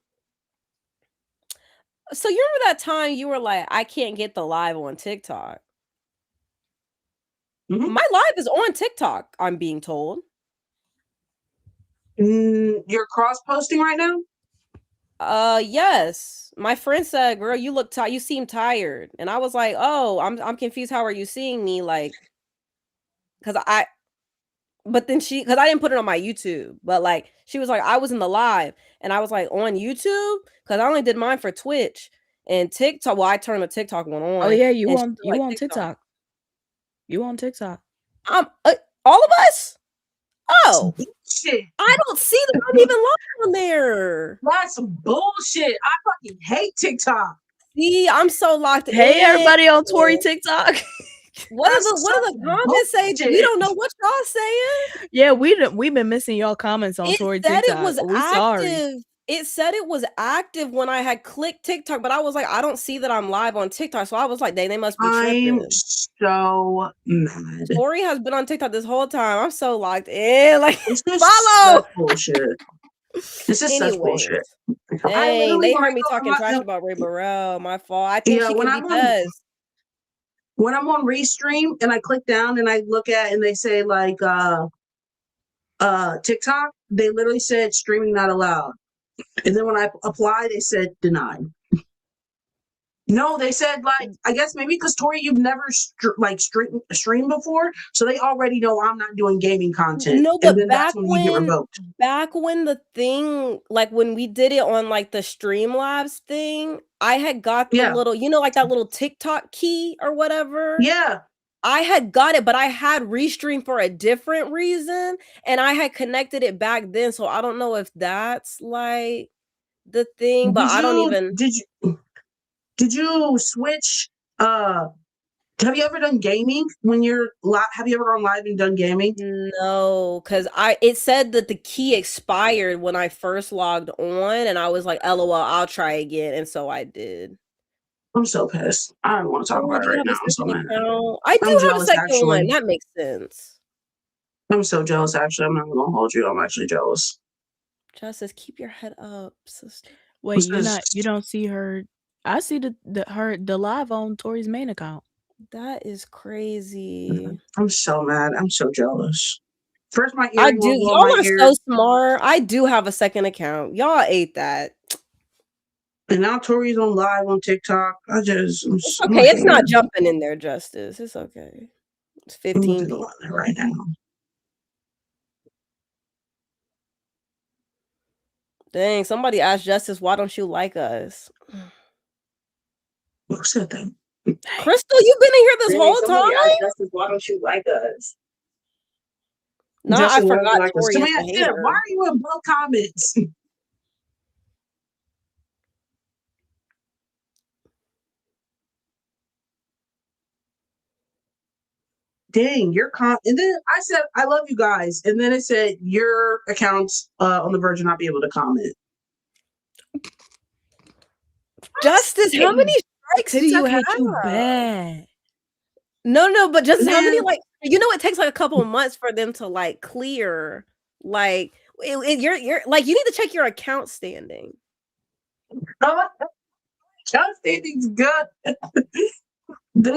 Speaker 3: So you remember that time you were like, I can't get the live on TikTok?
Speaker 1: Mm-hmm.
Speaker 3: My live is on TikTok, I'm being told.
Speaker 1: You're cross-posting right now?
Speaker 3: Yes. My friend said, girl, you look tired. You seem tired. And I was like, oh, I'm confused. How are you seeing me? Like, because I didn't put it on my YouTube, but like, she was like, I was in the live and I was like on YouTube because I only did mine for Twitch and TikTok. Well, I turned the TikTok one on.
Speaker 2: Oh yeah, you on TikTok. You on TikTok.
Speaker 3: All of us? Oh,
Speaker 1: shit.
Speaker 3: I don't see that I'm even live on there.
Speaker 1: That's some bullshit. I fucking hate TikTok.
Speaker 3: See, I'm so locked in.
Speaker 2: Hey, everybody on Tori TikTok.
Speaker 3: What are the comments saying? We don't know what y'all saying.
Speaker 2: Yeah, we've been missing y'all comments on Tori TikTok.
Speaker 3: It was active. It said it was active when I had clicked TikTok, but I was like, I don't see that I'm live on TikTok. So I was like, they must be tripping.
Speaker 1: I'm so mad.
Speaker 3: Tori has been on TikTok this whole time. I'm so locked in. Like,
Speaker 1: follow. Bullshit. This is such bullshit.
Speaker 3: Dang, they heard me talking trash about Ray Burrell. My fault. I think she can be best.
Speaker 1: When I'm on Restream and I click down and I look at and they say like TikTok, they literally said streaming not allowed. And then when I apply, they said denied. No, they said like, I guess maybe because Tori, you've never streamed before, so they already know I'm not doing gaming content.
Speaker 3: No, but
Speaker 1: back
Speaker 3: when the thing, like when we did it on like the Streamlabs thing, I had got the little, like that little TikTok key or whatever.
Speaker 1: Yeah.
Speaker 3: I had got it, but I had Restream for a different reason, and I had connected it back then, so I don't know if that's like the thing, but I don't even.
Speaker 1: Did you switch? Have you ever done gaming when you're live? Have you ever gone live and done gaming?
Speaker 3: No, because it said that the key expired when I first logged on, and I was like, LOL, I'll try again, and so I did.
Speaker 1: I'm so pissed. I don't want to talk about it right now. I'm so mad.
Speaker 3: I do have a second one. That makes sense.
Speaker 1: I'm so jealous, actually. I'm not gonna hold you. I'm actually jealous.
Speaker 3: Justice, keep your head up, sister.
Speaker 2: Wait, you don't see her. I see the live on Tori's main account.
Speaker 3: That is crazy.
Speaker 1: I'm so mad. I'm so jealous. First, my
Speaker 3: I
Speaker 1: earring
Speaker 3: do.
Speaker 1: won't go on
Speaker 3: Y'all
Speaker 1: my
Speaker 3: are
Speaker 1: ear.
Speaker 3: so smart. I do have a second account. Y'all ate that.
Speaker 1: And now Tori's on live on TikTok.
Speaker 3: It's okay. It's not jumping in there, Justice. It's okay. It's 15 people
Speaker 1: right now.
Speaker 3: Dang, somebody asked Justice, why don't you like us?
Speaker 1: Who said that?
Speaker 3: Crystal, you've been in here this whole time?
Speaker 1: Asked Justice, why don't you like us?
Speaker 3: No, I forgot Tori is a hater.
Speaker 1: Why are you in both comments? Dang, and then I said, I love you guys. And then it said your account's on the verge of not being able to comment.
Speaker 3: Justice, how many strikes do you have?
Speaker 2: You bad.
Speaker 3: No, but Justice, how many, like, it takes like a couple of months for them to like clear. Like, you're like, you need to check your account standing.
Speaker 1: Account standing's good. They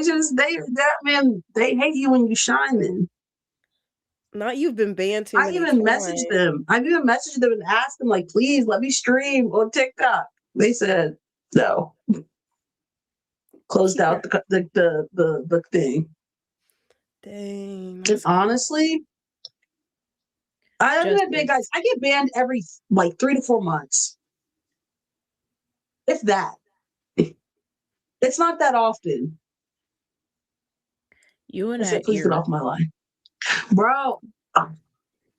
Speaker 1: hate you when you shining.
Speaker 3: Not you've been banned too many times.
Speaker 1: I've even messaged them and asked them, like, please let me stream on TikTok. They said no. Closed out the thing.
Speaker 3: Dang.
Speaker 1: And honestly, I admit, guys, I get banned every like 3 to 4 months. If that. It's not that often.
Speaker 2: You and
Speaker 1: I please get off my line. Bro.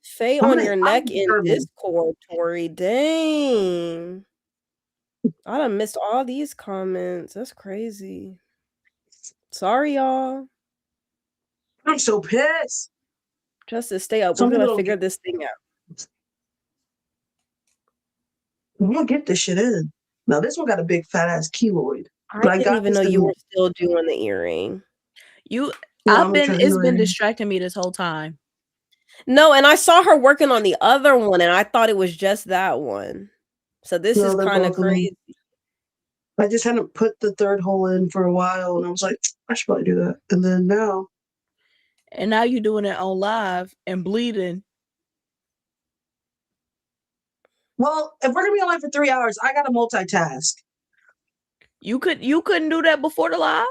Speaker 3: Faye on your neck in Discord, Tori. Dang. I done missed all these comments. That's crazy. Sorry, y'all.
Speaker 1: I'm so pissed.
Speaker 3: Justice, stay up. We're gonna figure this thing out.
Speaker 1: I'm gonna get this shit in. Now this one got a big fat ass keloid.
Speaker 3: I didn't even know you were still doing the earring.
Speaker 2: It's been distracting me this whole time.
Speaker 3: No, and I saw her working on the other one, and I thought it was just that one. So this is kind of crazy.
Speaker 1: I just hadn't put the third hole in for a while, and I was like, I should probably do that. And then now.
Speaker 2: And now you're doing it on live and bleeding.
Speaker 1: Well, if we're gonna be on live for 3 hours, I gotta multitask.
Speaker 2: You couldn't do that before the live?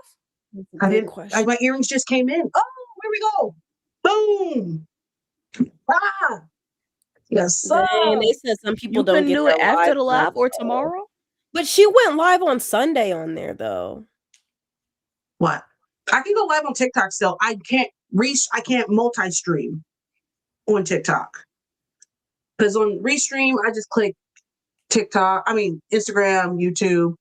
Speaker 1: I didn't. My earrings just came in. Oh, here we go. Boom. Ah. Yes, sir.
Speaker 3: And they said some people don't
Speaker 2: do it after the live or tomorrow.
Speaker 3: But she went live on Sunday on there though.
Speaker 1: What? I can go live on TikTok still. I can't multi-stream on TikTok. Because on Restream, I just click Instagram, YouTube,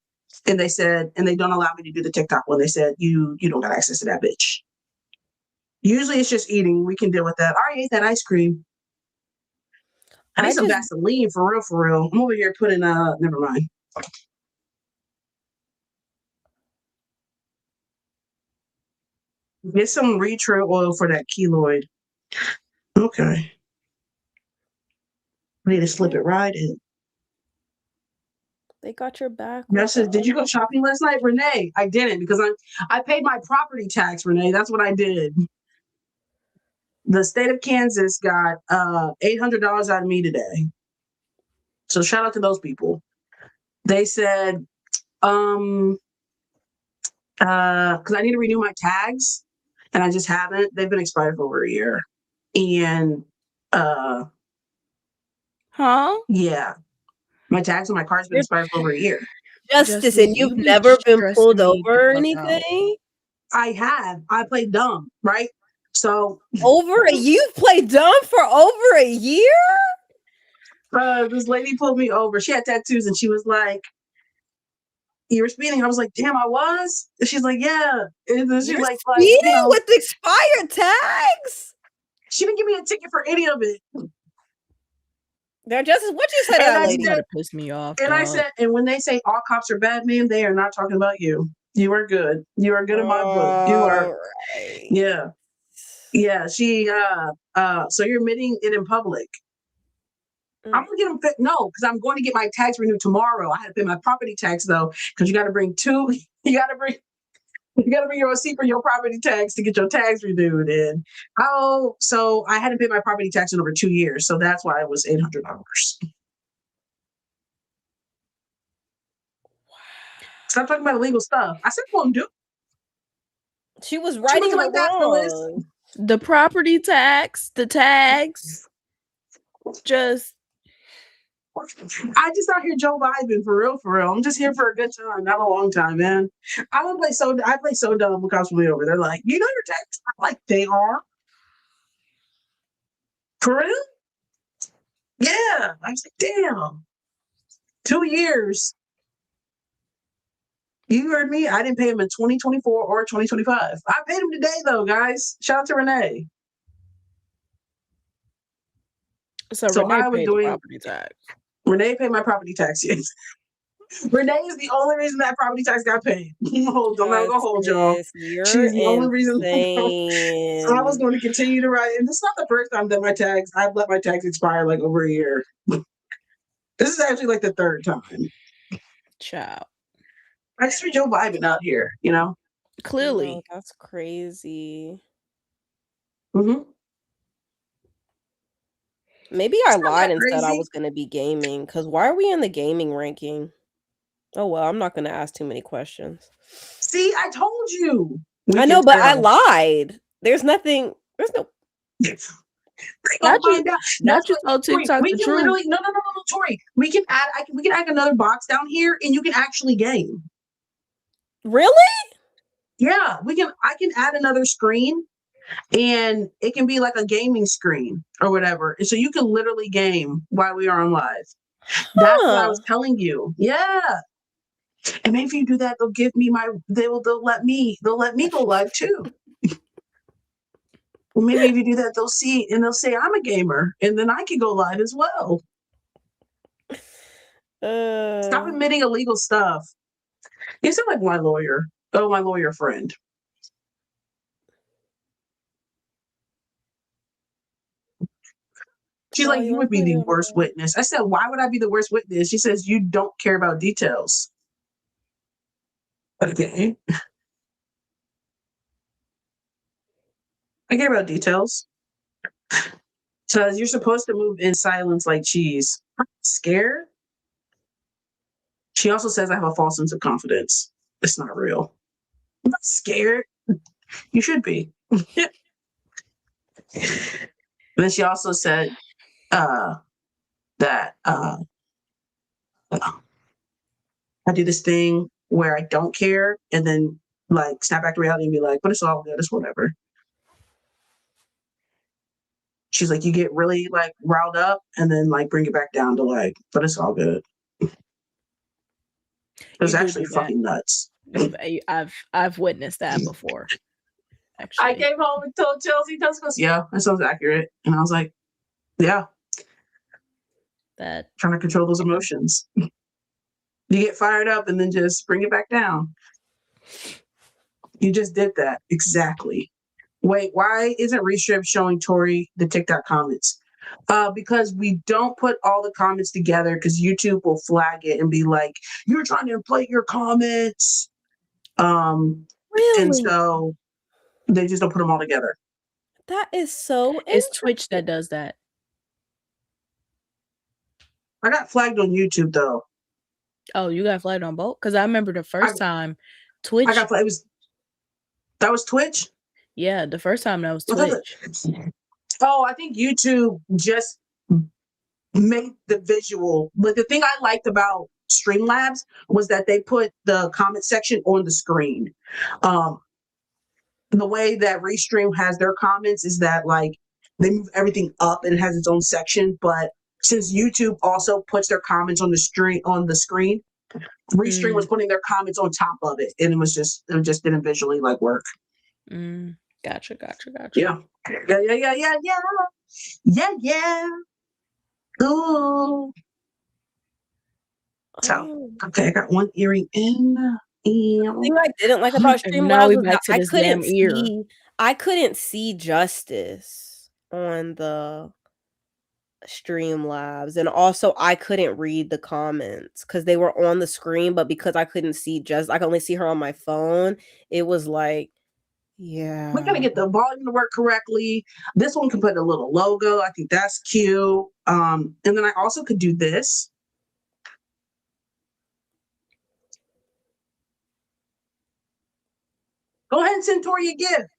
Speaker 1: and they don't allow me to do the TikTok one. They said you don't got access to that bitch. Usually it's just eating. We can deal with that. I already ate that ice cream. I need some Vaseline for real. I'm over here putting never mind. Get some Restream oil for that keloid. Okay. I need to slip it right in.
Speaker 3: They got your back.
Speaker 1: Did you go shopping last night, Renee? I didn't because I paid my property tax, Renee. That's what I did. The state of Kansas got $800 out of me today. So shout out to those people. They said, because I need to renew my tags, and I just haven't. They've been expired for over a year, and yeah, my tags on my car's been expired for over a year.
Speaker 3: Justice, and you've never been pulled over or anything?
Speaker 1: I have. I played dumb, right? So
Speaker 3: you've played dumb for over a year?
Speaker 1: This lady pulled me over. She had tattoos, and she was like, "You were speeding." I was like, "Damn, I was." And she's like, "Yeah." And then she's like,
Speaker 3: speeding with expired tags?
Speaker 1: She didn't give me a ticket for any of it.
Speaker 3: What you said, that lady?
Speaker 2: That pissed me off.
Speaker 1: And I said, and when they say all cops are bad, ma'am, they are not talking about you. You are good. You are good in my book. You are. Right. Yeah. Yeah, she so you're admitting it in public. I'm gonna get them fit. No, because I'm going to get my tax renewed tomorrow. I had to pay my property tax though, because you got to bring two. You got to bring your receipt for your property tax to get your tax renewed. And so I hadn't paid my property tax in over 2 years, so that's why it was $800. Stop talking about illegal stuff. I said, "Won't do."
Speaker 3: She was righting her
Speaker 1: like that, Phyllis.
Speaker 3: wrongs.
Speaker 2: The property tax, the tags, just
Speaker 1: I just out here Joe Biden for real, for real. I'm just here for a good time, not a long time, man. I play so dumb with cops from over. They're like, you know your tax? I'm like, they are. For real? Yeah. I was like, damn. 2 years. You heard me. I didn't pay him in 2024 or 2025. I paid him today, though, guys. Shout out to Renee.
Speaker 2: so
Speaker 1: So
Speaker 2: Renee
Speaker 1: I was
Speaker 2: paid the
Speaker 1: doing-
Speaker 2: property tax.
Speaker 1: Renee paid my property tax. Yes. Renee is the only reason that property tax got paid. I'm not gonna hold y'all.
Speaker 3: You're
Speaker 1: She's the only reason.
Speaker 3: insane.
Speaker 1: I was going to continue to write, and this is not the first time that my tax. I've let my tax expire like over a year. This is actually like the third time.
Speaker 2: Child.
Speaker 1: I just read Joe Biden out here, you know.
Speaker 2: Clearly.
Speaker 3: No, that's crazy.
Speaker 1: Mm-hmm.
Speaker 3: Maybe I
Speaker 1: It's not
Speaker 3: lied
Speaker 1: that
Speaker 3: and said I
Speaker 1: crazy.
Speaker 3: was going to be gaming. Because why are we in the gaming ranking? Oh, well, I'm not going to ask too many questions.
Speaker 1: See, I told you.
Speaker 3: I know, but I lied. There's nothing. There's no.
Speaker 2: Not you,
Speaker 1: find out.
Speaker 2: not you told
Speaker 1: Tori,
Speaker 2: TikTok
Speaker 1: we
Speaker 2: the
Speaker 1: can
Speaker 2: truth.
Speaker 1: literally no, Tori. We can add. We can add another box down here, and you can actually game.
Speaker 3: Really?
Speaker 1: Yeah, we can. I can add another screen, and it can be like a gaming screen or whatever. And so you can literally game while we are on live. That's what I was telling you. Yeah. And maybe if you do that, they'll give me they'll let me go live too. Well, maybe if you do that, they'll see and they'll say I'm a gamer, and then I can go live as well. Stop admitting illegal stuff. You sound like my lawyer. Oh, my lawyer friend. She's like, you would be the worst witness. I said, why would I be the worst witness? She says, you don't care about details. Okay. I care about details. Says you're supposed to move in silence like cheese. I'm scared. She also says I have a false sense of confidence. It's not real. I'm not scared. You should be. And then she also said that I do this thing where I don't care and then like snap back to reality and be like, but it's all good, it's whatever. She's like, you get really like riled up and then like bring it back down to like, but it's all good. It was actually fucking nuts.
Speaker 2: I've witnessed that before. Actually.
Speaker 1: I came home and told Chelsea goes, yeah, that sounds accurate. And I was like, yeah.
Speaker 2: That
Speaker 1: trying to control those emotions. You get fired up and then just bring it back down. You just did that. Exactly. Wait, why isn't Restream showing Tori the TikTok comments? Because we don't put all the comments together because YouTube will flag it and be like, you're trying to inflate your comments.
Speaker 3: Really?
Speaker 1: And so they just don't put them all together.
Speaker 3: That is so
Speaker 2: It's Twitch that does that.
Speaker 1: I got flagged on YouTube though.
Speaker 2: Oh, you got flagged on both? Because I remember the first time Twitch.
Speaker 1: I got flagged. That was Twitch?
Speaker 2: Yeah, the first time that was Twitch.
Speaker 1: Oh, I think YouTube just made the visual. But the thing I liked about Streamlabs was that they put the comment section on the screen. The way that Restream has their comments is that like they move everything up and it has its own section. But since YouTube also puts their comments on the screen, Restream was putting their comments on top of it, and it just didn't visually like work.
Speaker 2: Gotcha.
Speaker 1: Yeah. Ooh. So okay, I got one earring in.
Speaker 3: The thing I didn't like about Streamlabs was that I couldn't see. I couldn't see Justice on the Streamlabs, and also I couldn't read the comments because they were on the screen, but because I couldn't see I could only see her on my phone, it was like, yeah.
Speaker 1: We gotta get the volume to work correctly. This one can put a little logo. I think that's cute. And then I also could do this. Go ahead and send Tori a gift.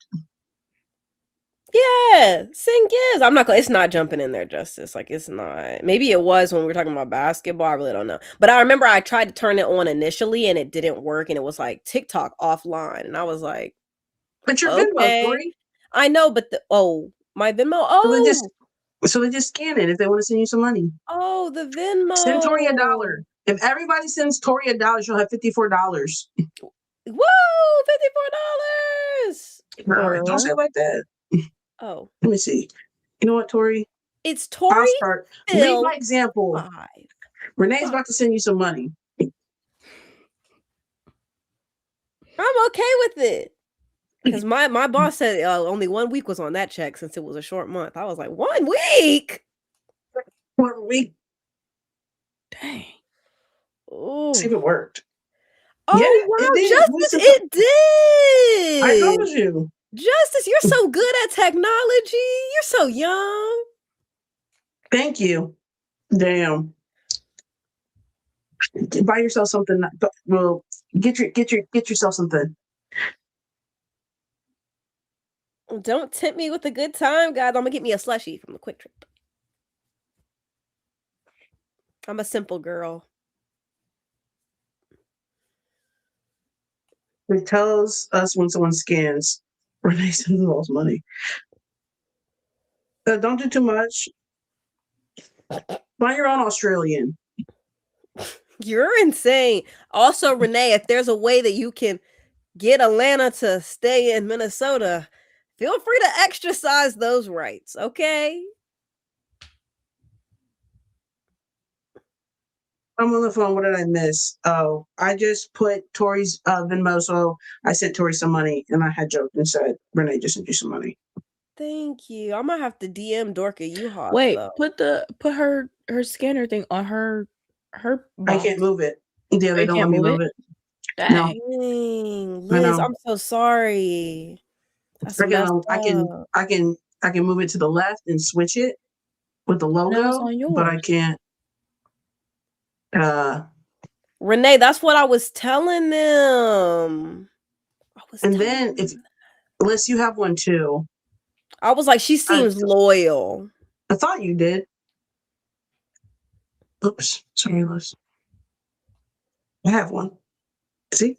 Speaker 3: Yeah, send gifts. I'm not gonna. It's not jumping in there, Justice. Like, it's not. Maybe it was when we were talking about basketball. I really don't know. But I remember I tried to turn it on initially, and it didn't work, and it was like TikTok offline, and I was like,
Speaker 1: But your Venmo,
Speaker 3: okay.
Speaker 1: Tori.
Speaker 3: I know, but my Venmo.
Speaker 1: So they just scan it if they want to send you some money.
Speaker 3: Oh, the Venmo.
Speaker 1: Send Tori $1. If everybody sends Tori $1, she'll have $54.
Speaker 3: Whoa, $54.
Speaker 1: Don't say it like that.
Speaker 3: Oh,
Speaker 1: let me see. You know what, Tori?
Speaker 3: It's Tori.
Speaker 1: I'll start. Lead by example.
Speaker 3: 5.
Speaker 1: Renee's about to send you some money.
Speaker 3: I'm okay with it. Because my boss said only 1 week was on that check since it was a short month. I was like, 1 week?
Speaker 1: 1 week?
Speaker 2: Dang.
Speaker 1: Ooh. See if it worked.
Speaker 3: Oh, yeah, wow, Justice, it did.
Speaker 1: I told you.
Speaker 3: Justice, you're so good at technology. You're so young.
Speaker 1: Thank you. Damn. Buy yourself something. Well, get yourself something.
Speaker 3: Don't tempt me with a good time, guys. I'm gonna get me a slushie from the Quick Trip. I'm a simple girl.
Speaker 1: It tells us when someone scans. Renee sends the most money. Don't do too much. Buy your own Australian.
Speaker 3: You're insane. Also, Renee, if there's a way that you can get Atlanta to stay in Minnesota, feel free to exercise those rights, okay?
Speaker 1: I'm on the phone. What did I miss? Oh, I just put Tori's Venmo, so I sent Tori some money, and I had joked and said, Renee just sent you some money.
Speaker 3: Thank you. I'm gonna have to DM Dorka U-Haul.
Speaker 2: Wait, put her scanner thing on her box.
Speaker 1: I can't move it. Yeah, they don't let me move it.
Speaker 2: Dang.
Speaker 3: No. Liz, I'm so sorry. That's
Speaker 1: I can move it to the left and switch it with the logo, but I can't.
Speaker 3: Renee, that's what I was telling them.
Speaker 1: Then unless you have one too.
Speaker 3: I was like, she seems loyal.
Speaker 1: I thought you did. Oops, sorry, Liz. I have one. See?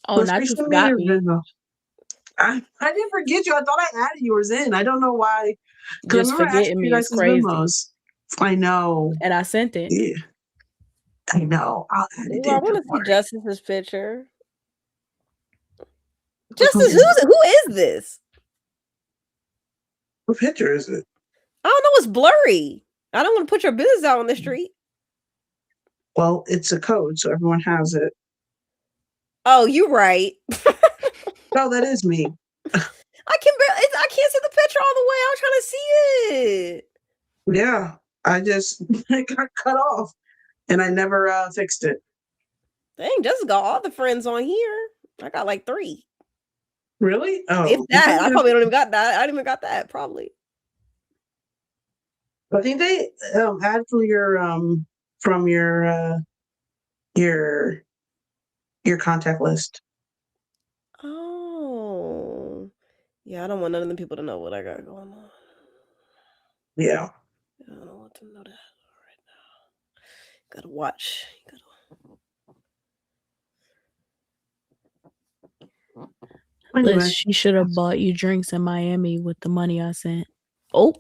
Speaker 2: Oh, now you forgot me.
Speaker 1: I didn't forget you. I thought I added yours in. I don't know why.
Speaker 2: Just forgetting me is crazy.
Speaker 1: I know.
Speaker 2: And I sent it.
Speaker 1: Yeah. I know. I'll add it.
Speaker 3: I want to see Justice's picture. Justice, who is this?
Speaker 1: What picture is it?
Speaker 3: I don't know. It's blurry. I don't want to put your business out on the street.
Speaker 1: Well, it's a code, so everyone has it.
Speaker 3: Oh, you're right.
Speaker 1: No, that is me.
Speaker 3: I can't see the picture all the way. I was trying to see it.
Speaker 1: Yeah, I just got cut off, and I never fixed it.
Speaker 3: Dang, just got all the friends on here. I got like 3.
Speaker 1: Really? Oh,
Speaker 3: if that. I probably don't even got that. I didn't even got that. Probably.
Speaker 1: I think they add from your contact list.
Speaker 3: Oh, yeah. I don't want none of the people to know what I got going on.
Speaker 1: Yeah.
Speaker 3: I don't want to know that right now. Gotta watch.
Speaker 2: Liz, she should have bought you drinks in Miami with the money I sent. Oh.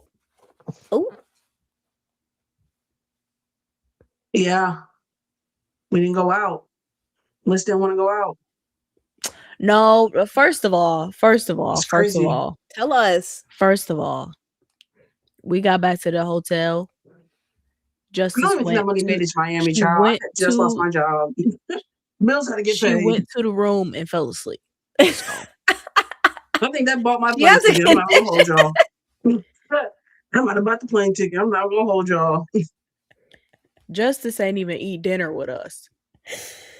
Speaker 1: Yeah. We didn't go out. Liz didn't want to go out.
Speaker 2: No, first of all,
Speaker 3: tell us.
Speaker 2: First of all, we got back to the hotel. Justice
Speaker 1: I don't even think that money made it to Miami, child. I just lost my job. Bills had to get paid.
Speaker 2: She went to the room and fell asleep.
Speaker 1: I think that bought my
Speaker 3: She
Speaker 1: plane
Speaker 3: has a
Speaker 1: ticket. I'm not gonna hold y'all. I'm not about the plane ticket. I'm not gonna hold y'all.
Speaker 2: Justice ain't even eat dinner with us.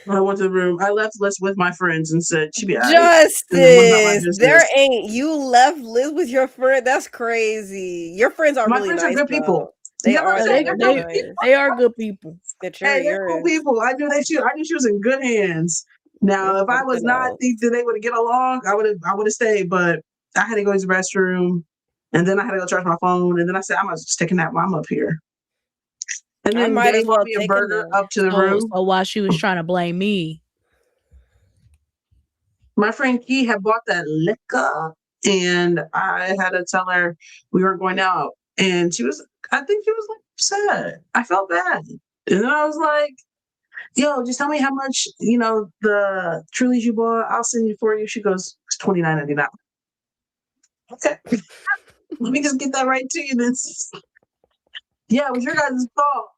Speaker 1: I went to the room. I left Liz with my friends and said she'd be all right.
Speaker 3: Justice, there ain't you left Liz with your friend. That's crazy. Your friends are
Speaker 1: My
Speaker 3: really
Speaker 1: friends
Speaker 3: nice.
Speaker 1: are good people.
Speaker 3: They
Speaker 1: You know what
Speaker 3: are.
Speaker 1: I'm saying?
Speaker 3: They're
Speaker 1: They're
Speaker 3: really
Speaker 1: good
Speaker 3: nice.
Speaker 2: They are good people.
Speaker 1: Hey, they're cool people. I knew she was in good hands. Now, if I was not think that they would get along, I would have stayed. But I had to go to the restroom, and then I had to go charge my phone, and then I said, I'm just taking that while I'm up here. And then
Speaker 3: might
Speaker 1: they
Speaker 3: as well
Speaker 1: brought me a burger up to the room.
Speaker 2: So while she was trying to blame me,
Speaker 1: my friend Key had bought that liquor, and I had to tell her we weren't going out, and I think she was like upset. I felt bad, and then I was like, yo, just tell me how much, the Trulies you bought. I'll send you for you. She goes, it's $29.99. Okay. Let me just get that right to you then. Yeah, it was your guys' fault.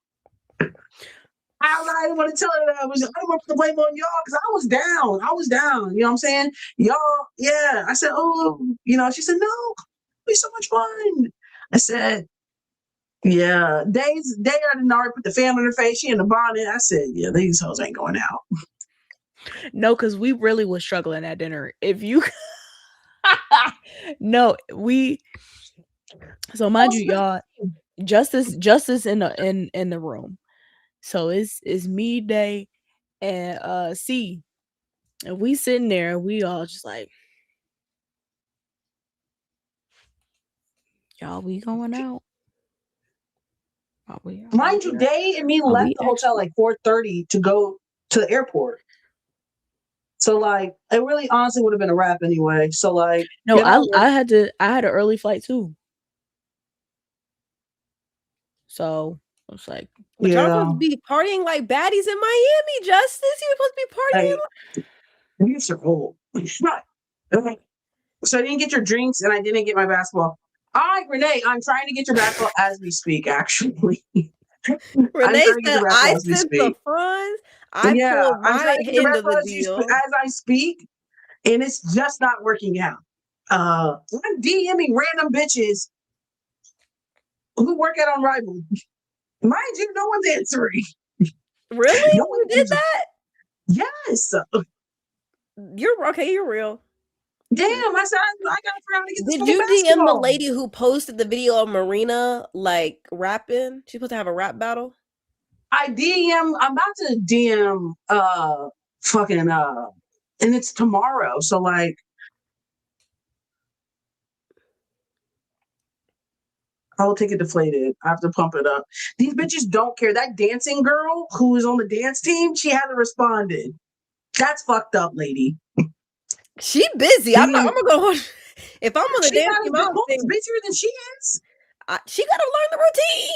Speaker 1: I didn't want to tell her that. I didn't want to blame on y'all because I was down. You know what I'm saying? Y'all, yeah. I said, oh, she said, no, it'll be so much fun. I said, yeah. Day I already put the fan on her face. She in the bonnet. I said, yeah, these hoes ain't going out.
Speaker 2: No, because we really was struggling at dinner. If you no, so mind you, y'all, Justice in the room. So it's me, Day, and C. And we sitting there, we all just like, y'all, we going out.
Speaker 1: Mind you, Day and me left the hotel like 4:30 to go to the airport. So like, it really honestly would have been a wrap anyway. So like,
Speaker 2: no, I had an early flight too. So I was like,
Speaker 3: but y'all supposed to be partying like baddies in Miami, Justice. You supposed to be partying.
Speaker 1: These are old. So I didn't get your drinks and I didn't get my basketball. Renee, I'm trying to get your basketball as we speak, actually.
Speaker 3: Renee said, I sent the funds. I pulled my end of the deal.
Speaker 1: As I speak, and it's just not working out. I'm DMing random bitches who work at Unrivaled. Mind you, no one's answering.
Speaker 3: Really? You did that?
Speaker 1: Yes.
Speaker 3: You're okay. You're real.
Speaker 1: Damn, I said I gotta figure out how to get this.
Speaker 3: Did you DM the lady who posted the video of Marina like rapping? She's supposed to have a rap battle.
Speaker 1: I'm about to DM and it's tomorrow. So like I will take it deflated. I have to pump it up. These bitches don't care. That dancing girl who is on the dance team, she hasn't responded. That's fucked up, lady.
Speaker 3: She busy. I'm gonna go. If I'm on the dance team,
Speaker 1: she's busier than she is.
Speaker 3: She gotta learn the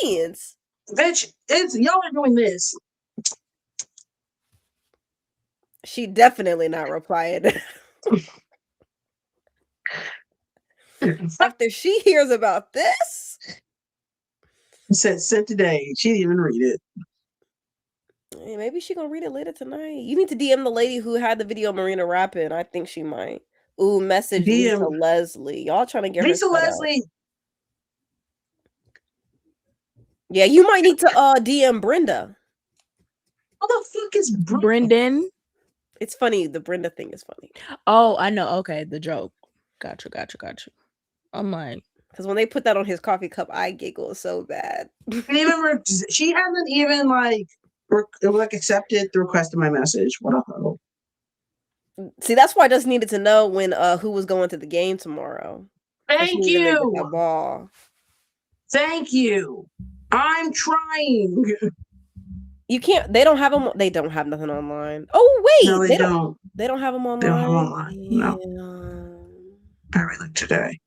Speaker 3: routines.
Speaker 1: Bitch, y'all are doing this.
Speaker 3: She definitely not replying. After she hears about this,
Speaker 1: said sent today. She didn't even read it.
Speaker 3: Maybe she gonna read it later tonight. You need to DM the lady who had the video of Marina rapping. I think she might. Ooh, message Lisa Leslie. Y'all trying to get
Speaker 1: Lisa Leslie.
Speaker 3: Yeah, you might need to DM Brenda.
Speaker 1: What the fuck is
Speaker 2: Brendan?
Speaker 3: It's funny. The Brenda thing is funny.
Speaker 2: Oh, I know. Okay, the joke. Gotcha. I'm like,
Speaker 3: because when they put that on his coffee cup, I giggle so bad.
Speaker 1: She hasn't even accepted the request of my message. What a hoe.
Speaker 3: See, that's why I just needed to know when who was going to the game tomorrow.
Speaker 1: Thank you. Thank you. I'm trying.
Speaker 3: You can't. They don't have them. They don't have nothing online. Oh wait,
Speaker 1: no, they don't.
Speaker 3: They don't have them online.
Speaker 1: They don't have them online. No. Very like today.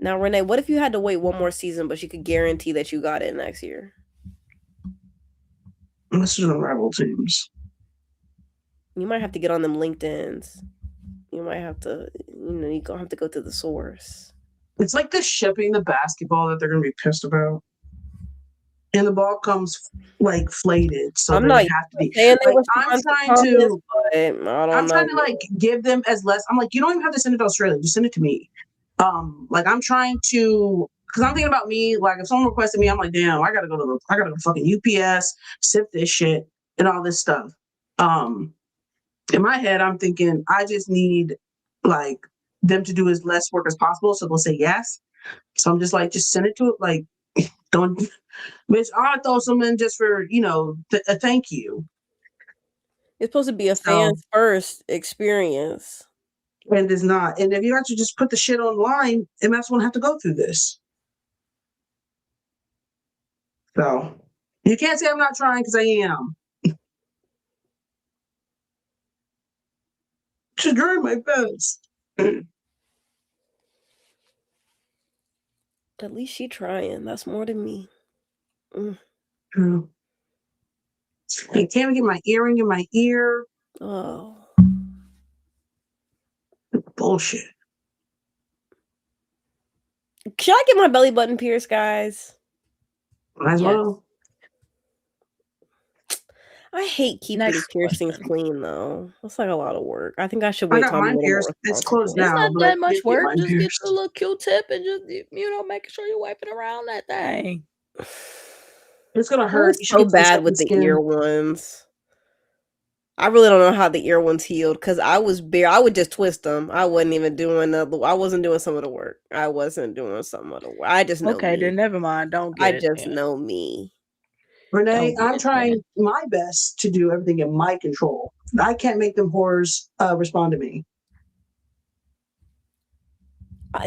Speaker 3: Now, Renee, what if you had to wait one more season, but you could guarantee that you got it next year?
Speaker 1: This is Unrivaled teams.
Speaker 3: You might have to get on them LinkedIn's. You might have to, you're gonna have to go to the source.
Speaker 1: It's like the shipping the basketball that they're gonna be pissed about. and the ball comes like flated, so
Speaker 3: I'm
Speaker 1: they
Speaker 3: not
Speaker 1: have to be
Speaker 3: saying they
Speaker 1: like
Speaker 3: were
Speaker 1: I'm trying
Speaker 3: Thomas,
Speaker 1: to
Speaker 3: but I don't
Speaker 1: I'm
Speaker 3: know.
Speaker 1: trying to like give them as less. I'm like, you don't even have to send it to Australia, just send it to me. Like I'm trying to, because I'm thinking about me. Like if someone requested me, I'm like, damn, I gotta go fucking UPS, sip this shit and all this stuff. In my head, I'm thinking I just need like them to do as less work as possible, so they'll say yes. So I'm just like, just send it to it. Like, don't, bitch. I'll throw some in just for a thank you.
Speaker 3: It's supposed to be a
Speaker 1: So
Speaker 3: fans first experience.
Speaker 1: and it's not. And if you actually just put the shit online, MS won't have to go through this. So you can't say I'm not trying because I am. Just doing my best.
Speaker 3: At least she trying. That's more than me.
Speaker 1: True. I can't get my earring in my ear.
Speaker 3: Oh.
Speaker 1: Bullshit.
Speaker 3: Should I get my belly button pierced, guys?
Speaker 1: Might as
Speaker 2: Yes.
Speaker 1: well.
Speaker 3: I hate keeping
Speaker 2: Next
Speaker 3: piercings
Speaker 2: question.
Speaker 3: clean though. That's like a lot of work. I think I should
Speaker 1: I
Speaker 3: wait
Speaker 1: got
Speaker 3: till I'm a
Speaker 1: mine
Speaker 3: little more
Speaker 1: pierced. It's
Speaker 3: responsible.
Speaker 1: closed
Speaker 2: It's
Speaker 1: now,
Speaker 2: not
Speaker 1: but I
Speaker 2: that much
Speaker 1: did get
Speaker 2: work.
Speaker 1: mine
Speaker 2: Just get
Speaker 1: pierced.
Speaker 2: the little Q-tip and just making sure you're wiping around that thing.
Speaker 1: It's gonna
Speaker 3: I
Speaker 1: hurt.
Speaker 3: was
Speaker 1: You should
Speaker 3: so
Speaker 1: get some
Speaker 3: bad
Speaker 1: second
Speaker 3: with the
Speaker 1: skin.
Speaker 3: ear ones. I really don't know how the ear ones healed because I would just twist them. I wasn't even doing I wasn't doing some of the work. I wasn't doing some of the work. I just know
Speaker 2: Okay,
Speaker 3: me.
Speaker 2: then never mind. Don't
Speaker 3: I
Speaker 2: get it.
Speaker 3: just
Speaker 2: Then.
Speaker 3: know me.
Speaker 1: Renee,
Speaker 2: Don't get
Speaker 1: I'm
Speaker 2: it
Speaker 1: trying
Speaker 2: then.
Speaker 1: my best to do everything in my control. I can't make them whores respond to me.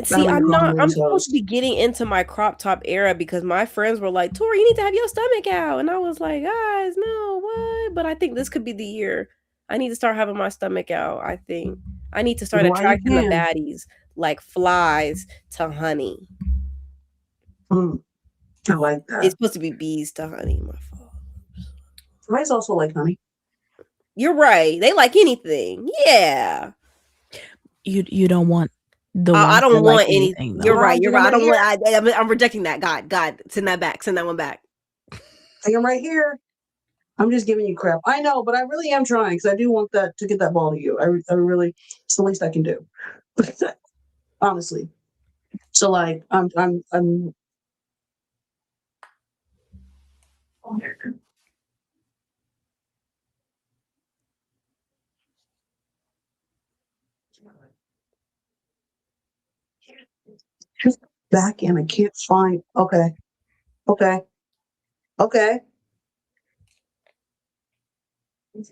Speaker 3: See,
Speaker 1: I'm
Speaker 3: I'm supposed to
Speaker 1: host.
Speaker 3: be getting into my crop top era because my friends were like, Tori, you need to have your stomach out. And I was like, guys, no, what? But I think this could be the year. I need to start having my stomach out. I think I need to start
Speaker 1: Why you
Speaker 3: attracting the
Speaker 1: can?
Speaker 3: baddies like flies to honey.
Speaker 1: I like
Speaker 3: It's
Speaker 1: that.
Speaker 3: supposed to be bees to honey, my fault.
Speaker 1: Flies also like honey.
Speaker 3: You're right. They like anything. Yeah.
Speaker 2: You don't want the
Speaker 3: I
Speaker 2: ones that
Speaker 3: don't
Speaker 2: like
Speaker 3: want any.
Speaker 2: anything
Speaker 3: You're
Speaker 2: though.
Speaker 3: right. You're
Speaker 1: Take 'em
Speaker 3: right. I
Speaker 1: right
Speaker 3: don't
Speaker 1: here.
Speaker 3: want. I'm rejecting that. God, send that back. Send that one back.
Speaker 1: Take them right here. I'm just giving you crap. I know, but I really am trying because I do want that to get that ball to you. I really, it's the least I can do. Honestly. So like, I'm. Just back and I can't find. Okay. Okay. Okay. Who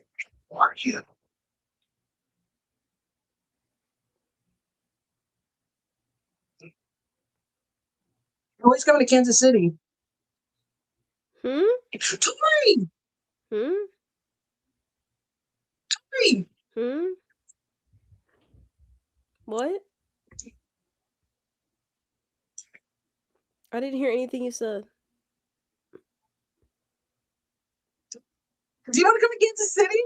Speaker 1: are you? Always coming to Kansas City.
Speaker 3: Hmm.
Speaker 1: Tori!
Speaker 3: Hmm.
Speaker 1: Tori!
Speaker 3: Hmm. What? I didn't hear anything you said.
Speaker 1: Do you want to come to Kansas City?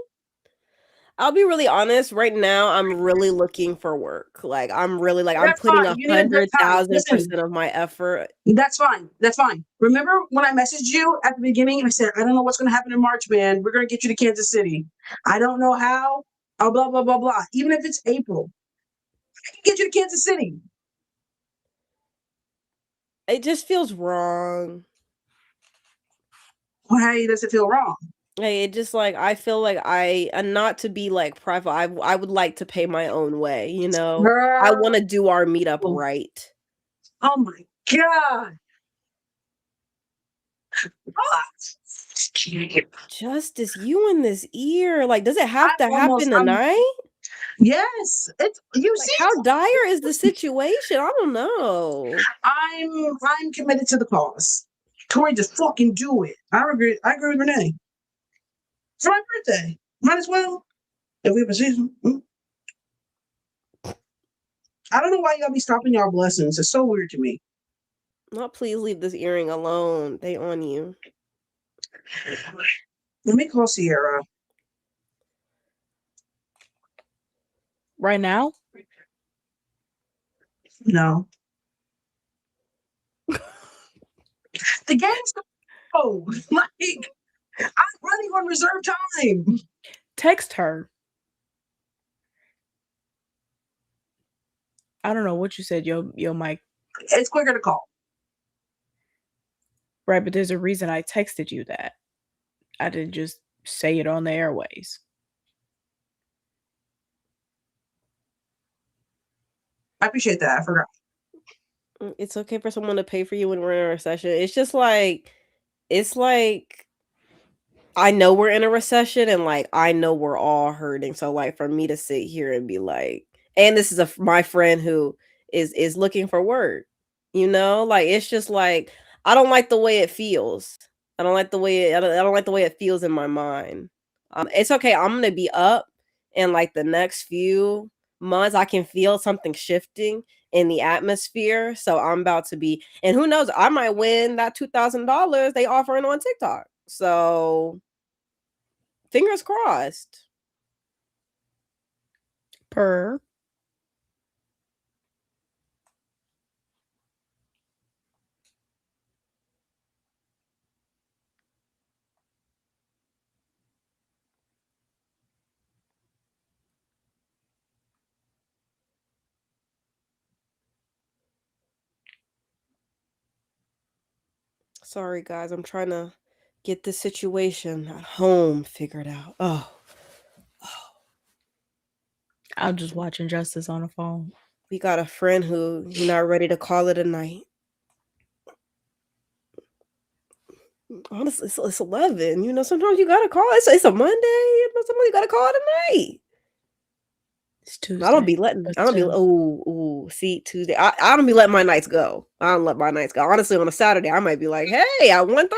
Speaker 3: I'll be really honest. Right now, I'm really looking for work. Like I'm really like I'm
Speaker 1: That's
Speaker 3: putting
Speaker 1: fine. You need a good time. Listen,
Speaker 3: 100,000% of my effort.
Speaker 1: that's fine. That's fine. Remember when I messaged you at the beginning and I said, I don't know what's going to happen in March, man. We're going to get you to Kansas City. I don't know how. Oh, blah, blah, blah, blah. Even if it's April, I can get you to Kansas City.
Speaker 3: It just feels wrong.
Speaker 1: Why does it feel wrong?
Speaker 3: Like, it just like I feel like and not to be like private. I would like to pay my own way. You know, I want to do our meetup right.
Speaker 1: Oh my God.
Speaker 3: Justice, you in this ear. Like, does it have to happen
Speaker 1: I'm
Speaker 3: tonight?
Speaker 1: yes. It's you
Speaker 3: Like,
Speaker 1: see.
Speaker 3: how dire is the situation? I don't know.
Speaker 1: I'm committed to the cause. Tori, just fucking do it. I agree with Renee. It's my birthday. Might as well. If we have a season. I don't know why y'all be stopping y'all blessings. It's so weird to me.
Speaker 3: Not please leave this earring alone. They on you.
Speaker 1: Let me call Sierra.
Speaker 2: Right now?
Speaker 1: No. The game's bro. Like, I'm running on reserve time.
Speaker 2: Text her. I don't know what you said, your mic.
Speaker 1: It's quicker to call.
Speaker 2: Right, but there's a reason I texted you that. I didn't just say it on the airways.
Speaker 1: I appreciate that. I forgot.
Speaker 3: It's okay for someone to pay for you when we're in a recession. It's just like, it's like, I know we're in a recession and like I know we're all hurting. So like for me to sit here and be like, and this is my friend who is looking for work, you know, like it's just like I don't like the way it feels. I don't like the way I don't like the way it feels in my mind. It's okay. I'm gonna be up in like the next few months. I can feel something shifting in the atmosphere. So I'm about to be, and who knows, I might win that $2,000 they offering on TikTok. So fingers crossed.
Speaker 2: Per.
Speaker 3: Sorry, guys. I'm trying to get this situation at home figured out. Oh.
Speaker 2: I'm just watching Justice on the phone.
Speaker 3: We got a friend who he's not ready to call it a night. Honestly, it's 11. You know, sometimes you gotta call. It's a Monday. You know, sometimes you gotta call it a night.
Speaker 2: It's Tuesday.
Speaker 3: I don't be letting. I don't be. Oh, see, Tuesday. I don't be letting my nights go. I don't let my nights go. Honestly, on a Saturday, I might be like, hey, at 1:30,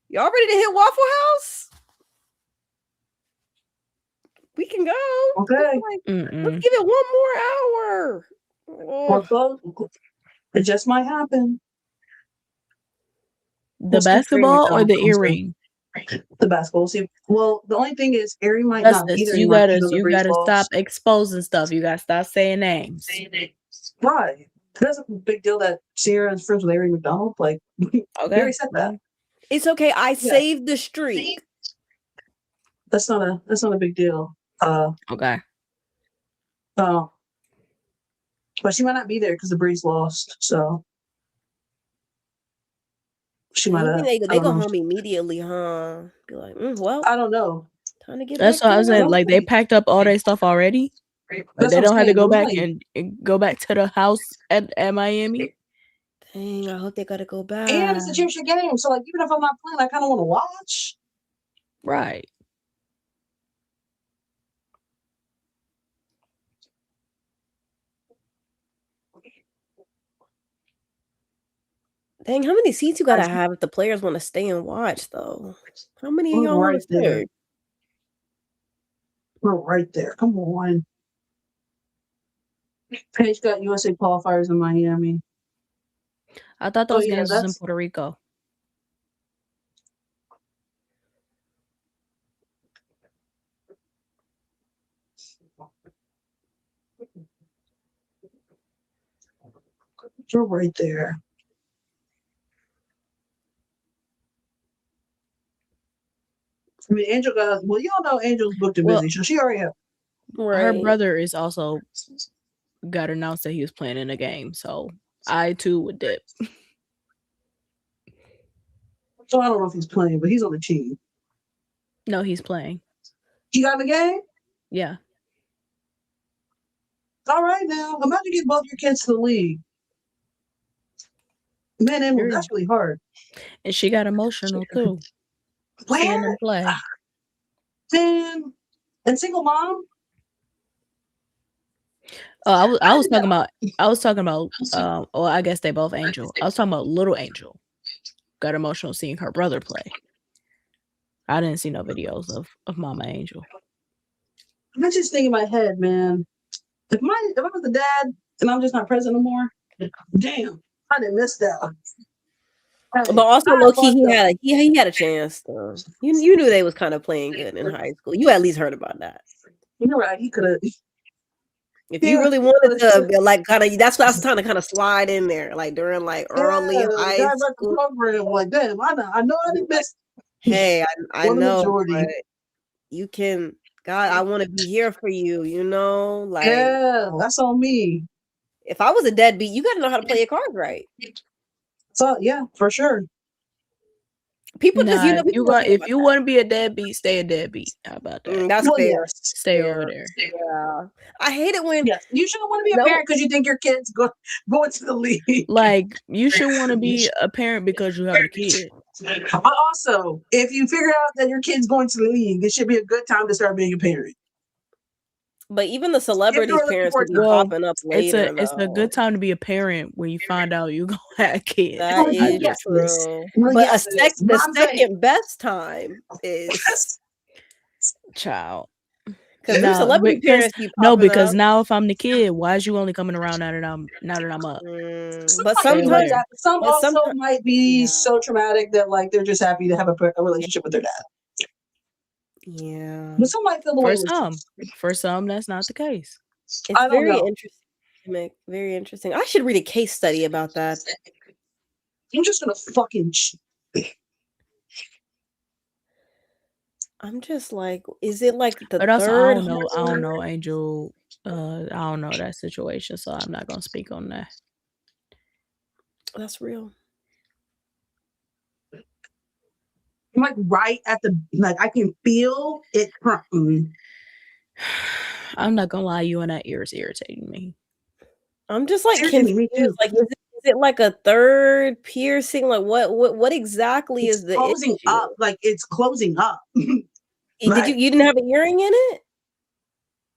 Speaker 3: y'all ready to hit Waffle House? We can go.
Speaker 1: Okay.
Speaker 3: Let's give it one more hour.
Speaker 1: Oh. It just might happen.
Speaker 2: The basketball or the earring?
Speaker 1: The basketball. See, well, the only thing is, earring might
Speaker 2: Justice,
Speaker 1: not either.
Speaker 2: you gotta stop exposing stuff. You gotta stop saying names.
Speaker 1: Right. That's a big deal that Sierra is friends with Larry McDonald. Like, we already said that.
Speaker 3: It's okay. I saved the streak.
Speaker 1: That's not a big deal.
Speaker 2: Okay.
Speaker 1: Oh. But she might not be there because the Breeze lost. So she might have.
Speaker 3: They go home immediately, huh? Be like, well,
Speaker 1: I don't know.
Speaker 3: Time to get
Speaker 2: That's
Speaker 3: back.
Speaker 2: what I was saying. Like, they packed up all their stuff already. Like, they don't have to go back and go back to the house at Miami.
Speaker 3: Dang, I hope they gotta go back.
Speaker 1: And it's a championship game, so like even if I'm not playing, I kind of want to watch.
Speaker 2: Right.
Speaker 3: Dang, how many seats you gotta have if the players want to stay and watch, though? How many of y'all want to stay?
Speaker 1: We're right there. Come on. Paige got USA qualifiers in Miami.
Speaker 2: I thought those games was in Puerto Rico.
Speaker 1: You're right there. I mean, Angel got. Well, y'all know Angel's booked and busy, so she already have.
Speaker 2: Right. Her brother is also got announced that he was playing in a game, so I too would dip.
Speaker 1: So I don't know if he's playing, but he's on the team.
Speaker 2: No, he's playing.
Speaker 1: He got in the game?
Speaker 2: Yeah.
Speaker 1: All right, now I'm about to get both your kids to the league. Man, Emily, that's really hard.
Speaker 2: And she got emotional too.
Speaker 1: Seeing them play. Man, and single mom.
Speaker 2: Oh, I was talking about. Well, I guess they both Angel. I was talking about little Angel. Got emotional seeing her brother play. I didn't see no videos of Mama Angel.
Speaker 1: I'm just thinking in my head, man. If I was the dad and I'm just not present anymore, damn, I didn't miss that.
Speaker 3: But also, low key, he had a chance. Though. You knew they was kind of playing good in high school. You at least heard about that.
Speaker 1: You're right. He could have.
Speaker 3: If you really wanted to be like that's time to kind of slide in there, like during like early high school.
Speaker 1: Program, like, damn, I know I didn't miss.
Speaker 3: Hey, I know,
Speaker 1: majority.
Speaker 3: but you can. God, I want to be here for you. You know, like
Speaker 1: yeah, that's on me.
Speaker 3: If I was a deadbeat, you got to know how to play your cards right.
Speaker 1: So yeah, for sure.
Speaker 3: People
Speaker 2: nah,
Speaker 3: just
Speaker 2: if you want to be a deadbeat, stay a deadbeat. How about that?
Speaker 3: That's fair.
Speaker 1: Yes.
Speaker 2: Stay over there.
Speaker 3: Yeah, I hate it when
Speaker 1: you shouldn't want to be a parent because you think your kid's going to the league.
Speaker 2: Like you should want to be a parent because you have a kid.
Speaker 1: But also, if you figure out that your kid's going to the league, it should be a good time to start being a parent.
Speaker 3: But even the celebrities' parents would be popping up later.
Speaker 2: It's a good time to be a parent when you find out you're gonna have a kid.
Speaker 3: That is true. But the second best time is
Speaker 2: child.
Speaker 3: Because celebrity parents be
Speaker 2: no,
Speaker 3: popping
Speaker 2: because
Speaker 3: up.
Speaker 2: now if I'm the kid, why is you only coming around now that I'm up?
Speaker 3: But sometimes
Speaker 1: some also might be so traumatic that like they're just happy to have a relationship with their dad.
Speaker 3: Yeah.
Speaker 1: But some might feel the way
Speaker 2: for some, that's not the case.
Speaker 3: It's very interesting. Very interesting. I should read a case study about that.
Speaker 1: I'm just gonna fucking.
Speaker 3: I'm just like, is it like the
Speaker 2: but also,
Speaker 3: third?
Speaker 2: I don't know, Angel. I don't know that situation, so I'm not gonna speak on that.
Speaker 3: That's real.
Speaker 1: I'm like right at the I can feel it.
Speaker 3: I'm
Speaker 2: not gonna lie, you and that ear is irritating me.
Speaker 3: I'm just like confused. Like, is it like a third piercing? Like, what exactly is the
Speaker 1: closing
Speaker 3: issue?
Speaker 1: up? Like it's closing up.
Speaker 3: You didn't have an earring in it?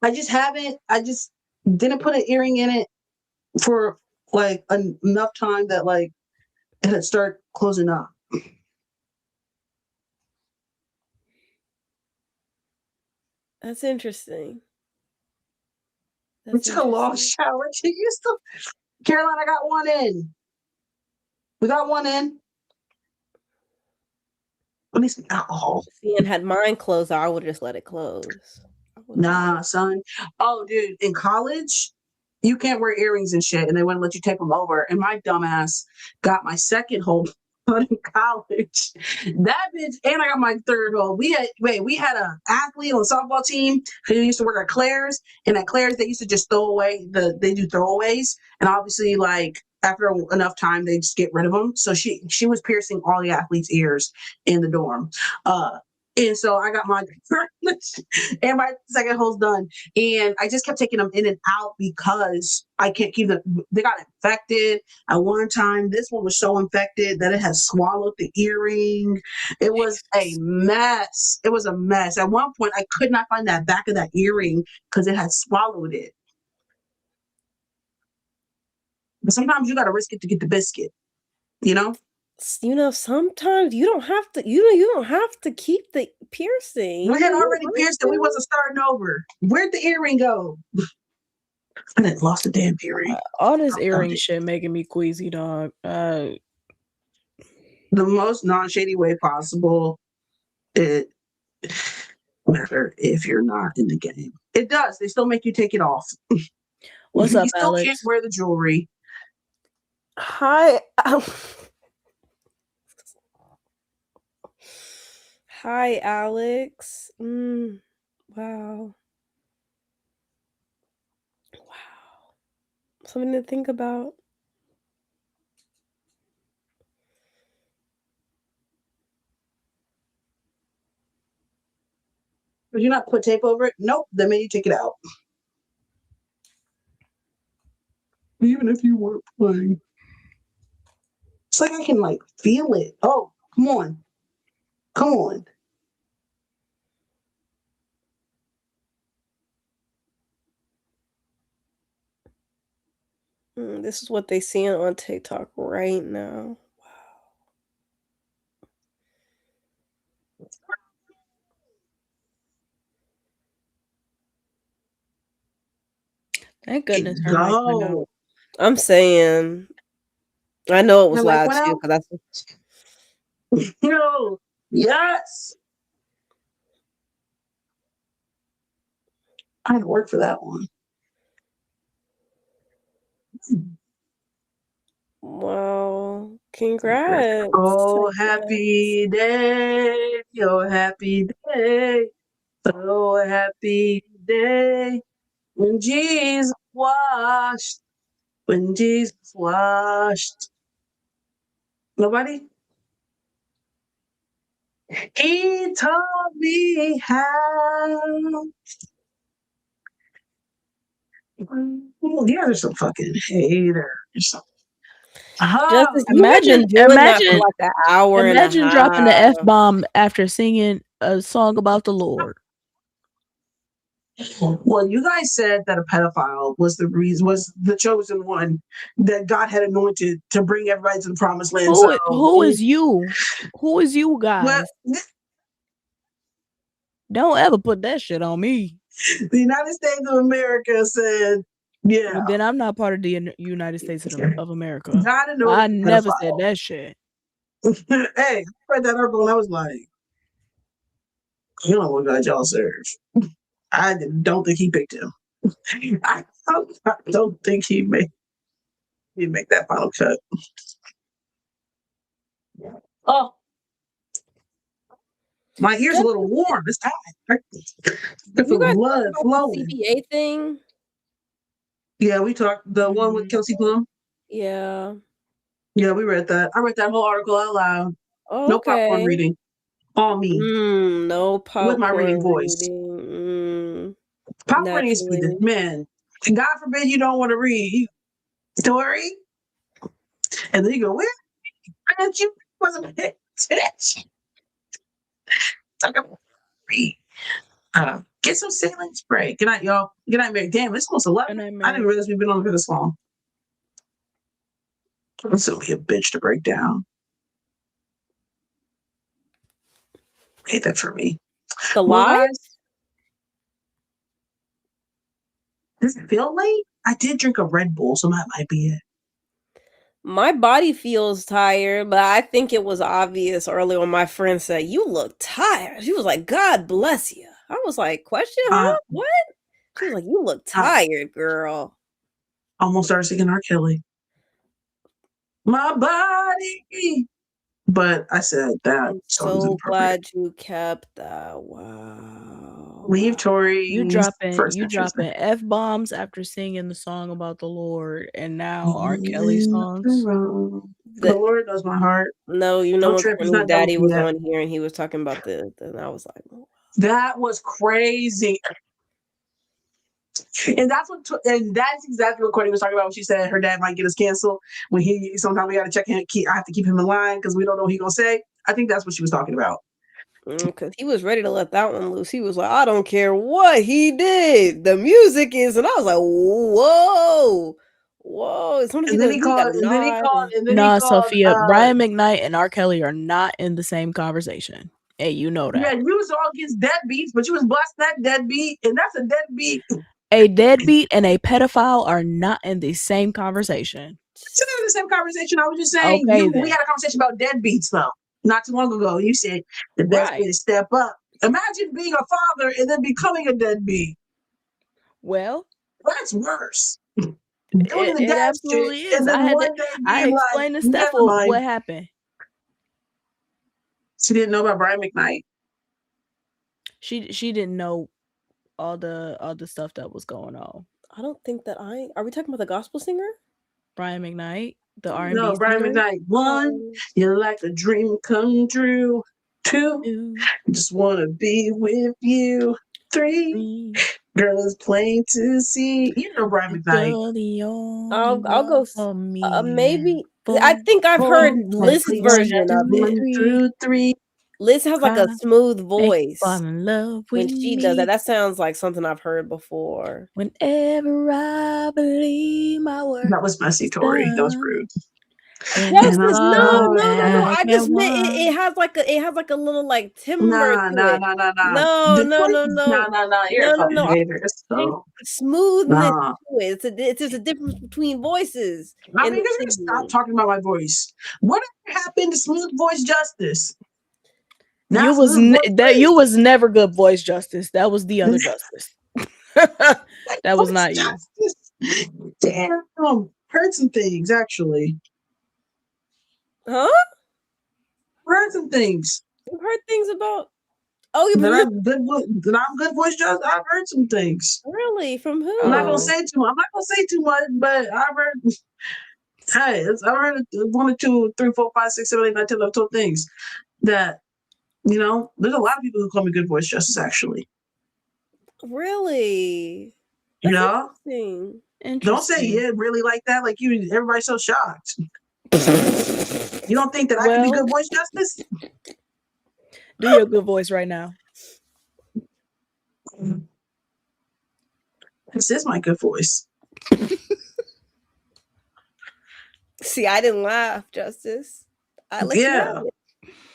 Speaker 1: I just didn't put an earring in it for like enough time that like it had started closing up.
Speaker 3: That's interesting.
Speaker 1: We took a long shower. Caroline, I got one in. We got one in. Let me some alcohol.
Speaker 3: See, and had mine closed, I would have just let it close.
Speaker 1: Nah, son. Oh, dude, in college, you can't wear earrings and shit, and they wouldn't let you take them over. And my dumbass got my second hole in college. That bitch, and I got my third hole. We had an athlete on the softball team who used to work at Claire's, and at Claire's they used to just throw away they do throwaways, and obviously like after enough time they just get rid of them. So she was piercing all the athletes' ears in the dorm. And so I got my and my second hole's done. And I just kept taking them in and out because I can't keep them. They got infected. At one time, this one was so infected that it had swallowed the earring. It was a mess. It was a mess. At one point, I could not find that back of that earring because it had swallowed it. But sometimes you got to risk it to get the biscuit, you know?
Speaker 3: Sometimes you don't have to. You don't have to keep the piercing.
Speaker 1: We had already pierced it. We wasn't starting over. Where'd the earring go? I didn't lost the damn earring.
Speaker 2: All this earring shit making me queasy, dog.
Speaker 1: The most non-shady way possible. It matter if you're not in the game. It does. They still make you take it off.
Speaker 2: What's up,
Speaker 1: you still
Speaker 2: Alex?
Speaker 1: can't wear the jewelry.
Speaker 3: Hi. Hi, Alex. Wow. Something to think about.
Speaker 1: Did you not put tape over it? Nope. They made you take it out. Even if you weren't playing. It's like I can like feel it. Oh, come on. Come on.
Speaker 3: This is what they seeing on TikTok right now. Wow.
Speaker 2: Thank goodness.
Speaker 1: Go.
Speaker 3: I'm saying, I know it was loud too because
Speaker 1: that's. No. Yes. I had to work for that one.
Speaker 3: Well, congrats.
Speaker 1: Oh,
Speaker 3: I guess.
Speaker 1: happy day. Oh, happy day. Oh, happy day. When Jesus washed. When Jesus washed. Nobody? He taught me how. You guys are some fucking haters.
Speaker 3: Justice, you've
Speaker 2: Imagine,
Speaker 3: been doing that for like an hour and a
Speaker 2: imagine dropping the
Speaker 3: half.
Speaker 2: F-bomb after singing a song about the Lord.
Speaker 1: Well, you guys said that a pedophile was the reason, was the chosen one that God had anointed to bring everybody to the promised land.
Speaker 2: Who is you? Who is you guys?
Speaker 1: Well,
Speaker 2: Don't ever put that shit on me.
Speaker 1: the United States of America said, yeah.
Speaker 2: Well, then I'm not part of the United States of America.
Speaker 1: God anointed
Speaker 2: I never said that shit.
Speaker 1: Hey, I read that article and I was like, you know what God y'all serve. I don't think he picked him. I don't think he made that final cut. Oh, my ears a little warm. It's hot.
Speaker 3: Did you guys
Speaker 1: blood
Speaker 3: talk about
Speaker 1: flowing.
Speaker 3: the CBA thing?
Speaker 1: Yeah, we talked the one with Kelsey Plum.
Speaker 3: Yeah.
Speaker 1: Yeah, we read that. I read that whole article out loud.
Speaker 3: Okay.
Speaker 1: No popcorn reading. All me.
Speaker 3: No popcorn
Speaker 1: with my reading voice. Popcorn needs to be the man. God forbid you don't want to read story. And then you go, where you wasn't paying attention? Read. Get some saline spray. Good night, y'all. Good night, Mary. Damn, it's almost 11. I didn't realize we've been on for this long. It's gonna be a bitch to break down. Hate that for me.
Speaker 3: The lies?
Speaker 1: Does it feel late? I did drink a Red Bull, so that might be it.
Speaker 3: My body feels tired, but I think it was obvious early when my friend said, "You look tired." She was like, "God bless you." I was like, "Question, huh? What?" She was like, "You look tired, girl."
Speaker 1: Almost started singing R. Kelly. My body. But I said that.
Speaker 3: I'm so glad you kept that. Wow.
Speaker 1: Leave Tori.
Speaker 2: You dropping F-bombs after singing the song about the Lord, and now R. Kelly songs.
Speaker 1: The Lord knows my heart.
Speaker 3: No, you know when Daddy was on here and he was talking about this, and I was like, oh.
Speaker 1: That was crazy. And that's exactly what Courtney was talking about when she said her dad might get us canceled. When sometimes we got to check him. I have to keep him in line because we don't know what he's gonna say. I think that's what she was talking about.
Speaker 3: Because he was ready to let that one loose. He was like, I don't care what he did. The music is, and I was like, whoa. As soon as he called,
Speaker 2: Sophia, Brian McKnight and R. Kelly are not in the same conversation. Hey, you know that.
Speaker 1: Yeah, you was all against deadbeats, but you was blasting that deadbeat, and that's a deadbeat.
Speaker 2: A deadbeat and a pedophile are not in the same conversation.
Speaker 1: It's not in the same conversation. I was just saying, we had a conversation about deadbeats, though, not too long ago. You said the best way to step up. Imagine being a father and then becoming a deadbeat.
Speaker 2: Well,
Speaker 1: that's worse.
Speaker 2: It absolutely is. I explained to Steph what happened.
Speaker 1: She didn't know about Brian McKnight.
Speaker 2: She didn't know all the stuff that was going on.
Speaker 3: I don't think that are we talking about the gospel singer?
Speaker 2: Brian McKnight, the R&B
Speaker 1: singer? No, Brian McKnight. 1, you're like a dream come true. 2, just want to be with you. 3, girl is plain to see. You know Brian McKnight.
Speaker 3: I'll go maybe. I think I've heard Liz's version of it.
Speaker 1: 3.
Speaker 3: Liz has like a smooth voice
Speaker 2: when
Speaker 3: she does that. That sounds like something I've heard before.
Speaker 2: Whenever I believe my word.
Speaker 1: That was messy, Tori. That was rude.
Speaker 3: No. I just meant it has like a little like timbre to it.
Speaker 1: No. You're a fucking hater.
Speaker 3: Smoothness to it. It's just a difference between voices.
Speaker 1: I mean, you stop talking about my voice. What happened to smooth voice justice?
Speaker 2: You was never good voice justice. That was the other justice. That was not you.
Speaker 1: Damn. Heard some things actually.
Speaker 3: Huh?
Speaker 1: Heard some things.
Speaker 3: You've heard things about. Oh,
Speaker 1: That I'm good. That I'm good voice just. I've heard some things.
Speaker 3: Really? From who?
Speaker 1: I'm not gonna
Speaker 2: Oh.
Speaker 1: say too. I'm not gonna say too much, but I've heard. Hey, I heard 1 or 2, 3, 4, 5, 6, 7, 8, 9, 10, 11, 12 things that there's a lot of people who call me good voice justice actually.
Speaker 3: Really?
Speaker 1: You
Speaker 3: That's
Speaker 1: know,
Speaker 3: interesting.
Speaker 1: don't say yeah, really like that. Like you, everybody's so shocked. You don't think that I can be
Speaker 2: Well-
Speaker 1: good voice justice?
Speaker 2: Do your good voice right now.
Speaker 1: This is my good voice.
Speaker 3: See, I didn't laugh, Justice. I let you have it.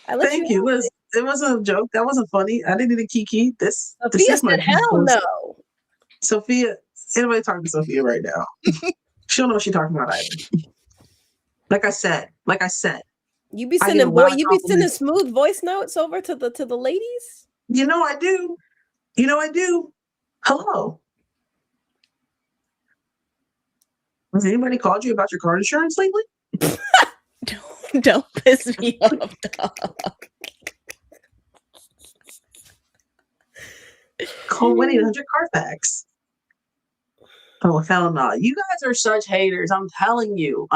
Speaker 3: I let
Speaker 1: Thank
Speaker 3: you.
Speaker 1: you. It wasn't a joke. That wasn't funny. I didn't need a kiki. This
Speaker 3: Sophia
Speaker 1: is my
Speaker 3: said, "Hell
Speaker 1: voice.
Speaker 3: no."
Speaker 1: Sophia, anybody talking to Sophia right now? She don't know what she's talking about either. Like I said.
Speaker 3: You be
Speaker 1: I get
Speaker 3: sending
Speaker 1: a lot of
Speaker 3: you be sending
Speaker 1: compliments.
Speaker 3: smooth voice notes over to the ladies.
Speaker 1: You know I do. Hello. Has anybody called you about your car insurance lately?
Speaker 2: Don't piss me off, dog.
Speaker 1: Call 1-800-CARFAX. Oh, hell no. You guys are such haters. I'm telling you.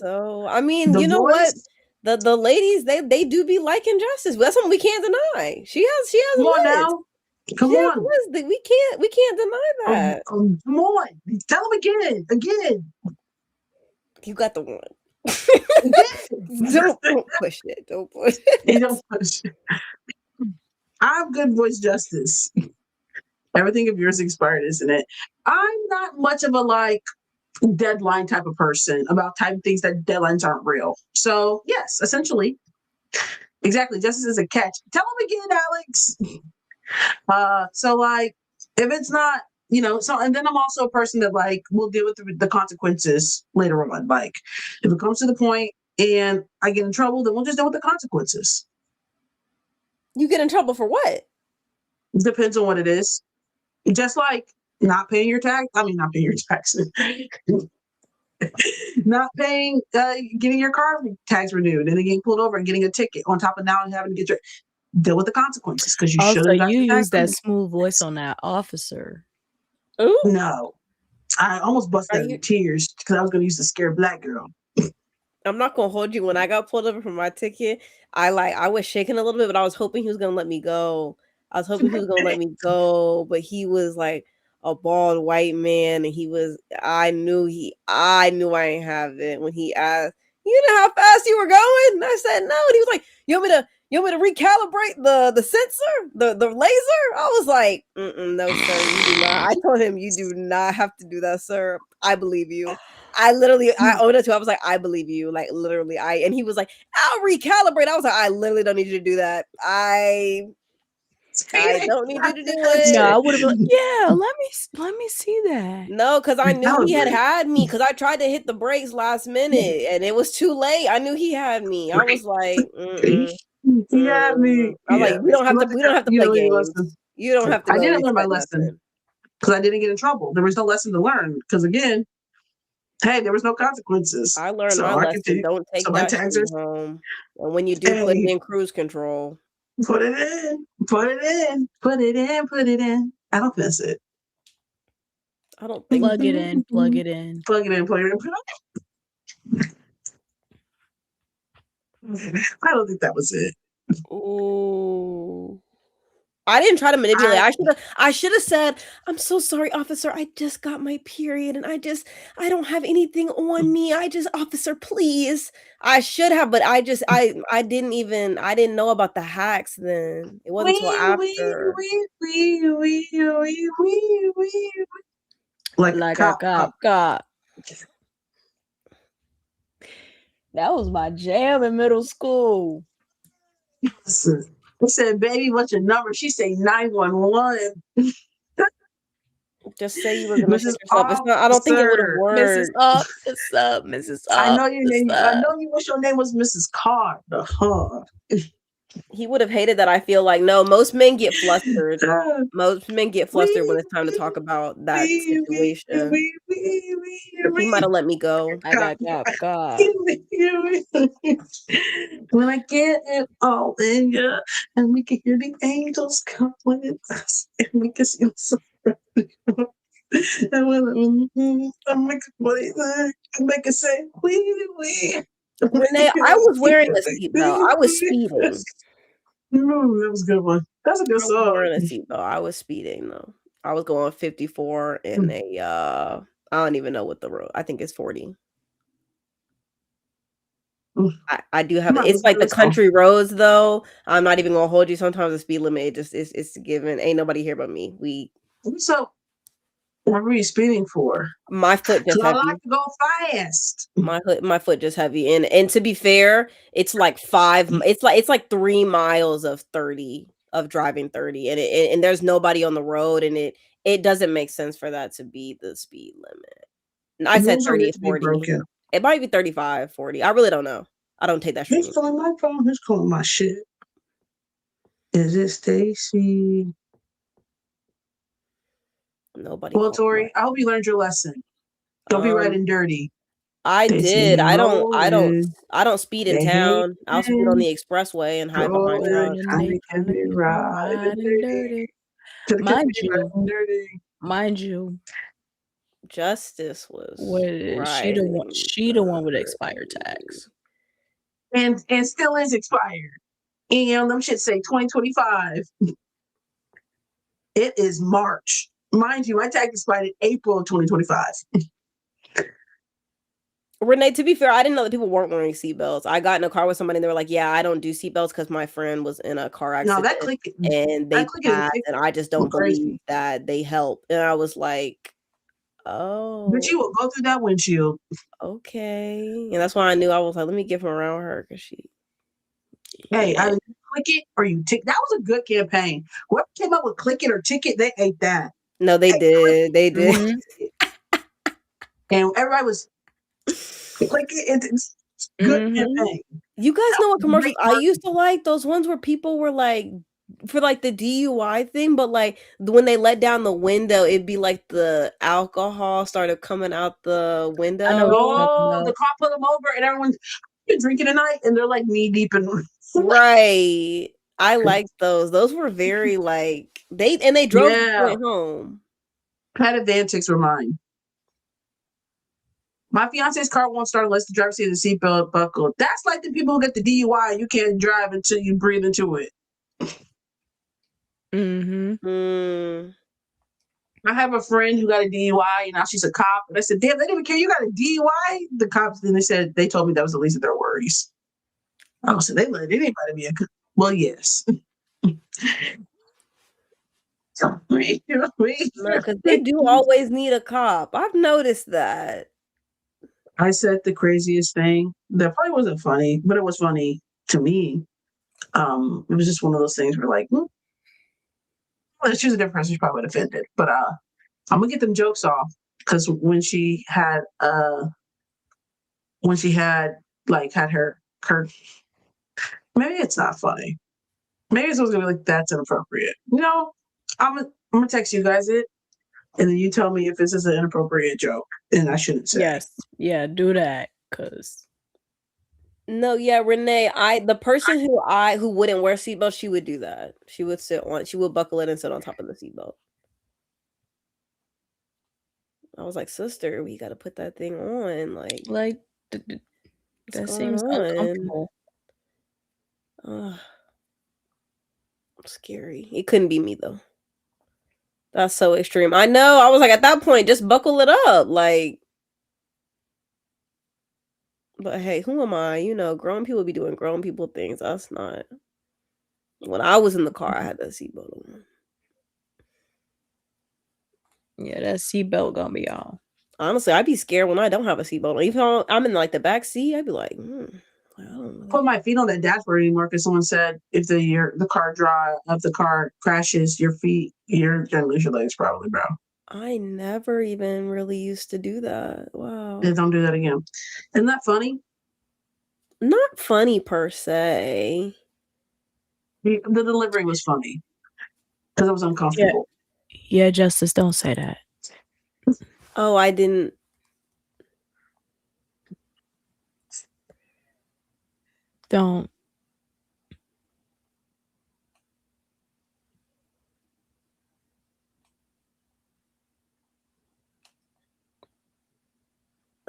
Speaker 3: So I mean,
Speaker 1: The
Speaker 3: you know what?
Speaker 1: voice-
Speaker 3: The ladies they do be liking Justice. That's something we can't deny. She has
Speaker 1: Come on
Speaker 3: a list.
Speaker 1: now. Come
Speaker 3: She has
Speaker 1: on.
Speaker 3: a list that we can't deny that.
Speaker 1: Come on. Tell them again.
Speaker 3: You got the one.
Speaker 1: Again.
Speaker 3: Don't push it. Don't push it.
Speaker 1: You don't push. I'm good voice justice. Everything of yours expired, isn't it? I'm not much of a deadline type of person about type of things that deadlines aren't real. So yes, essentially, exactly. Justice is a catch. Tell them again, Alex. So if it's not, so and then I'm also a person that will deal with the consequences later on. Like if it comes to the point and I get in trouble, then we'll just deal with the consequences.
Speaker 3: You get in trouble for what?
Speaker 1: Depends on what it is. Just like not paying your tax. I mean, not paying your taxes. Not paying, getting your car tax renewed and then getting pulled over and getting a ticket on top of now having to deal with the consequences because you should
Speaker 2: Also,
Speaker 1: have.
Speaker 2: you use that smooth voice on that officer.
Speaker 3: Ooh.
Speaker 1: No, I almost busted out in tears because I was going to use the scared black girl.
Speaker 3: I'm not gonna hold you. When I got pulled over for my ticket, I was shaking a little bit, but I was hoping he was gonna let me go. But he was like a bald white man, and I knew I ain't have it when he asked, "You know how fast you were going?" And I said, "No." And he was like, "You want me to recalibrate the sensor, the laser?" I was like, "No, sir, you do not." I told him, "You do not have to do that, sir. I believe you." I owned it to. I was like, "I believe you." Like literally, and he was like, "I'll recalibrate." I was like, "I literally don't need you to do that. I don't need you to do it."
Speaker 2: No, I would have been like, yeah, let me see that.
Speaker 3: No, because I knew he had me. Because I tried to hit the brakes last minute, and it was too late. I knew he had me. I was like,
Speaker 1: He had me.
Speaker 3: I was like, we don't have to play games. You don't have to.
Speaker 1: I didn't learn my lesson because I didn't get in trouble. There was no lesson to learn because again, hey, there was no consequences.
Speaker 3: I learned my lesson. Don't take that shit home. And when you do, put it in cruise control.
Speaker 1: Put it in. I don't miss it.
Speaker 3: I don't think
Speaker 2: plug it in.
Speaker 1: I don't think that was it.
Speaker 3: Ooh. I didn't try to manipulate. I should have said, "I'm so sorry, officer. I just got my period and I don't have anything on me. Officer, please." I should have, but I didn't know about the hacks then. It wasn't until after.
Speaker 2: Like a cop. That was my jam in middle school.
Speaker 1: I said, "Baby, what's your number?" She said 911.
Speaker 3: Just say you were gonna shit yourself. It's not. I don't think it would have worked.
Speaker 2: Mrs. Up, what's up, Mrs. Up?
Speaker 1: I know your name. I know you wish your name was Mrs. Carr.
Speaker 3: He would have hated that. I feel like no. Most men get flustered. Most men get flustered when it's time to talk about that situation. He might have let me go.
Speaker 2: God.
Speaker 1: When I get it all in you, and we can hear the angels come with us, and we can see the and I make it say, we.
Speaker 3: Renee, I was wearing a seatbelt. I was speeding.
Speaker 1: Ooh, that was a good one. That's a good
Speaker 3: I was
Speaker 1: song.
Speaker 3: wearing a seatbelt. I was speeding though. I was going 54 in a I don't even know what the road. I think it's 40. I do have it's like the country roads though. I'm not even gonna hold you. Sometimes the speed limit it's given. Ain't nobody here but me.
Speaker 1: So what were you speeding for?
Speaker 3: My foot just heavy.
Speaker 1: I like to go fast.
Speaker 3: My foot just heavy. And to be fair, it's like it's like 3 miles of 30 of driving 30 and there's nobody on the road and it doesn't make sense for that to be the speed limit. And I said 30, 40. It might be 35, 40. I really don't know. I don't take that shit.
Speaker 1: Who's calling my phone? Who's calling my shit? Is it Stacy?
Speaker 3: Nobody.
Speaker 1: Well, Tori, I hope you learned your lesson. Don't be riding dirty.
Speaker 3: I did. I don't speed in town. I'll speed on the expressway and hide behind
Speaker 2: Mind you,
Speaker 3: Justice was
Speaker 2: she the one with expired tags.
Speaker 1: And still is expired. And them shit say 2025. It is March. Mind you, my tag expired in April of 2025.
Speaker 3: Renee, to be fair, I didn't know that people weren't wearing seatbelts. I got in a car with somebody and they were like, yeah, I don't do seatbelts because my friend was in a car accident.
Speaker 1: No, that click
Speaker 3: and they passed, and I just don't believe that they help. And I was like, oh.
Speaker 1: But you will go through that windshield.
Speaker 3: Okay. And that's why I knew. I was like, let me get from around her because she.
Speaker 1: Hey, either you click it or you tick. That was a good campaign. Whoever came up with click it or ticket, they ate that.
Speaker 3: No, they did. They did.
Speaker 1: And everybody was click it. It's good campaign.
Speaker 3: You guys know what commercials I used to like? Those ones where people were like, for like the DUI thing, but like when they let down the window, it'd be like the alcohol started coming out the window.
Speaker 1: I know. Oh, the cop put them over, and everyone's been drinking tonight, and they're like knee deep in.
Speaker 3: Right. I liked those. Those were very like they drove the point home. Pet
Speaker 1: antics were mine. My fiance's car won't start unless the driver sees the seatbelt buckled. That's like the people who get the DUI. You can't drive until you breathe into it. I have a friend who got a DUI, and now she's a cop. And I said, damn, they didn't even care you got a DUI? The cops, then they told me that was the least of their worries. I said, they let anybody be a cop. Well, yes.
Speaker 3: No, because they do always need a cop. I've noticed that.
Speaker 1: I said the craziest thing. That probably wasn't funny, but it was funny to me. It was just one of those things where like, well, let's choose a different person. She probably would offended. But I'm gonna get them jokes off because when she had her maybe it's not funny. Maybe it's gonna be like that's inappropriate. No, I'm gonna text you guys it, and then you tell me if this is an inappropriate joke and I shouldn't say.
Speaker 2: Yes, yeah, do that, cause.
Speaker 3: No, yeah, Renee. The person who wouldn't wear seatbelts, she would do that. She would buckle it and sit on top of the seatbelt. I was like, sister, we got to put that thing on,
Speaker 2: like that seems uncomfortable.
Speaker 3: Scary. It couldn't be me though. That's so extreme. I know. I was like, at that point, just buckle it up, like. But hey, who am I? You know, grown people be doing grown people things. That's not. When I was in the car, I had that seatbelt on.
Speaker 2: Yeah, that seatbelt gonna be on.
Speaker 3: Honestly, I'd be scared when I don't have a seatbelt on. Even though I'm in like the back seat, I'd be like, I don't know.
Speaker 1: Put my feet on that dashboard anymore because someone said if the car crashes, you're gonna lose your legs probably, bro.
Speaker 3: I never even really used to do that. Wow.
Speaker 1: And don't do that again. Isn't that funny?
Speaker 3: Not funny per se.
Speaker 1: The delivery was funny because it was uncomfortable.
Speaker 2: Yeah, Justice, don't say that.
Speaker 3: Oh, I didn't.
Speaker 2: Don't.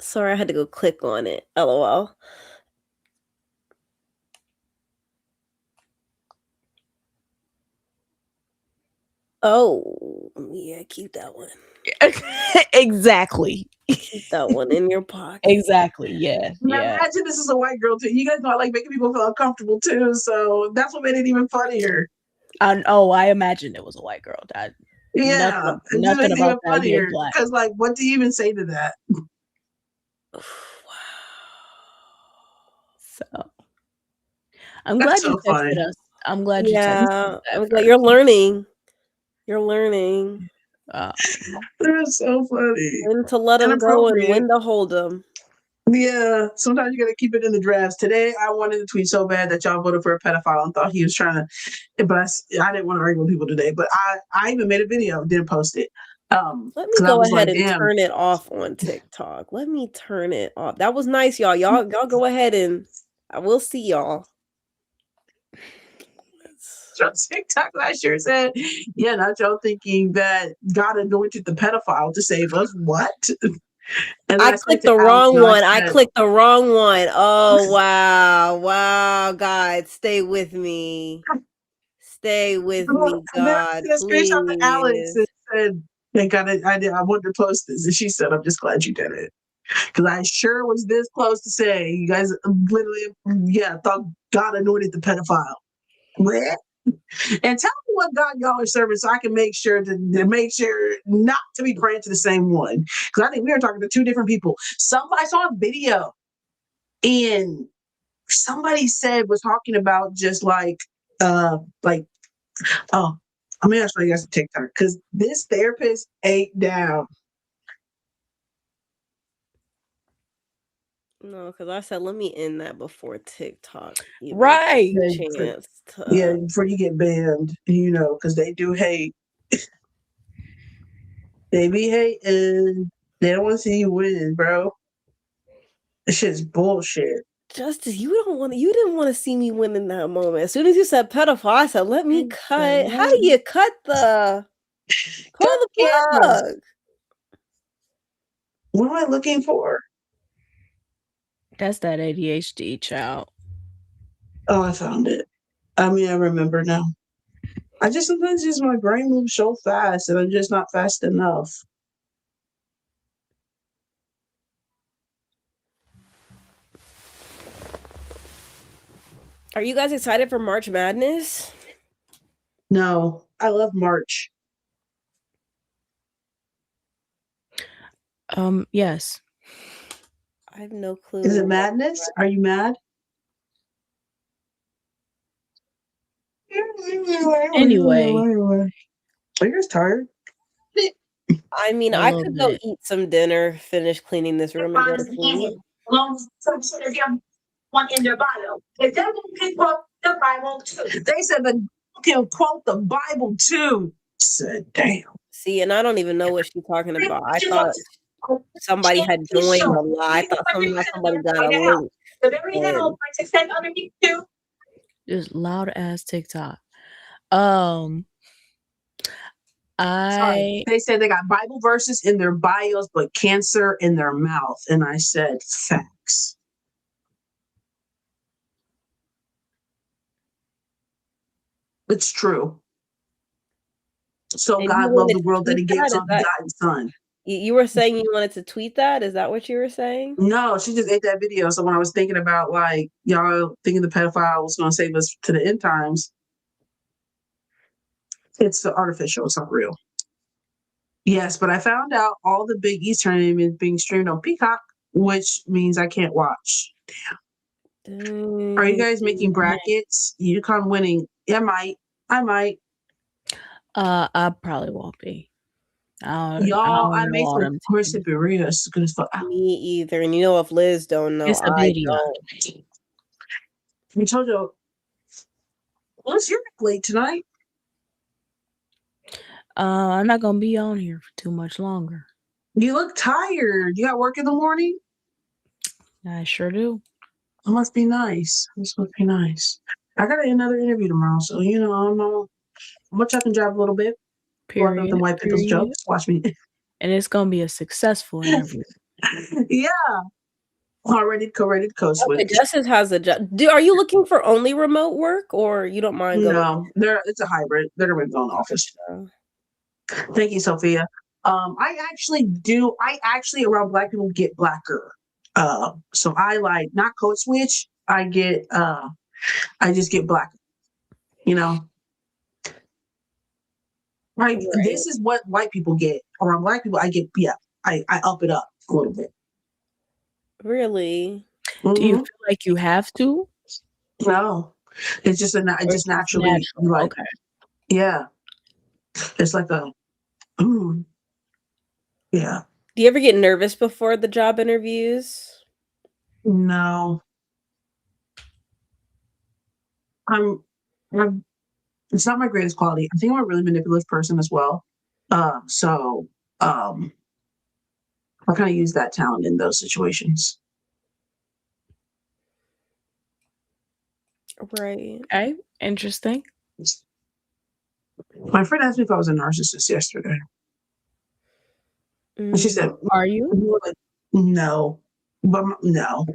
Speaker 3: Sorry, I had to go click on it. LOL. Oh, yeah, keep that one.
Speaker 2: Exactly.
Speaker 3: Keep that one in your pocket.
Speaker 2: Exactly. Yeah.
Speaker 1: Now,
Speaker 2: Yeah.
Speaker 1: imagine this is a white girl too. You guys know I like making people feel uncomfortable too, so that's what made it even funnier.
Speaker 2: I imagined it was a white girl.
Speaker 1: Yeah, it just
Speaker 2: Nothing
Speaker 1: makes it even
Speaker 2: about that being
Speaker 1: funnier
Speaker 2: black.
Speaker 1: because, like, what do you even say to that?
Speaker 2: So I'm
Speaker 1: That's
Speaker 2: glad you
Speaker 1: so funny.
Speaker 2: texted us. I'm glad you texted
Speaker 3: Yeah,
Speaker 2: us.
Speaker 3: I'm glad you're learning. You're learning
Speaker 1: That's so funny.
Speaker 3: when to let them go and when to hold them.
Speaker 1: Yeah, sometimes you gotta keep it in the drafts. Today, I wanted to tweet so bad that y'all voted for a pedophile and thought he was trying to, but I didn't want to argue with people today. But I even made a video, didn't post it.
Speaker 3: Let me go ahead and turn it off on TikTok. Let me turn it off. That was nice, y'all. Y'all go ahead and I will see y'all.
Speaker 1: So TikTok last year said, yeah, not y'all thinking that God anointed the pedophile to save us. What? And
Speaker 3: I clicked the wrong one. I clicked the wrong one. Oh, wow. Wow, God. Stay with me. Stay with me, God.
Speaker 1: Then I screenshot to Alex
Speaker 3: Please.
Speaker 1: and said, thank God I wanted to post this. And she said, I'm just glad you did it. Because I sure was this close to say, you guys literally, thought God anointed the pedophile. What? And tell me what God y'all are serving so I can make sure to make sure not to be praying to the same one. Because I think we were talking to two different people. Somebody saw a video and somebody was talking about just oh, I'm gonna show you guys a TikTok because this therapist ate down.
Speaker 3: No, because I said, let me end that before TikTok.
Speaker 2: Right.
Speaker 3: Chance to...
Speaker 1: Yeah, before you get banned, because they do hate. They be hating. They don't want to see you win, bro. This shit's bullshit.
Speaker 3: Justice, you didn't want to see me win in that moment. As soon as you said pedophile, I said, let me cut. How do you cut the pull the plug?
Speaker 1: What am I looking for?
Speaker 2: That's that ADHD, child.
Speaker 1: Oh, I found it. I remember now. Sometimes my brain moves so fast and I'm just not fast enough.
Speaker 3: Are you guys excited for March Madness?
Speaker 1: No, I love March.
Speaker 2: Yes.
Speaker 3: I have no clue.
Speaker 1: Is it madness? Are you mad?
Speaker 2: Anyway.
Speaker 1: Are you guys tired?
Speaker 3: I mean, I could go eat some dinner, finish cleaning this room, and go to sleep.
Speaker 1: One in their Bible. The devil can quote the Bible too. They said the devil can quote the Bible too. Said, damn.
Speaker 3: See, and I don't even know what she's talking about. I thought somebody had joined the lie. I thought somebody got a link.
Speaker 1: The very hell might extend underneath too.
Speaker 2: Just loud ass TikTok.
Speaker 1: Sorry. They said they got Bible verses in their bios, but cancer in their mouth. And I said, facts. It's true. So God loved the world that he gave his only begotten son.
Speaker 3: You were saying you wanted to tweet that? Is that what you were saying?
Speaker 1: No, she just ate that video. So when I was thinking about y'all thinking the pedophile was going to save us to the end times, it's artificial. It's not real. Yes, but I found out all the Big East tournament is being streamed on Peacock, which means I can't watch. Damn. Are you guys making brackets? UConn winning. Yeah, I might.
Speaker 2: I probably won't be.
Speaker 1: Y'all, I made some Chrissy burritos. Good as fuck.
Speaker 3: Me either. And if Liz don't know,
Speaker 2: it's a video.
Speaker 1: We told you. Unless you're late tonight.
Speaker 2: I'm not gonna be on here for too much longer.
Speaker 1: You look tired. You got work in the morning?
Speaker 2: I sure do.
Speaker 1: It must be nice. This must be nice. I got another interview tomorrow, so I'm gonna chuck and drive a little bit. Walking with the
Speaker 2: Period.
Speaker 1: white people's
Speaker 2: Period.
Speaker 1: jokes. Watch me.
Speaker 2: And it's gonna be a successful interview.
Speaker 1: Yeah. Ready to
Speaker 3: Okay,
Speaker 1: switch.
Speaker 3: Justice has a job. Are you looking for only remote work, or you don't mind going?
Speaker 1: No, it's a hybrid. They're gonna go in office. Thank you, Sophia. I actually around Black people get blacker. So I like not code switch. I just get blacker. Right. This is what white people get. Around Black people, I up it up a little bit.
Speaker 3: Really?
Speaker 2: Do you feel like you have to?
Speaker 1: No, it's just naturally
Speaker 2: natural.
Speaker 1: like,
Speaker 2: okay.
Speaker 1: Yeah, it's like a, yeah.
Speaker 3: Do you ever get nervous before the job interviews?
Speaker 1: No, it's not my greatest quality. I think I'm a really manipulative person as well. So I kind of use that talent in those situations.
Speaker 3: Right.
Speaker 2: Okay. Interesting.
Speaker 1: My friend asked me if I was a narcissist yesterday. And she said,
Speaker 2: "Are you?"
Speaker 1: Like, no, but no.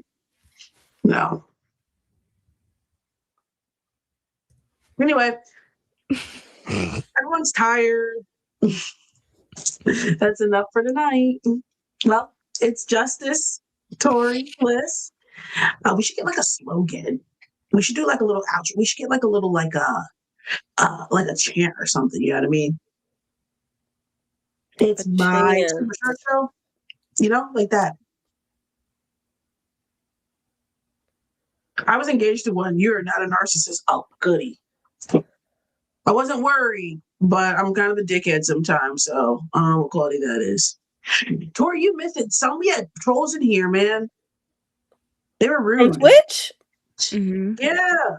Speaker 1: Anyway, everyone's tired. That's enough for tonight. Well, it's Justice, Tori, Bliss. We should get like a slogan. We should do like a little outro. We should get like a little like a chant or something. You know what I mean? It's my show. Like that. I was engaged to one. You're not a narcissist. Oh, goody. I wasn't worried, but I'm kind of a dickhead sometimes. So I don't know what quality that is. Tori, you missed it. We had trolls in here, man. They were rude.
Speaker 3: On Twitch?
Speaker 2: Mm-hmm.
Speaker 1: Yeah.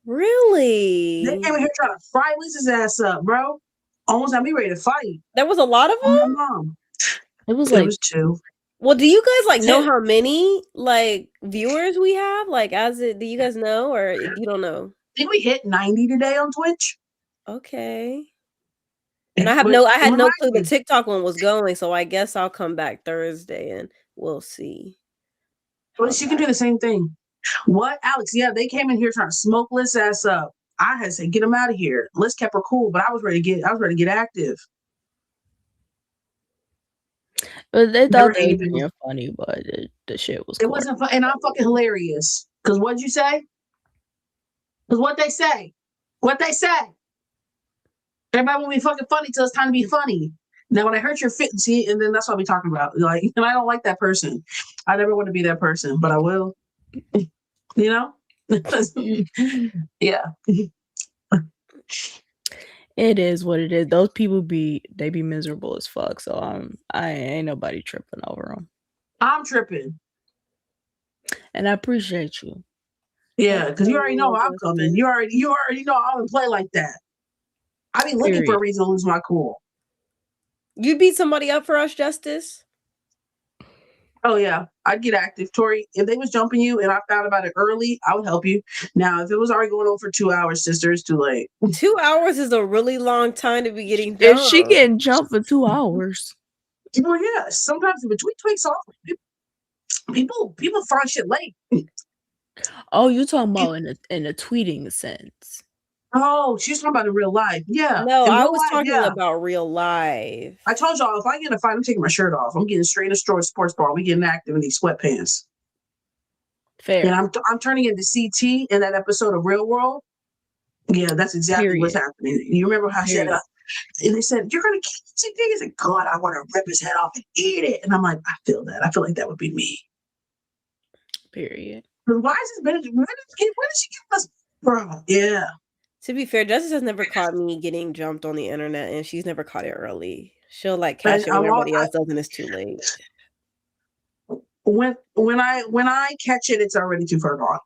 Speaker 3: Really?
Speaker 1: They came in here trying to fry Liz's ass up, bro. Almost had me ready to fight.
Speaker 3: There was a lot of them?
Speaker 1: Mom.
Speaker 2: It was
Speaker 1: 2.
Speaker 3: Well, do you guys know how many viewers we have? Do you guys know, or you don't know?
Speaker 1: I think we hit 90 today on Twitch.
Speaker 3: Okay. And I had no clue the TikTok one was going, so I guess I'll come back Thursday and we'll see.
Speaker 1: Well, she can do the same thing. What, Alex? Yeah, they came in here trying to smoke Liz ass up. I had to say, get them out of here. Liz kept her cool, but I was ready to get active.
Speaker 2: But they thought they were being funny, but the shit was.
Speaker 1: It wasn't fun, and I'm fucking hilarious. Because what'd you say? Because what they say? Everybody want to be fucking funny till it's time to be funny. Now, when I hurt your fit, see, and then that's what I'll be talking about. And I don't like that person. I never want to be that person, but I will. Yeah.
Speaker 2: It is what it is. Those people be miserable as fuck. So I ain't nobody tripping over them.
Speaker 1: I'm tripping,
Speaker 2: and I appreciate you.
Speaker 1: Yeah, because you already know I'm coming. You already know I don't play like that. I be looking for a reason to lose my cool.
Speaker 3: You beat somebody up for us, Justice?
Speaker 1: Oh yeah, I'd get active, Tori. If they was jumping you and I found about it early, I would help you. Now, if it was already going on for 2 hours, sister, it's too late.
Speaker 3: 2 hours is a really long time to be getting jumped.
Speaker 2: If she getting jumped for 2 hours.
Speaker 1: Well, yeah. Sometimes if a tweet tweaks off, people find shit late.
Speaker 2: Oh, you talking about in a tweeting sense?
Speaker 1: Oh, she's talking about in real life. Yeah.
Speaker 3: No, I was talking about real life.
Speaker 1: I told y'all, if I get in a fight, I'm taking my shirt off. I'm getting straight to sports bar. We getting active in these sweatpants.
Speaker 2: Fair.
Speaker 1: And I'm turning into CT in that episode of Real World. Yeah, that's exactly what's happening. You remember how she said, and they said, you're going to kill CT? He said, God, I want to rip his head off and eat it. And I'm like, I feel that. I feel like that would be me.
Speaker 2: Period.
Speaker 1: Why is this Benedict? Where did she get us from? Yeah.
Speaker 3: To be fair, Justice has never caught me getting jumped on the internet, and she's never caught it early. She'll catch it when everybody else does, and it's too late. When
Speaker 1: I catch it, it's already too far gone.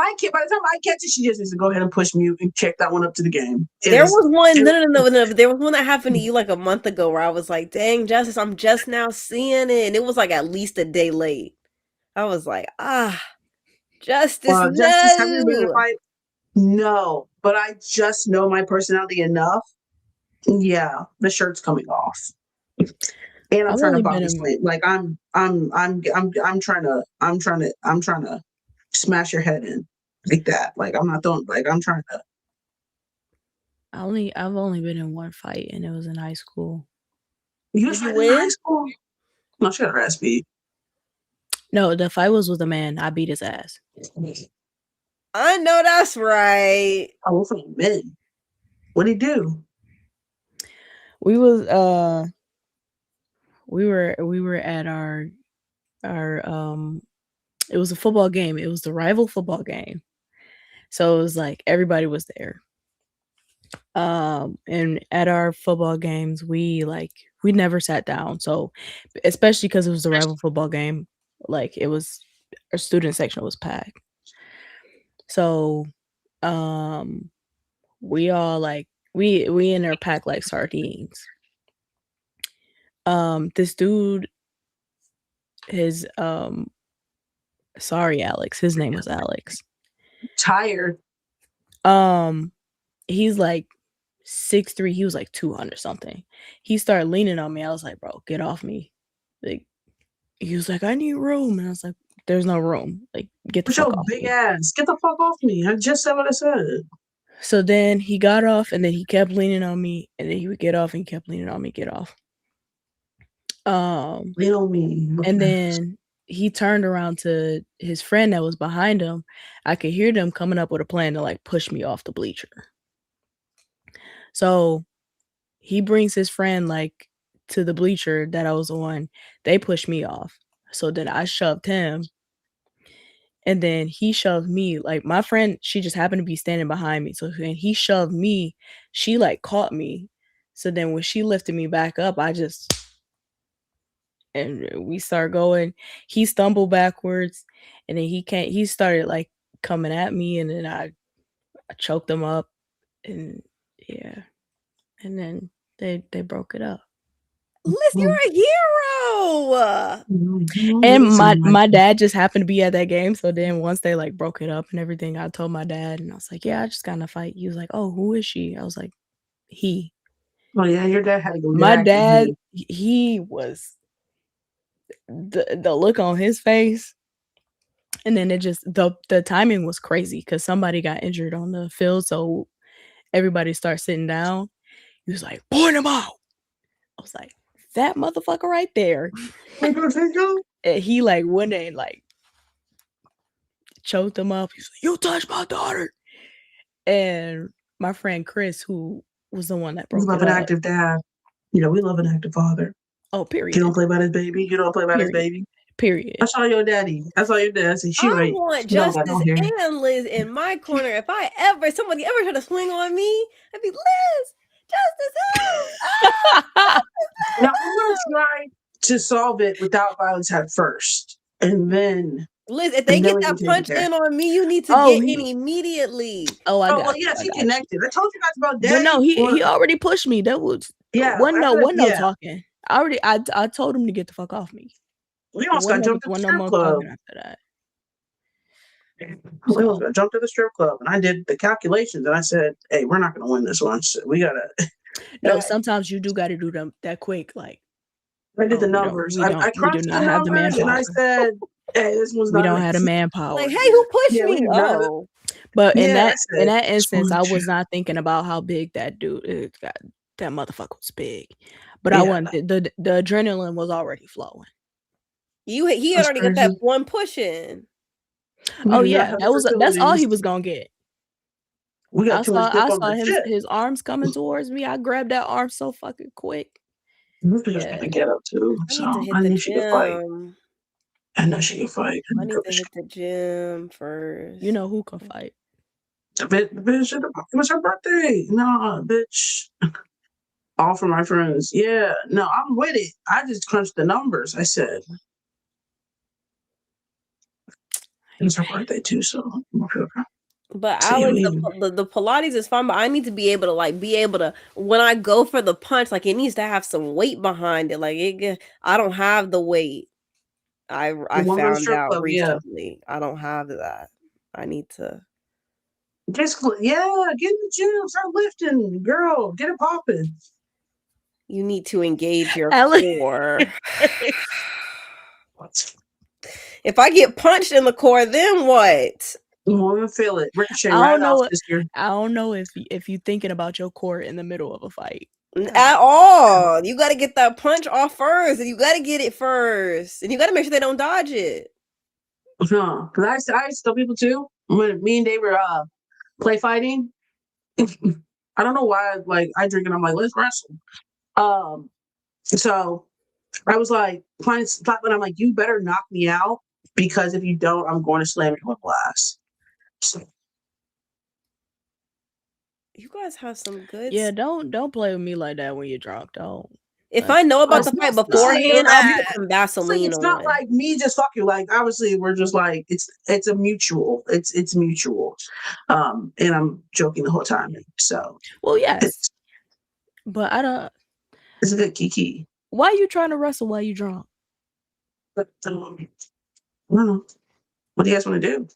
Speaker 1: By the time I catch it, she just needs to go ahead and push mute and check that one up to the game.
Speaker 3: There was one. No. There was one that happened to you like a month ago where I was like, "Dang, Justice, I'm just now seeing it," and it was like at least a day late. I was like, Justice, no.
Speaker 1: Justice, have you been in a fight? No, but I just know my personality enough. Yeah, the shirt's coming off, and I'm trying to body slam. Like I'm trying to smash your head in like that. Like I'm not throwing. Like I'm trying to.
Speaker 2: I've only been in one fight, and it was in high school.
Speaker 1: You was fighting in high school? No, she got her ass beat.
Speaker 2: No, the fight was with a man. I beat his ass.
Speaker 3: I know that's right.
Speaker 1: Oh, what's up, men? What'd he do?
Speaker 2: We were at our it was a football game. It was the rival football game. So it was like everybody was there. And at our football games, we never sat down. So especially because it was the rival football game, like it was our student section was packed. So we all like we in there packed like sardines. This dude, his sorry Alex, his name was Alex.
Speaker 1: Tired.
Speaker 2: He's like 6'3", he was like 200 something. He started leaning on me. I was like, bro, get off me. Like, he was like, I need room. And I was like, there's no room. Like, get the fuck off
Speaker 1: big
Speaker 2: me.
Speaker 1: ass. Get the fuck off me. I just said what I said.
Speaker 2: So then he got off, and then he kept leaning on me, and then he would get off, and he kept leaning on me, get off.
Speaker 1: Lean on me.
Speaker 2: And then he turned around to his friend that was behind him. I could hear them coming up with a plan to like push me off the bleacher. So he brings his friend like to the bleacher that I was on. They pushed me off. So then I shoved him. And then he shoved me. Like my friend, she just happened to be standing behind me. So when he shoved me, she like caught me. So then when she lifted me back up, and we start going. He stumbled backwards, and then he started like coming at me, and then I choked him up, and yeah, and then they broke it up.
Speaker 3: Liz, you're a hero.
Speaker 2: And my dad just happened to be at that game. So then once they like broke it up and everything, I told my dad, and I was like, yeah, I just got in a fight. He was like, oh, who is she? I was like, he.
Speaker 1: Oh yeah, your dad had to go.
Speaker 2: My dad, he was the look on his face. And then it just the timing was crazy because somebody got injured on the field. So everybody started sitting down. He was like, point him out. I was like, that motherfucker right there. And he like went and like choked him up. He's like, you touched my daughter. And my friend Chris, who was the one that broke it up.
Speaker 1: We love an active dad. You know, we love an active father.
Speaker 2: Oh, period.
Speaker 1: You don't play about his baby. You don't play about his baby.
Speaker 2: Period.
Speaker 1: I saw your daddy. I saw your dad. She right.
Speaker 3: I want Justice and Liz in my corner. If somebody ever try to swing on me, I'd be Liz, Justice, help!
Speaker 1: Now I'm gonna try to solve it without violence at first, and then
Speaker 3: Liz, if they get that punch in on me, you need to get in immediately.
Speaker 1: Well, yes, he connected. I told you guys about that.
Speaker 2: But no, he already pushed me. That was wasn't no talking. I told him to get the fuck off me.
Speaker 1: We almost got jumped at the strip club.
Speaker 2: After that.
Speaker 1: We almost got jumped at the strip club, and I did the calculations, and I said, "Hey, we're not going to win this one. So we gotta."
Speaker 2: No, sometimes you do got to do them that quick. Like
Speaker 1: I did the numbers. I crunched the numbers, and I said, "Hey, this one's not."
Speaker 2: We don't have the manpower.
Speaker 3: Like, hey, who pushed me?
Speaker 2: Oh, but in that instance, I was not thinking about how big that dude is. That motherfucker was big, but I wasn't. The adrenaline was already flowing.
Speaker 3: He had already got that one push in.
Speaker 2: Oh yeah, that's all he was gonna get.
Speaker 1: I
Speaker 2: saw his arms coming towards me. I grabbed that arm so fucking quick.
Speaker 1: This bitch gonna get up too. I need she to fight. I know she can fight.
Speaker 3: I need to hit the gym first.
Speaker 2: You know who can fight?
Speaker 1: The bitch, it was her birthday. No, bitch. All for my friends. Yeah, no, I'm with it. I just crunched the numbers. I said. It's her birthday too, so
Speaker 3: But
Speaker 1: see,
Speaker 3: Alex, the Pilates is fine, but I need to be able to when I go for the punch, like it needs to have some weight behind it. Like I don't have the weight. I
Speaker 1: one go to
Speaker 3: found
Speaker 1: strip
Speaker 3: out
Speaker 1: club, yeah.
Speaker 3: recently. I don't have that. I need to.
Speaker 1: Just yeah, get in the gym, start lifting, girl, get it popping.
Speaker 3: You need to engage your
Speaker 2: Alex.
Speaker 3: core. If I get punched in the core, then what?
Speaker 1: You won't even feel it. Ricochet
Speaker 2: I
Speaker 1: right
Speaker 2: don't know.
Speaker 1: off, sister.
Speaker 2: I don't know if you're thinking about your core in the middle of a fight.
Speaker 3: At all. You got to get that punch off first, and you got to get it first, and you got to make sure they don't dodge it.
Speaker 1: Because I used to tell people too when me and Dave were play fighting. I don't know why, like I drink and I'm like, let's wrestle. So I was like playing stop, and I'm like, you better knock me out because if you don't, I'm going to slam you with glass. So,
Speaker 3: You guys have some good.
Speaker 2: Yeah, don't play with me like that when you're drunk. Don't.
Speaker 3: If I know about the
Speaker 1: It's
Speaker 3: fight
Speaker 1: not
Speaker 3: beforehand, I'll
Speaker 1: that.
Speaker 3: put some Vaseline
Speaker 1: It's
Speaker 3: on.
Speaker 1: not like me just fuck you. Like obviously we're just like it's a mutual. It's mutual. And I'm joking the whole time. So
Speaker 2: Well, yes, but I don't.
Speaker 1: it's a good kiki.
Speaker 2: Why are you trying to wrestle while you drunk?
Speaker 1: But I don't know. What do you guys want to do?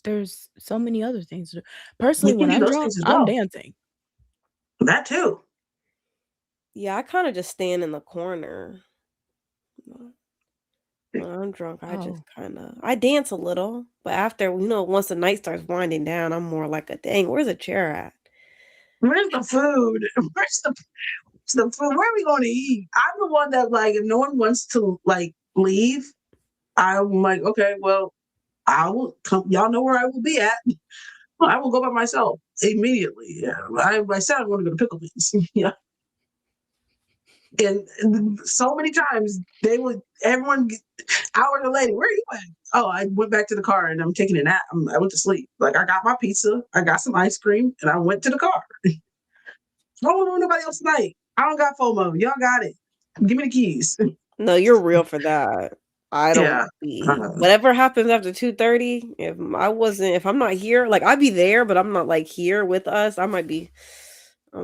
Speaker 2: There's so many other things to do. Personally,
Speaker 1: can
Speaker 2: when
Speaker 1: do
Speaker 2: I'm
Speaker 1: those
Speaker 2: drunk,
Speaker 1: things as
Speaker 2: I'm
Speaker 1: well.
Speaker 2: dancing.
Speaker 1: That too.
Speaker 3: Yeah, I kind of just stand in the corner. When I'm drunk, I just I dance a little, but after once the night starts winding down, I'm more like a dang. Where's a chair at?
Speaker 1: Where's the food? Where's the food? Where are we going to eat? I'm the one that like if no one wants to like leave, I'm like, okay, well, I will come. Y'all know where I will be at. I will go by myself immediately. Yeah, I said I'm going to go to Pickle Beans. Yeah, and so many times everyone hours later, where are you at? Oh, I went back to the car and I'm taking a nap. I went to sleep. Like I got my pizza, I got some ice cream, and I went to the car. I don't want nobody else tonight. I don't got FOMO. Y'all got it. Give me the keys.
Speaker 3: No, you're real for that. I don't
Speaker 1: Yeah.
Speaker 3: be. Whatever happens after 2:30, if I'm not here, like I'd be there, but I'm not like here with us. I'm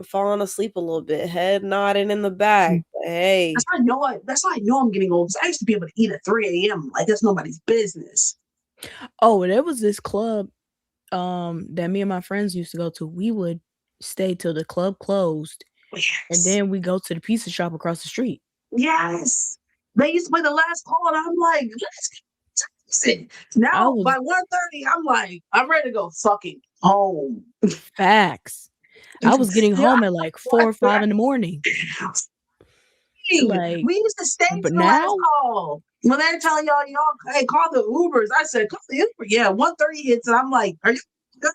Speaker 3: falling asleep a little bit, head nodding in the back. But hey,
Speaker 1: that's how I know I'm getting old. I used to be able to eat at 3 a.m. Like that's nobody's business.
Speaker 2: Oh, there was this club that me and my friends used to go to. We would stay till the club closed, and then we go to the pizza shop across the street.
Speaker 1: Yes. They used to play the last call, and I'm like, let's get now by 1:30, I'm like, I'm ready to go fucking home.
Speaker 2: Facts. I was getting home at like 4 or 5 in the morning.
Speaker 1: Like, we used to stay to the last call. When they're telling y'all, hey, call the Ubers. I said, call the Uber. Yeah, 1:30 hits, and I'm like, are you good?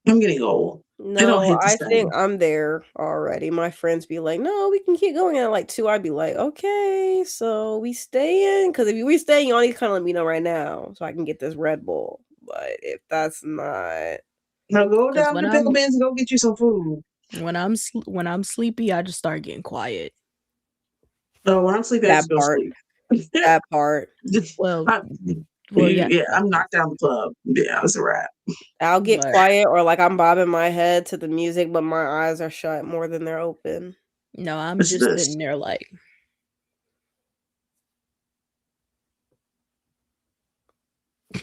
Speaker 1: I'm getting old.
Speaker 3: No, I think I'm there already. My friends be like, no, we can keep going at like 2. I'd be like, okay, so we staying? Because if we staying, y'all need to kind of let me know right now so I can get this Red Bull. But if that's not,
Speaker 1: now go down to Pickle Bins and go get you some food.
Speaker 2: When I'm sleepy, I just start getting quiet.
Speaker 1: Oh, when I'm sleepy, I just go sleep.
Speaker 3: That part.
Speaker 2: Well,
Speaker 1: yeah, I'm knocked down the club. Yeah, it's a wrap.
Speaker 3: I'll get quiet or like I'm bobbing my head to the music, but my eyes are shut more than they're open.
Speaker 2: No, I'm just sitting there like.
Speaker 1: I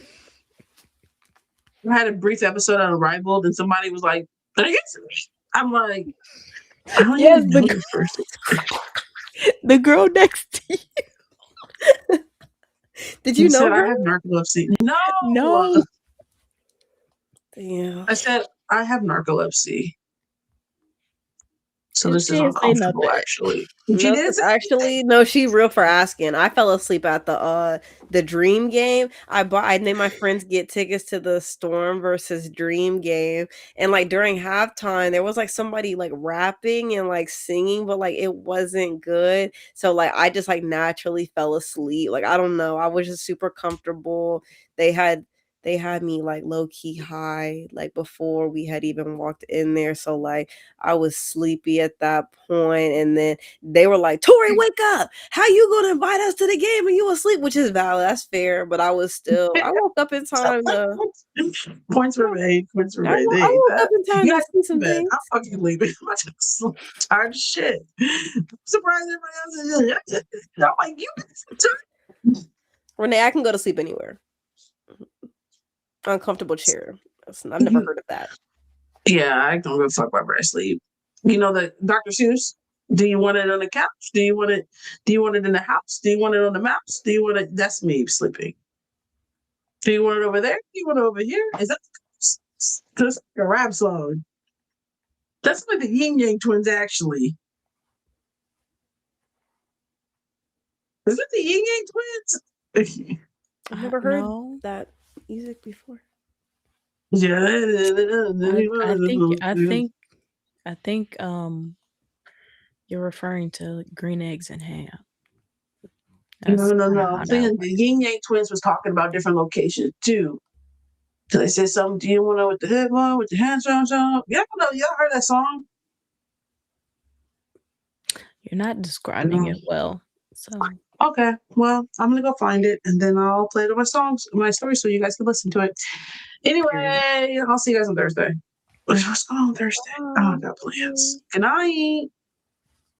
Speaker 1: had a brief episode on Arrival, and somebody was like, I'm like, I don't even know this person.
Speaker 2: The girl next to you.
Speaker 3: Did you know her?
Speaker 1: I have narcolepsy.
Speaker 2: No.
Speaker 3: Yeah.
Speaker 1: I said I have narcolepsy. So this is uncomfortable, actually.
Speaker 3: No, she real for asking. I fell asleep at the Dream game. I made my friends get tickets to the Storm versus Dream game, and like during halftime, there was like somebody like rapping and like singing, but like it wasn't good. So like I just like naturally fell asleep. Like I don't know. I was just super comfortable. They had they had me like low key high, like before we had even walked in there. So like I was sleepy at that point, and then they were like, "Tori, wake up! How you gonna invite us to the game and you asleep?" Which is valid, that's fair. But I woke up in time to.
Speaker 1: Points were made. Points were
Speaker 3: I
Speaker 1: made.
Speaker 3: woke up in time
Speaker 1: You
Speaker 3: to
Speaker 1: guys
Speaker 3: see some
Speaker 1: bed.
Speaker 3: things.
Speaker 1: I'm fucking leaving. I'm tired of shit. I'm surprised everybody else is. I'm like, you guys.
Speaker 3: Renee, I can go to sleep anywhere. Uncomfortable chair. I've never heard of that.
Speaker 1: Yeah, I don't give a fuck about where I sleep. You know that Dr. Seuss. Do you want it on the couch? Do you want it in the house? Do you want it on the mouse? Do you want it? That's me sleeping. Do you want it over there? Do you want it over here? Is that just a rap song? That's like the Yin Yang Twins, actually. Is it the Yin Yang Twins?
Speaker 3: I've never heard that music before.
Speaker 1: Yeah,
Speaker 2: I think you're referring to Green Eggs and Ham.
Speaker 1: No. I'm saying the Yin Yang Twins was talking about different locations too. So they said something. Do you want to know with the head one, with the hands on? Y'all heard that song?
Speaker 2: You're not describing it well. So
Speaker 1: okay, well, I'm gonna go find it and then I'll play it on my story so you guys can listen to it. Anyway, I'll see you guys on Thursday. What's going on Thursday? Oh, I got plans. Good night.